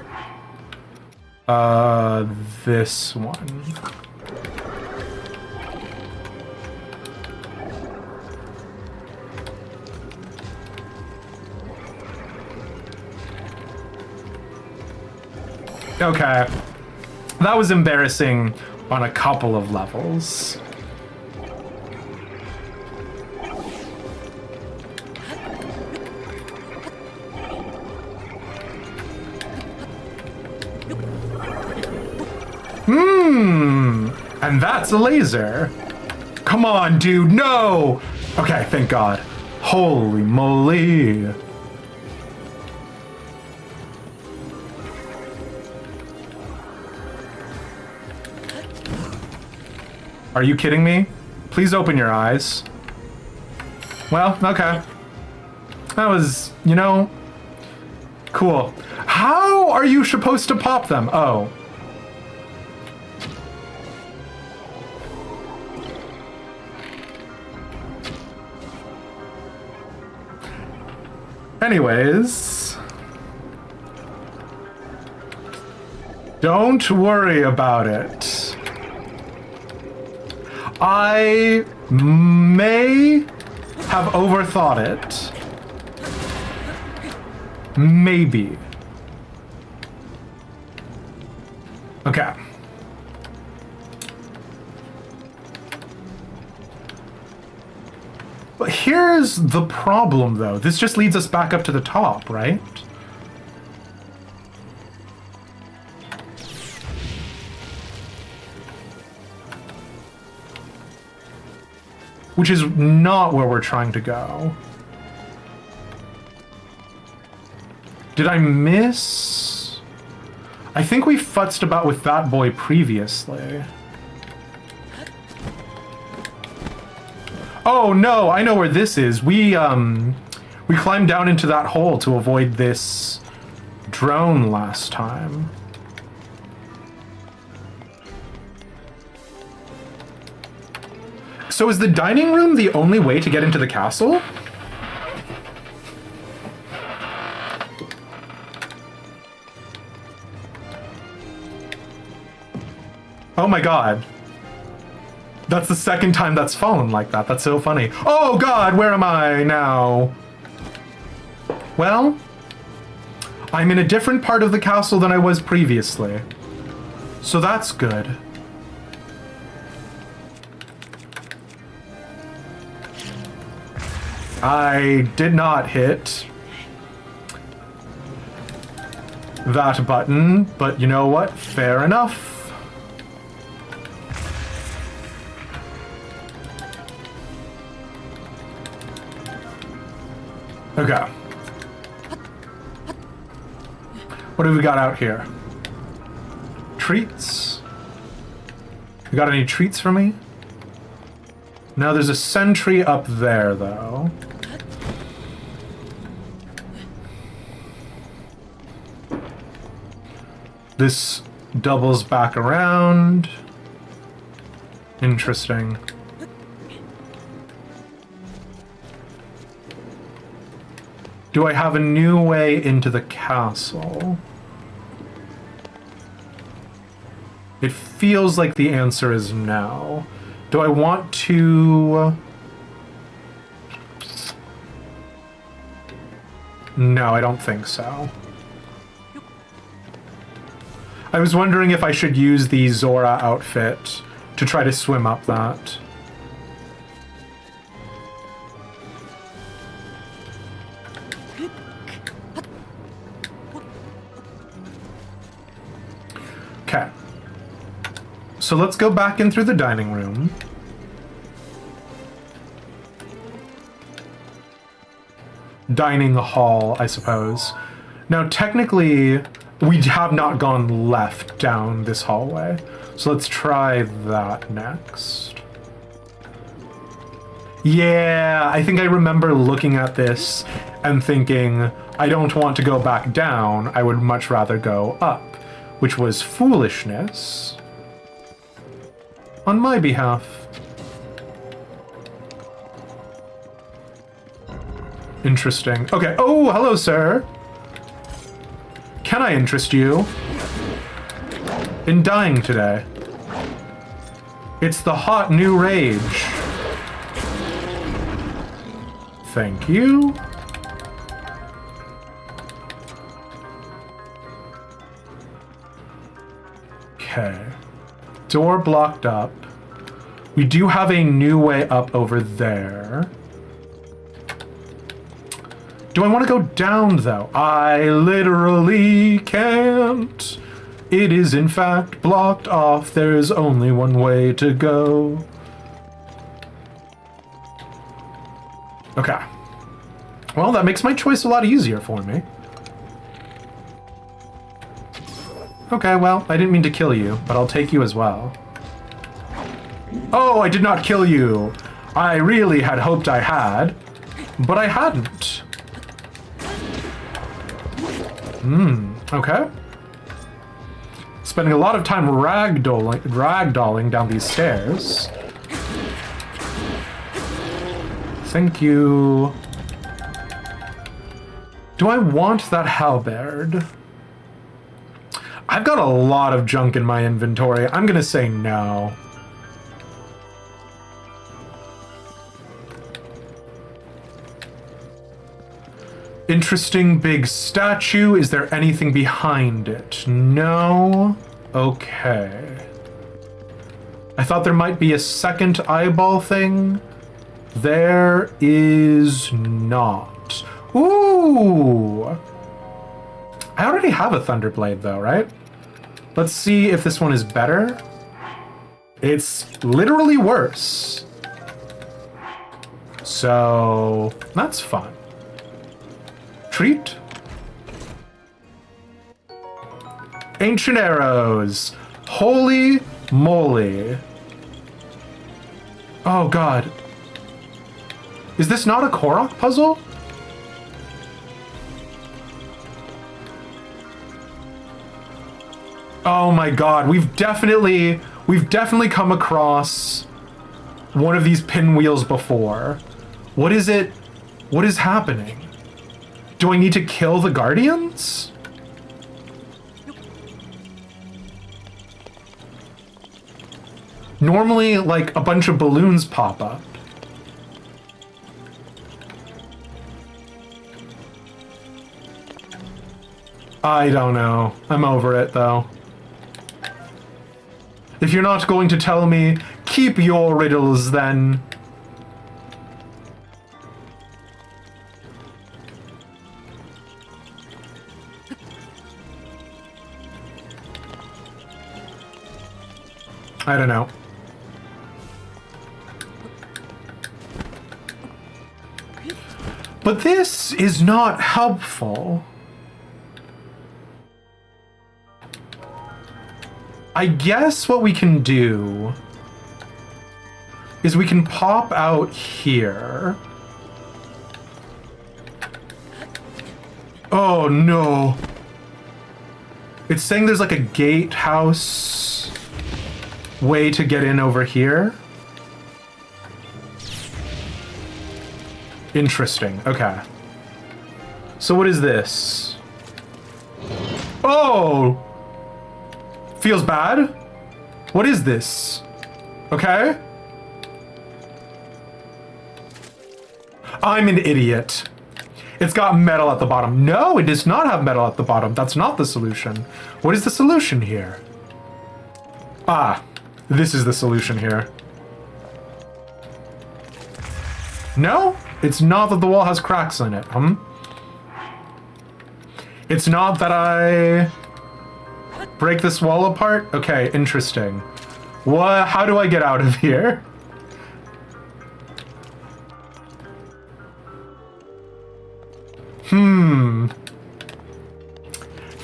S1: This one. Okay. That was embarrassing on a couple of levels. And that's a laser. Come on, dude, no! Okay, thank God. Holy moly. Are you kidding me? Please open your eyes. Well, okay. That was, you know, cool. How are you supposed to pop them? Oh. Anyways, don't worry about it. I may have overthought it. Maybe. Okay. But here's the problem, though. This just leads us back up to the top, right? Which is not where we're trying to go. Did I miss? I think we futzed about with that boy previously. Oh no, I know where this is. We climbed down into that hole to avoid this drone last time. So is the dining room the only way to get into the castle? Oh my god. That's the second time that's fallen like that. That's so funny. Oh god, where am I now? Well, I'm in a different part of the castle than I was previously. So that's good. I did not hit that button, but you know what? Fair enough. Okay. What do we got out here? Treats? You got any treats for me? No, there's a sentry up there, though. This doubles back around. Interesting. Do I have a new way into the castle? It feels like the answer is no. Do I want to... No, I don't think so. I was wondering if I should use the Zora outfit to try to swim up that. Okay. So let's go back in through the dining room. Dining hall, I suppose. Now, technically, we have not gone left down this hallway. So let's try that next. Yeah, I think I remember looking at this and thinking, I don't want to go back down. I would much rather go up, which was foolishness on my behalf. Interesting. Okay. Oh, hello, sir. Can I interest you in dying today? It's the hot new rage. Thank you. Okay. Door blocked up. We do have a new way up over there. Do I want to go down, though? I literally can't. It is, in fact, blocked off. There's only one way to go. Okay. Well, that makes my choice a lot easier for me. Okay, well, I didn't mean to kill you, but I'll take you as well. Oh, I did not kill you. I really had hoped I had, but I hadn't. Okay. Spending a lot of time ragdolling down these stairs. Thank you. Do I want that halberd? I've got a lot of junk in my inventory. I'm gonna say no. Interesting big statue. Is there anything behind it? No. Okay. I thought there might be a second eyeball thing. There is not. Ooh! I already have a Thunderblade though, right? Let's see if this one is better. It's literally worse. So, that's fun. Treat. Ancient arrows. Holy moly. Oh god. Is this not a Korok puzzle? Oh my god, we've definitely come across one of these pinwheels before. What is it? What is happening? Do I need to kill the Guardians? Normally, like, a bunch of balloons pop up. I don't know. I'm over it, though. If you're not going to tell me, keep your riddles, then. I don't know. But this is not helpful. I guess what we can do is we can pop out here. Oh no. It's saying there's like a gatehouse way to get in over here. Interesting. Okay. So what is this? Oh! Feels bad? What is this? Okay. I'm an idiot. It's got metal at the bottom. No, it does not have metal at the bottom. That's not the solution. What is the solution here? Ah, this is the solution here. No, it's not that the wall has cracks in it. It's not that I break this wall apart? Okay, interesting. What? How do I get out of here?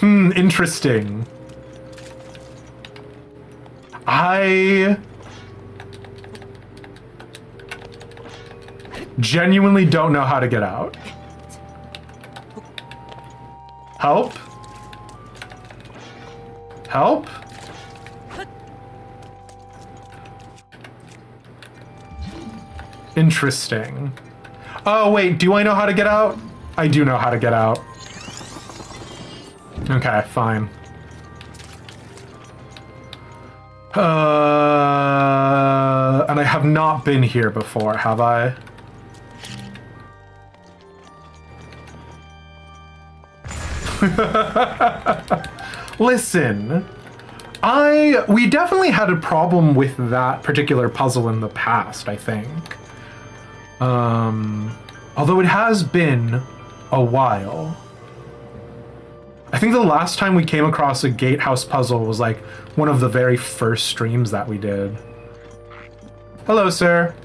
S1: Interesting. I genuinely don't know how to get out. Help? Help? Interesting. Oh, wait, do I know how to get out? I do know how to get out. Okay, fine. And I have not been here before, have I? Listen, we definitely had a problem with that particular puzzle in the past, I think. Although it has been a while. I think the last time we came across a gatehouse puzzle was like one of the very first streams that we did. Hello, sir.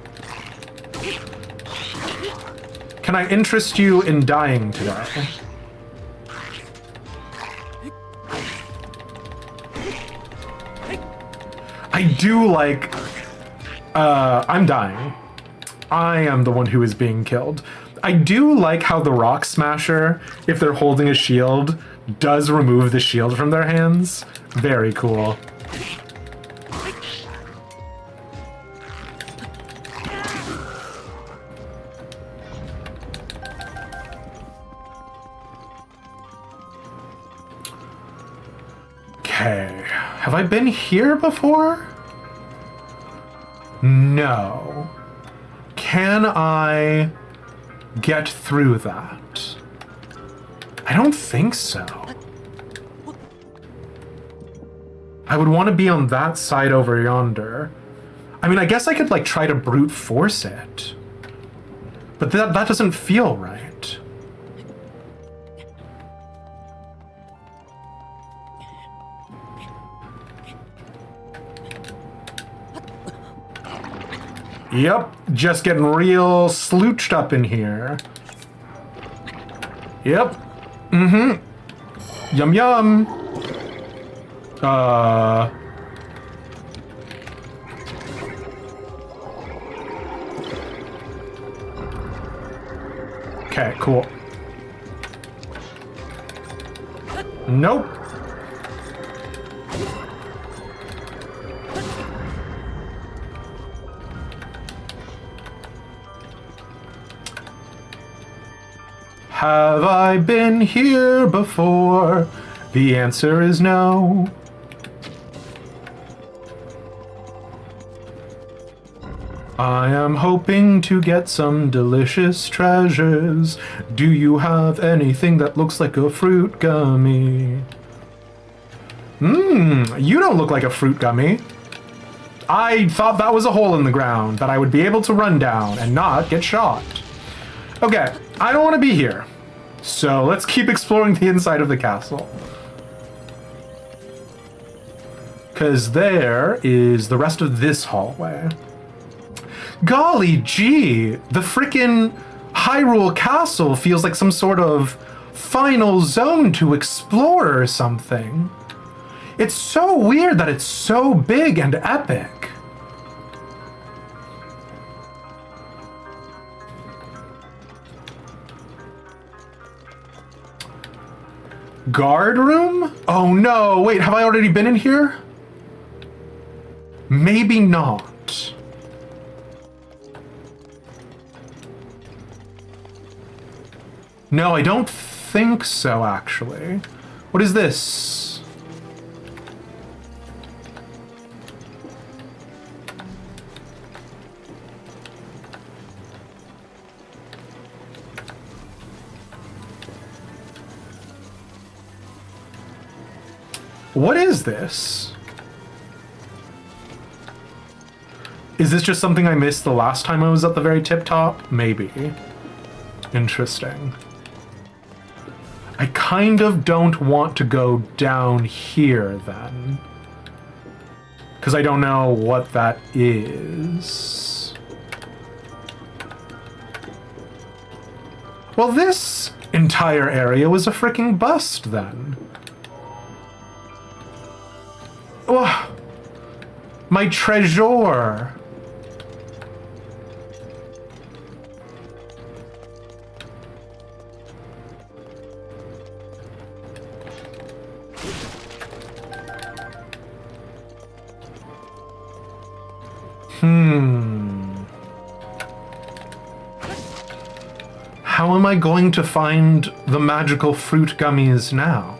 S1: Can I interest you in dying today? I do like... I'm dying. I am the one who is being killed. I do like how the Rock Smasher, if they're holding a shield, does remove the shield from their hands. Very cool. Okay. Have I been here before? No. Can I get through that? I don't think so. I would want to be on that side over yonder. I mean, I guess I could like try to brute force it. But that doesn't feel right. Yep, just getting real slooched up in here. Yep. Yum yum. Okay, cool. Nope. Have I been here before? The answer is no. I am hoping to get some delicious treasures. Do you have anything that looks like a fruit gummy? You don't look like a fruit gummy. I thought that was a hole in the ground that I would be able to run down and not get shot. Okay, I don't want to be here. So let's keep exploring the inside of the castle. Because there is the rest of this hallway. Golly gee, the frickin' Hyrule Castle feels like some sort of final zone to explore or something. It's so weird that it's so big and epic. Guard room? Oh no, wait, have I already been in here? Maybe not. No, I don't think so, actually. What is this? What is this? Is this just something I missed the last time I was at the very tip top? Maybe. Interesting. I kind of don't want to go down here then. Because I don't know what that is. Well, this entire area was a freaking bust then. Oh, my treasure. How am I going to find the magical fruit gummies now?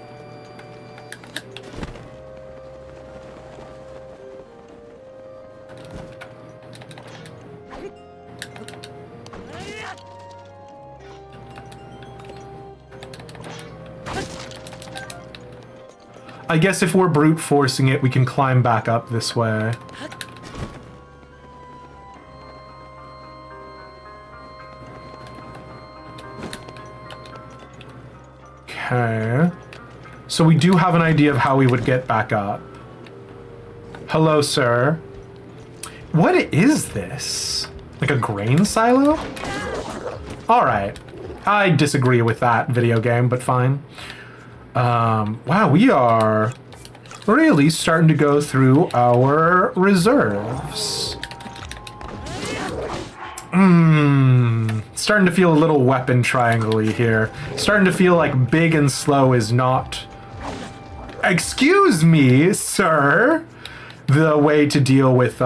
S1: I guess if we're brute forcing it, we can climb back up this way. Okay. So we do have an idea of how we would get back up. Hello, sir. What is this? Like a grain silo? Alright. I disagree with that video game, but fine. Wow, we are really starting to go through our reserves. Starting to feel a little weapon triangle-y here. Starting to feel like big and slow is not... Excuse me, sir! The way to deal with,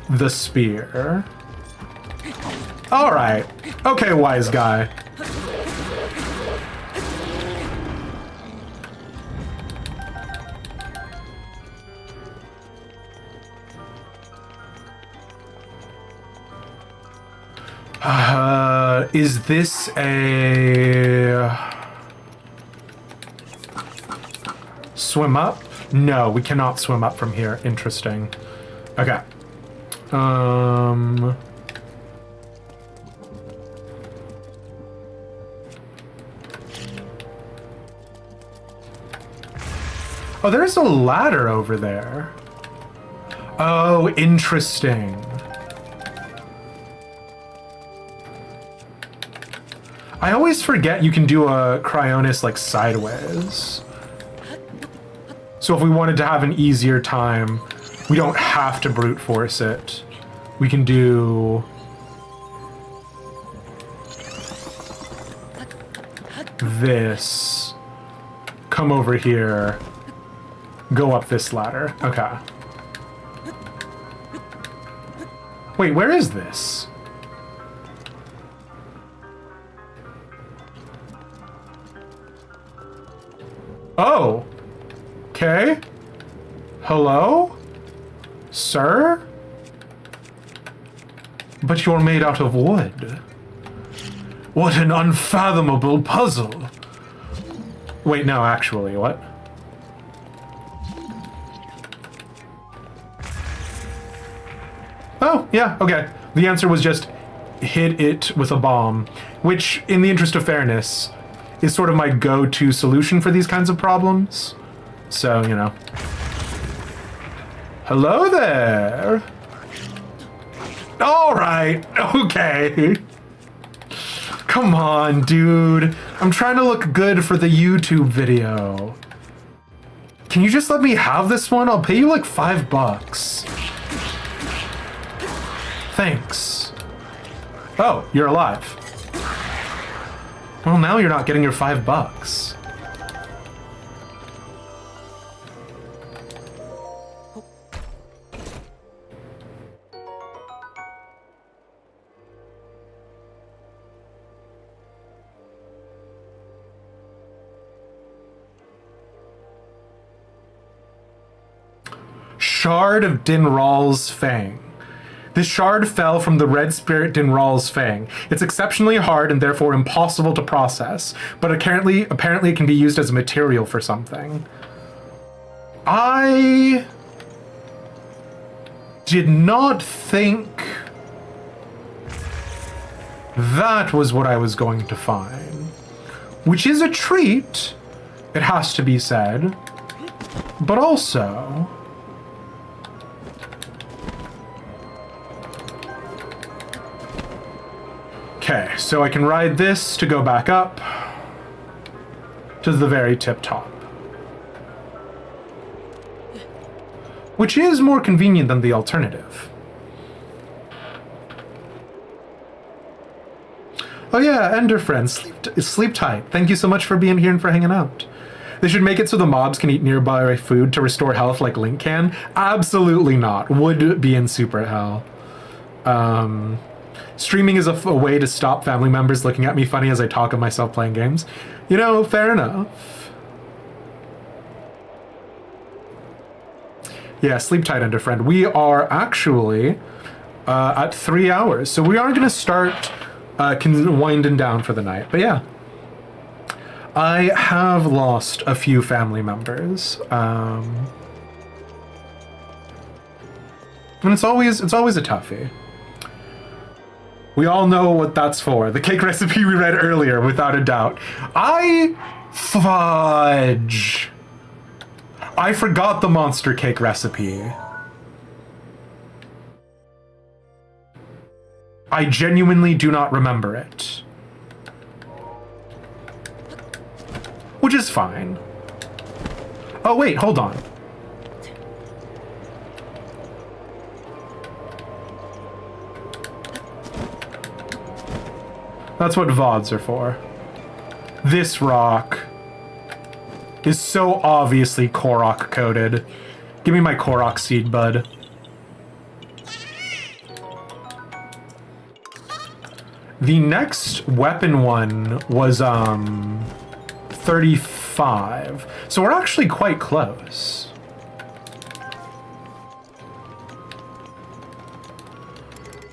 S1: the spear. Alright. Okay, wise guy. Is this a... swim up? No, we cannot swim up from here. Interesting. Okay. Oh, there's a ladder over there. Oh, interesting. I always forget you can do a Cryonis like sideways. So if we wanted to have an easier time, we don't have to brute force it. We can do this. Come over here. Go up this ladder. Okay. Wait, where is this? Oh. Okay. Hello? Sir? But you're made out of wood. What an unfathomable puzzle. Wait, no, actually, what? Oh, yeah, okay. The answer was just hit it with a bomb, which, in the interest of fairness, is sort of my go-to solution for these kinds of problems. So, you know. Hello there! Alright, okay. Come on, dude. I'm trying to look good for the YouTube video. Can you just let me have this one? I'll pay you like $5. Thanks. Oh, you're alive. Well, now you're not getting your $5. Shard of Dinral's Fang. This shard fell from the red spirit Dinral's Fang. It's exceptionally hard and therefore impossible to process, but apparently it can be used as a material for something. I did not think that was what I was going to find. Which is a treat, it has to be said, but also... Okay, so I can ride this to go back up to the very tip top. Which is more convenient than the alternative. Oh yeah, Ender friend, sleep tight. Thank you so much for being here and for hanging out. They should make it so the mobs can eat nearby food to restore health like Link can. Absolutely not. Would be in super hell. Streaming is a way to stop family members looking at me funny as I talk of myself playing games. You know, fair enough. Yeah, sleep tight, Ender friend. We are actually at 3 hours, so we are going to start winding down for the night. But yeah, I have lost a few family members, and it's always a toughie. We all know what that's for. The cake recipe we read earlier, without a doubt. Fudge. I forgot the monster cake recipe. I genuinely do not remember it. Which is fine. Oh wait, hold on. That's what VODs are for. This rock is so obviously Korok coated. Give me my Korok seed, bud. The next weapon one was 35. So we're actually quite close.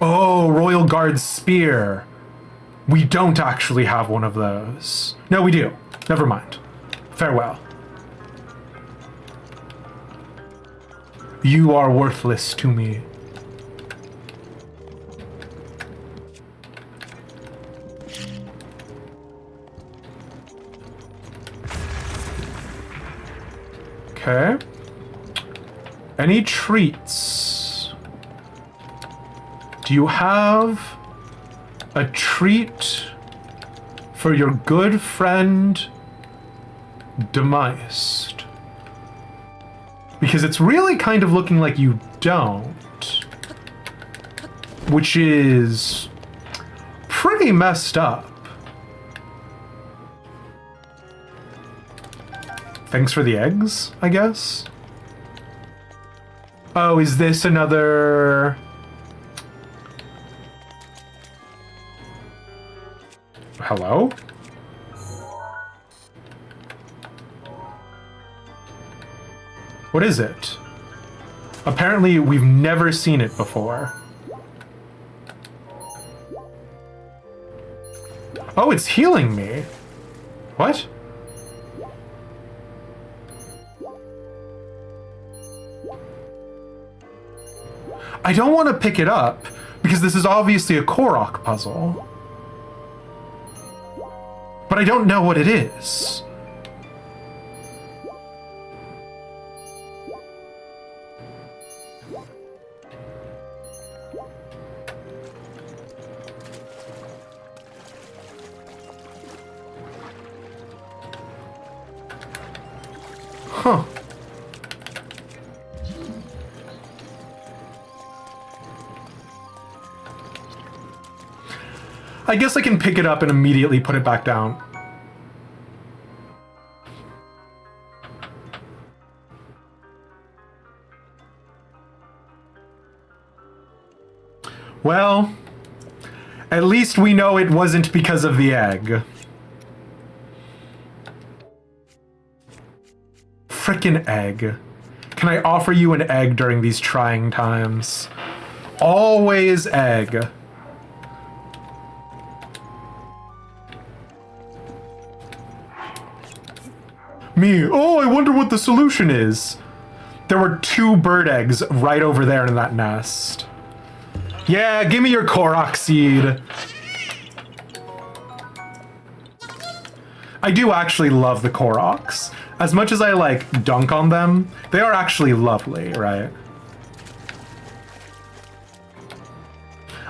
S1: Oh, Royal Guard Spear. We don't actually have one of those. No, we do. Never mind. Farewell. You are worthless to me. Okay. Any treats? Do you have a treat for your good friend Demised? Because it's really kind of looking like you don't. Which is pretty messed up. Thanks for the eggs, I guess. Oh, is this another... Hello? What is it? Apparently, we've never seen it before. Oh, it's healing me. What? I don't want to pick it up, because this is obviously a Korok puzzle. But I don't know what it is. Huh. I guess I can pick it up and immediately put it back down. Well, at least we know it wasn't because of the egg. Frickin' egg. Can I offer you an egg during these trying times? Always egg. Me, oh, I wonder what the solution is. There were 2 bird eggs right over there in that nest. Yeah, give me your Korok seed. I do actually love the Koroks. As much as I like dunk on them, they are actually lovely, right?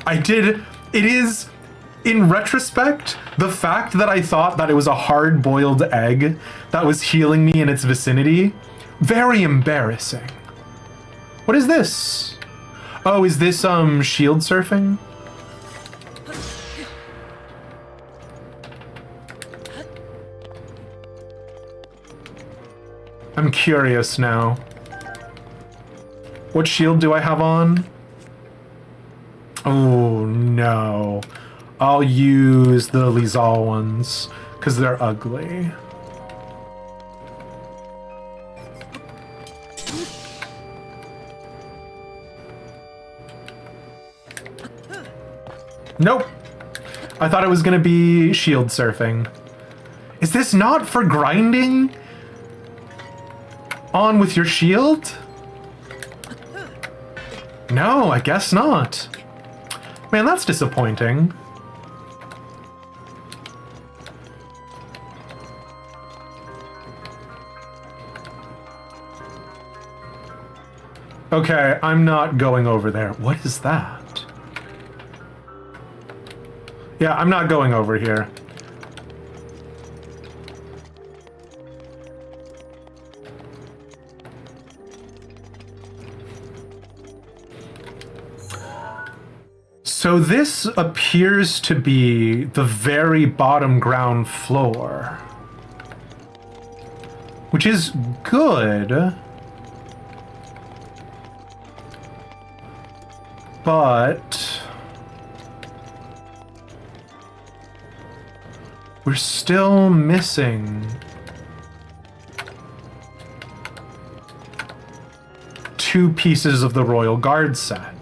S1: It is, in retrospect, the fact that I thought that it was a hard-boiled egg that was healing me in its vicinity, very embarrassing. What is this? Oh, is this, shield surfing? I'm curious now. What shield do I have on? Oh, no. I'll use the Lizal ones, because they're ugly. Nope. I thought it was going to be shield surfing. Is this not for grinding on with your shield? No, I guess not. Man, that's disappointing. Okay, I'm not going over there. What is that? Yeah, I'm not going over here. So this appears to be the very bottom ground floor, which is good, but we're still missing two pieces of the Royal Guard set.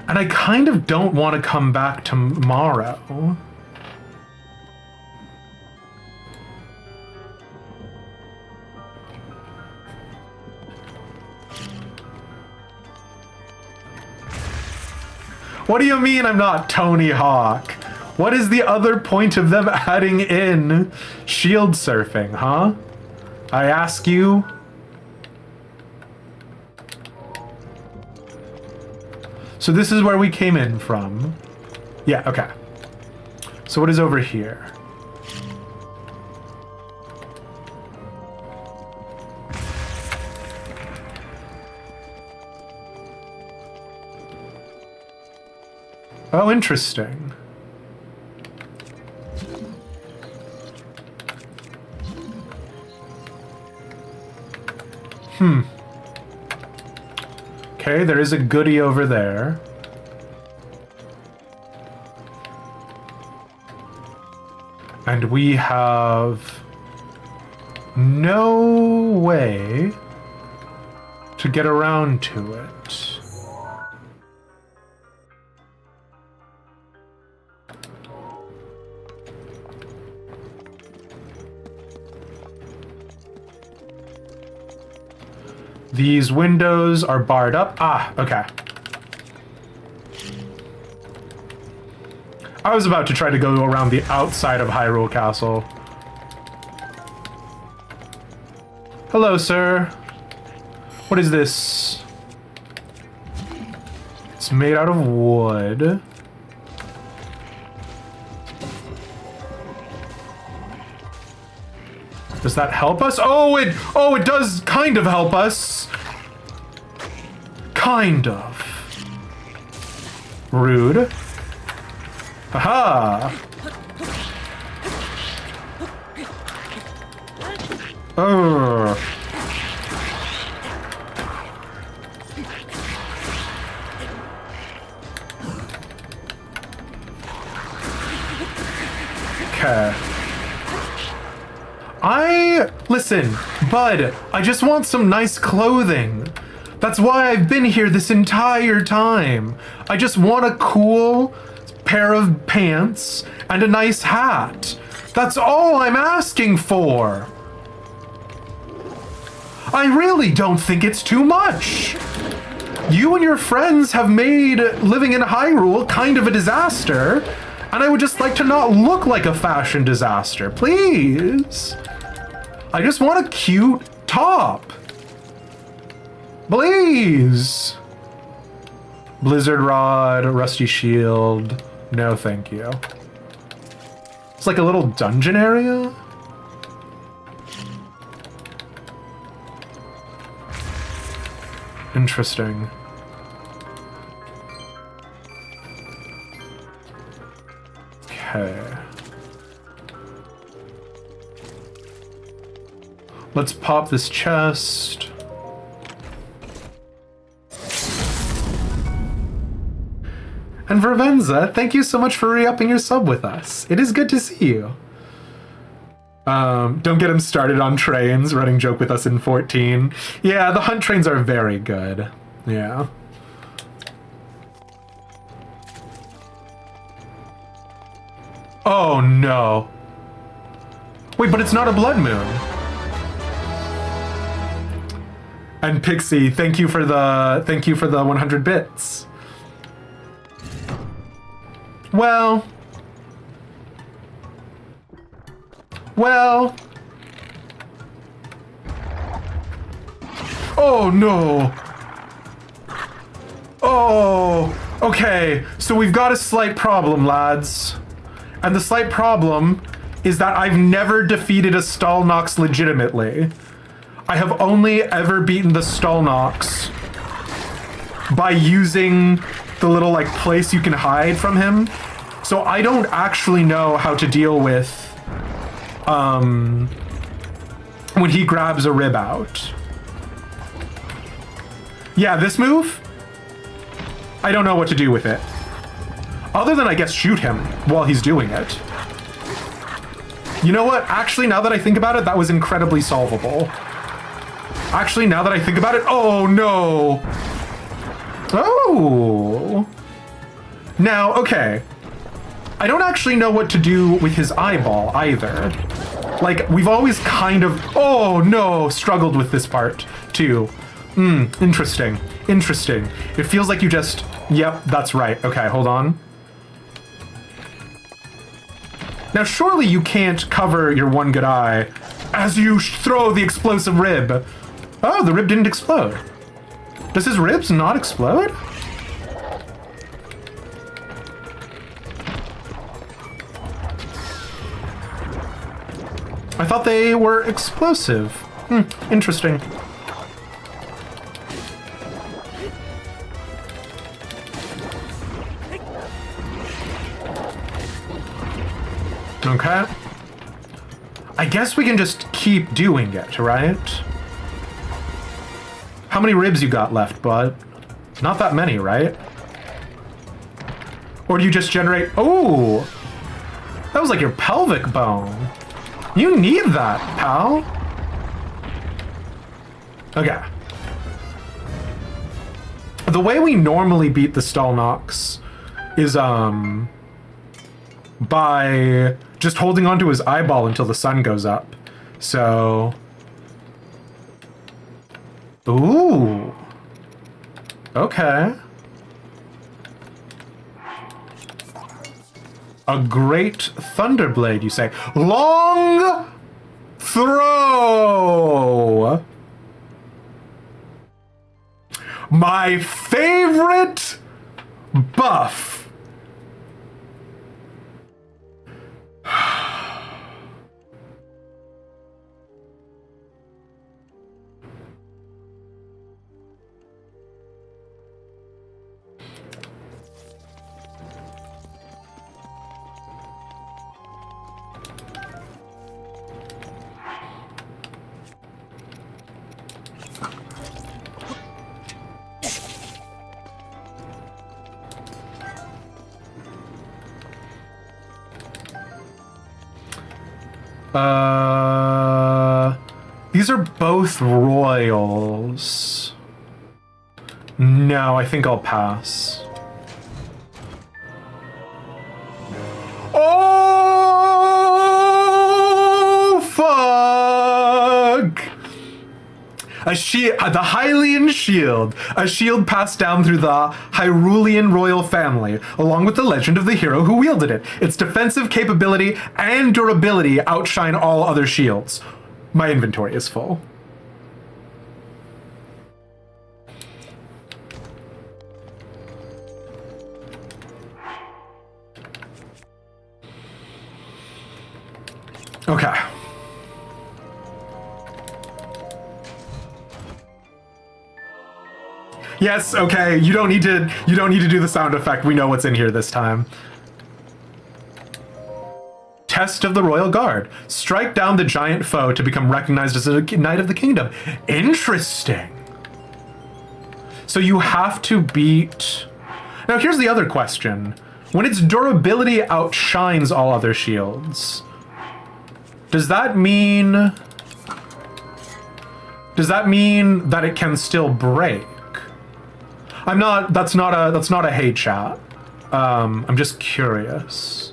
S1: And I kind of don't want to come back tomorrow. What do you mean I'm not Tony Hawk? What is the other point of them adding in shield surfing, huh? I ask you. So this is where we came in from. Yeah, okay. So what is over here? Oh, interesting. Okay, there is a goodie over there. And we have no way to get around to it. These windows are barred up. Ah, okay. I was about to try to go around the outside of Hyrule Castle. Hello, sir. What is this? It's made out of wood. Does that help us? Oh, it does kind of help us. Kind of. Rude. Haha. Oh. Okay. Listen, bud, I just want some nice clothing. That's why I've been here this entire time. I just want a cool pair of pants and a nice hat. That's all I'm asking for. I really don't think it's too much. You and your friends have made living in Hyrule kind of a disaster, and I would just like to not look like a fashion disaster, please. I just want a cute top. Please. Blizzard Rod, Rusty Shield. No, thank you. It's like a little dungeon area. Interesting. Okay. Let's pop this chest. And Vervenza, thank you so much for re-upping your sub with us. It is good to see you. Don't get him started on trains, running joke with us in 14. Yeah, the hunt trains are very good. Yeah. Oh no. Wait, but it's not a blood moon. And Pixie, thank you for the 100 bits. Well. Oh no. Oh, okay. So we've got a slight problem, lads. And the slight problem is that I've never defeated a Stalnox legitimately. I have only ever beaten the Stalnox by using the little like place you can hide from him. So I don't actually know how to deal with when he grabs a rib out. Yeah, this move, I don't know what to do with it. Other than I guess shoot him while he's doing it. You know what? Actually, now that I think about it, that was incredibly solvable. Actually, now that I think about it, oh no. Oh. Now, okay. I don't actually know what to do with his eyeball either. Like, we've always kind of, oh no, struggled with this part too. Interesting. Interesting. It feels like you just, yep, that's right. Okay, hold on. Now, surely you can't cover your one good eye as you throw the explosive rib. Oh, the rib didn't explode. Does his ribs not explode? I thought they were explosive. Interesting. Okay. I guess we can just keep doing it, right? How many ribs you got left, bud? Not that many, right? Or do you just generate... Oh! That was like your pelvic bone. You need that, pal. Okay. The way we normally beat the Stalnox is, by just holding onto his eyeball until the sun goes up. So... Ooh. Okay. A great Thunderblade, you say. Long throw! My favorite buff. These are both royals. No, I think I'll pass. Oh, fuck! A shield, the Hylian shield, a shield passed down through the Hyrulean royal family, along with the legend of the hero who wielded it. Its defensive capability and durability outshine all other shields. My inventory is full. Okay. Yes, okay. You don't need to do the sound effect. We know what's in here this time. Test of the Royal Guard. Strike down the giant foe to become recognized as a Knight of the Kingdom. Interesting. So you have to beat... Now here's the other question. When its durability outshines all other shields, does that mean that it can still break? That's not a hey chat. I'm just curious.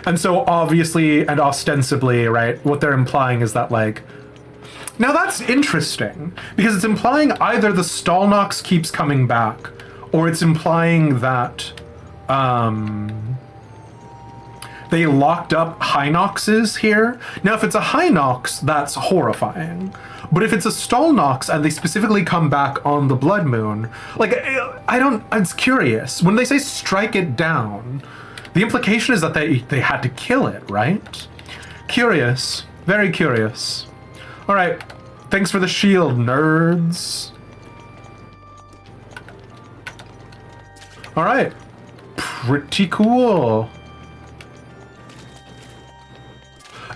S1: And so obviously and ostensibly, right, what they're implying is that, like... Now that's interesting, because it's implying either the Stalnox keeps coming back, or it's implying that, they locked up Hinoxes here. Now, if it's a Hinox, that's horrifying. But if it's a Stalnox and they specifically come back on the Blood Moon, like, it's curious. When they say strike it down... The implication is that they had to kill it, right? Curious. Very curious. All right. Thanks for the shield, nerds. All right. Pretty cool.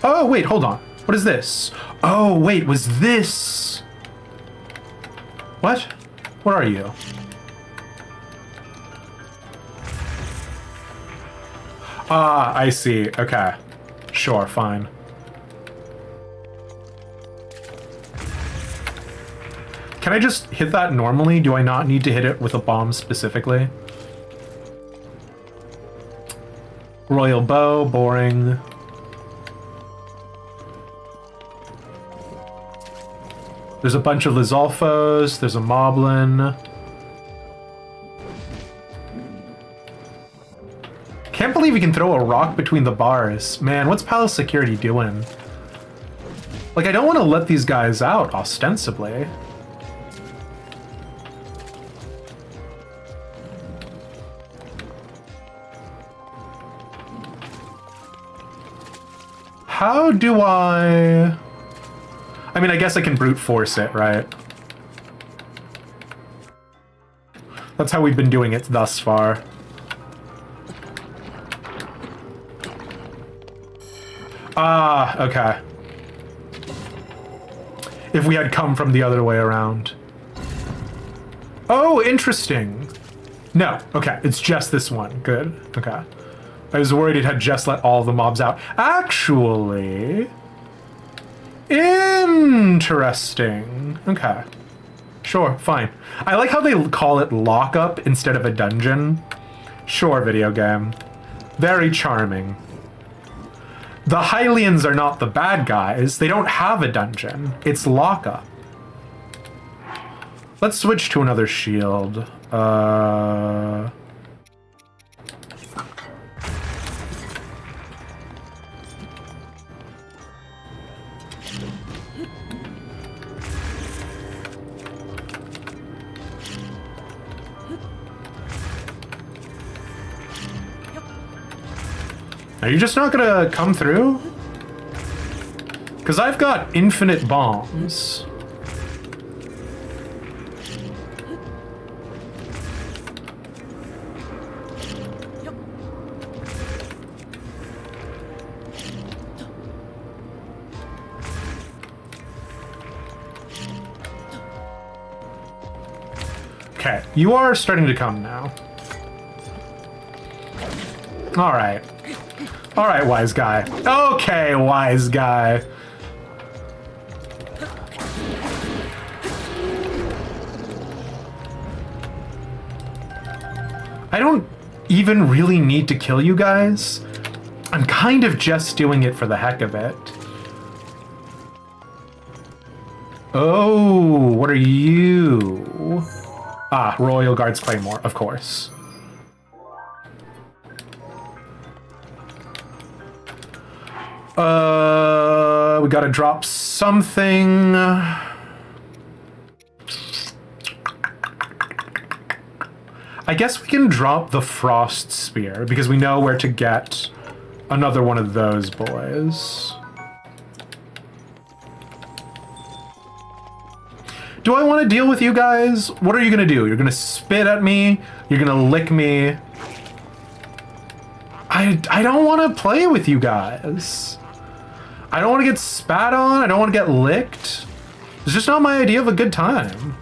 S1: Oh, wait, hold on. What is this? Oh, wait, was this... What? What are you? Ah, I see. Okay. Sure, fine. Can I just hit that normally? Do I not need to hit it with a bomb specifically? Royal bow, boring. There's a bunch of Lizalfos, there's a Moblin. Can't believe you can throw a rock between the bars. Man, what's Palace Security doing? Like, I don't want to let these guys out, ostensibly. How do I mean, I guess I can brute force it, right? That's how we've been doing it thus far. Ah, okay. If we had come from the other way around. Oh, interesting. No, okay, it's just this one. Good, okay. I was worried it had just let all the mobs out. Actually... interesting. Okay. Sure, fine. I like how they call it lockup instead of a dungeon. Sure, video game. Very charming. The Hylians are not the bad guys. They don't have a dungeon. It's lockup. Let's switch to another shield. Are you just not gonna come through? Because I've got infinite bombs. Okay, you are starting to come now. All right. All right, wise guy. Okay, wise guy. I don't even really need to kill you guys. I'm kind of just doing it for the heck of it. Oh, what are you? Ah, Royal Guards Claymore, of course. We gotta drop something. I guess we can drop the Frost Spear because we know where to get another one of those boys. Do I want to deal with you guys? What are you gonna do? You're gonna spit at me? You're gonna lick me? I don't want to play with you guys. I don't want to get spat on. I don't want to get licked. It's just not my idea of a good time.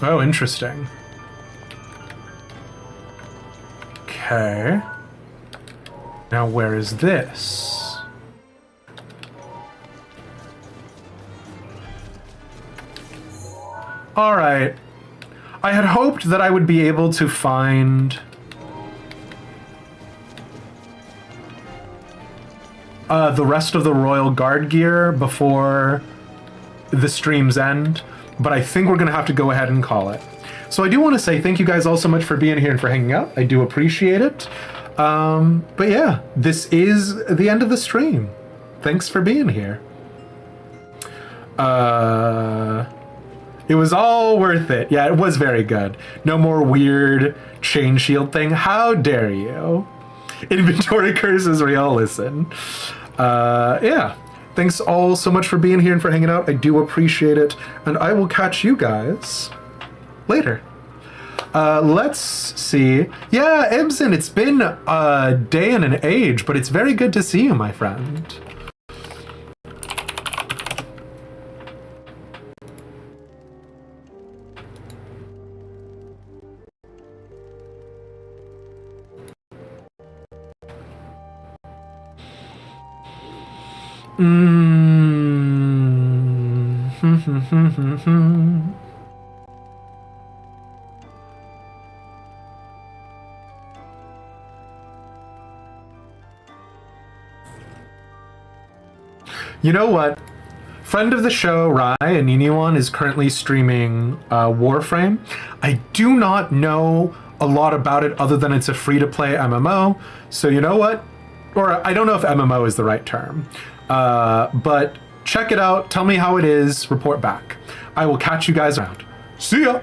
S1: Oh, interesting. Okay. Now where is this? All right. I had hoped that I would be able to find the rest of the Royal Guard gear before the stream's end, but I think we're gonna have to go ahead and call it. So I do want to say thank you guys all so much for being here and for hanging out. I do appreciate it. But yeah, this is the end of the stream. Thanks for being here. It was all worth it. Yeah, it was very good. No more weird chain shield thing. How dare you? Inventory curses real. Listen. Yeah. Thanks all so much for being here and for hanging out. I do appreciate it. And I will catch you guys later. Let's see. Yeah, Ibsen, it's been a day and an age, but it's very good to see you, my friend. You know what? Friend of the show, Rai, a Nini one, is currently streaming Warframe. I do not know a lot about it other than it's a free-to-play MMO. So you know what? Or I don't know if MMO is the right term. But check it out. Tell me how it is. Report back. I will catch you guys around. See ya!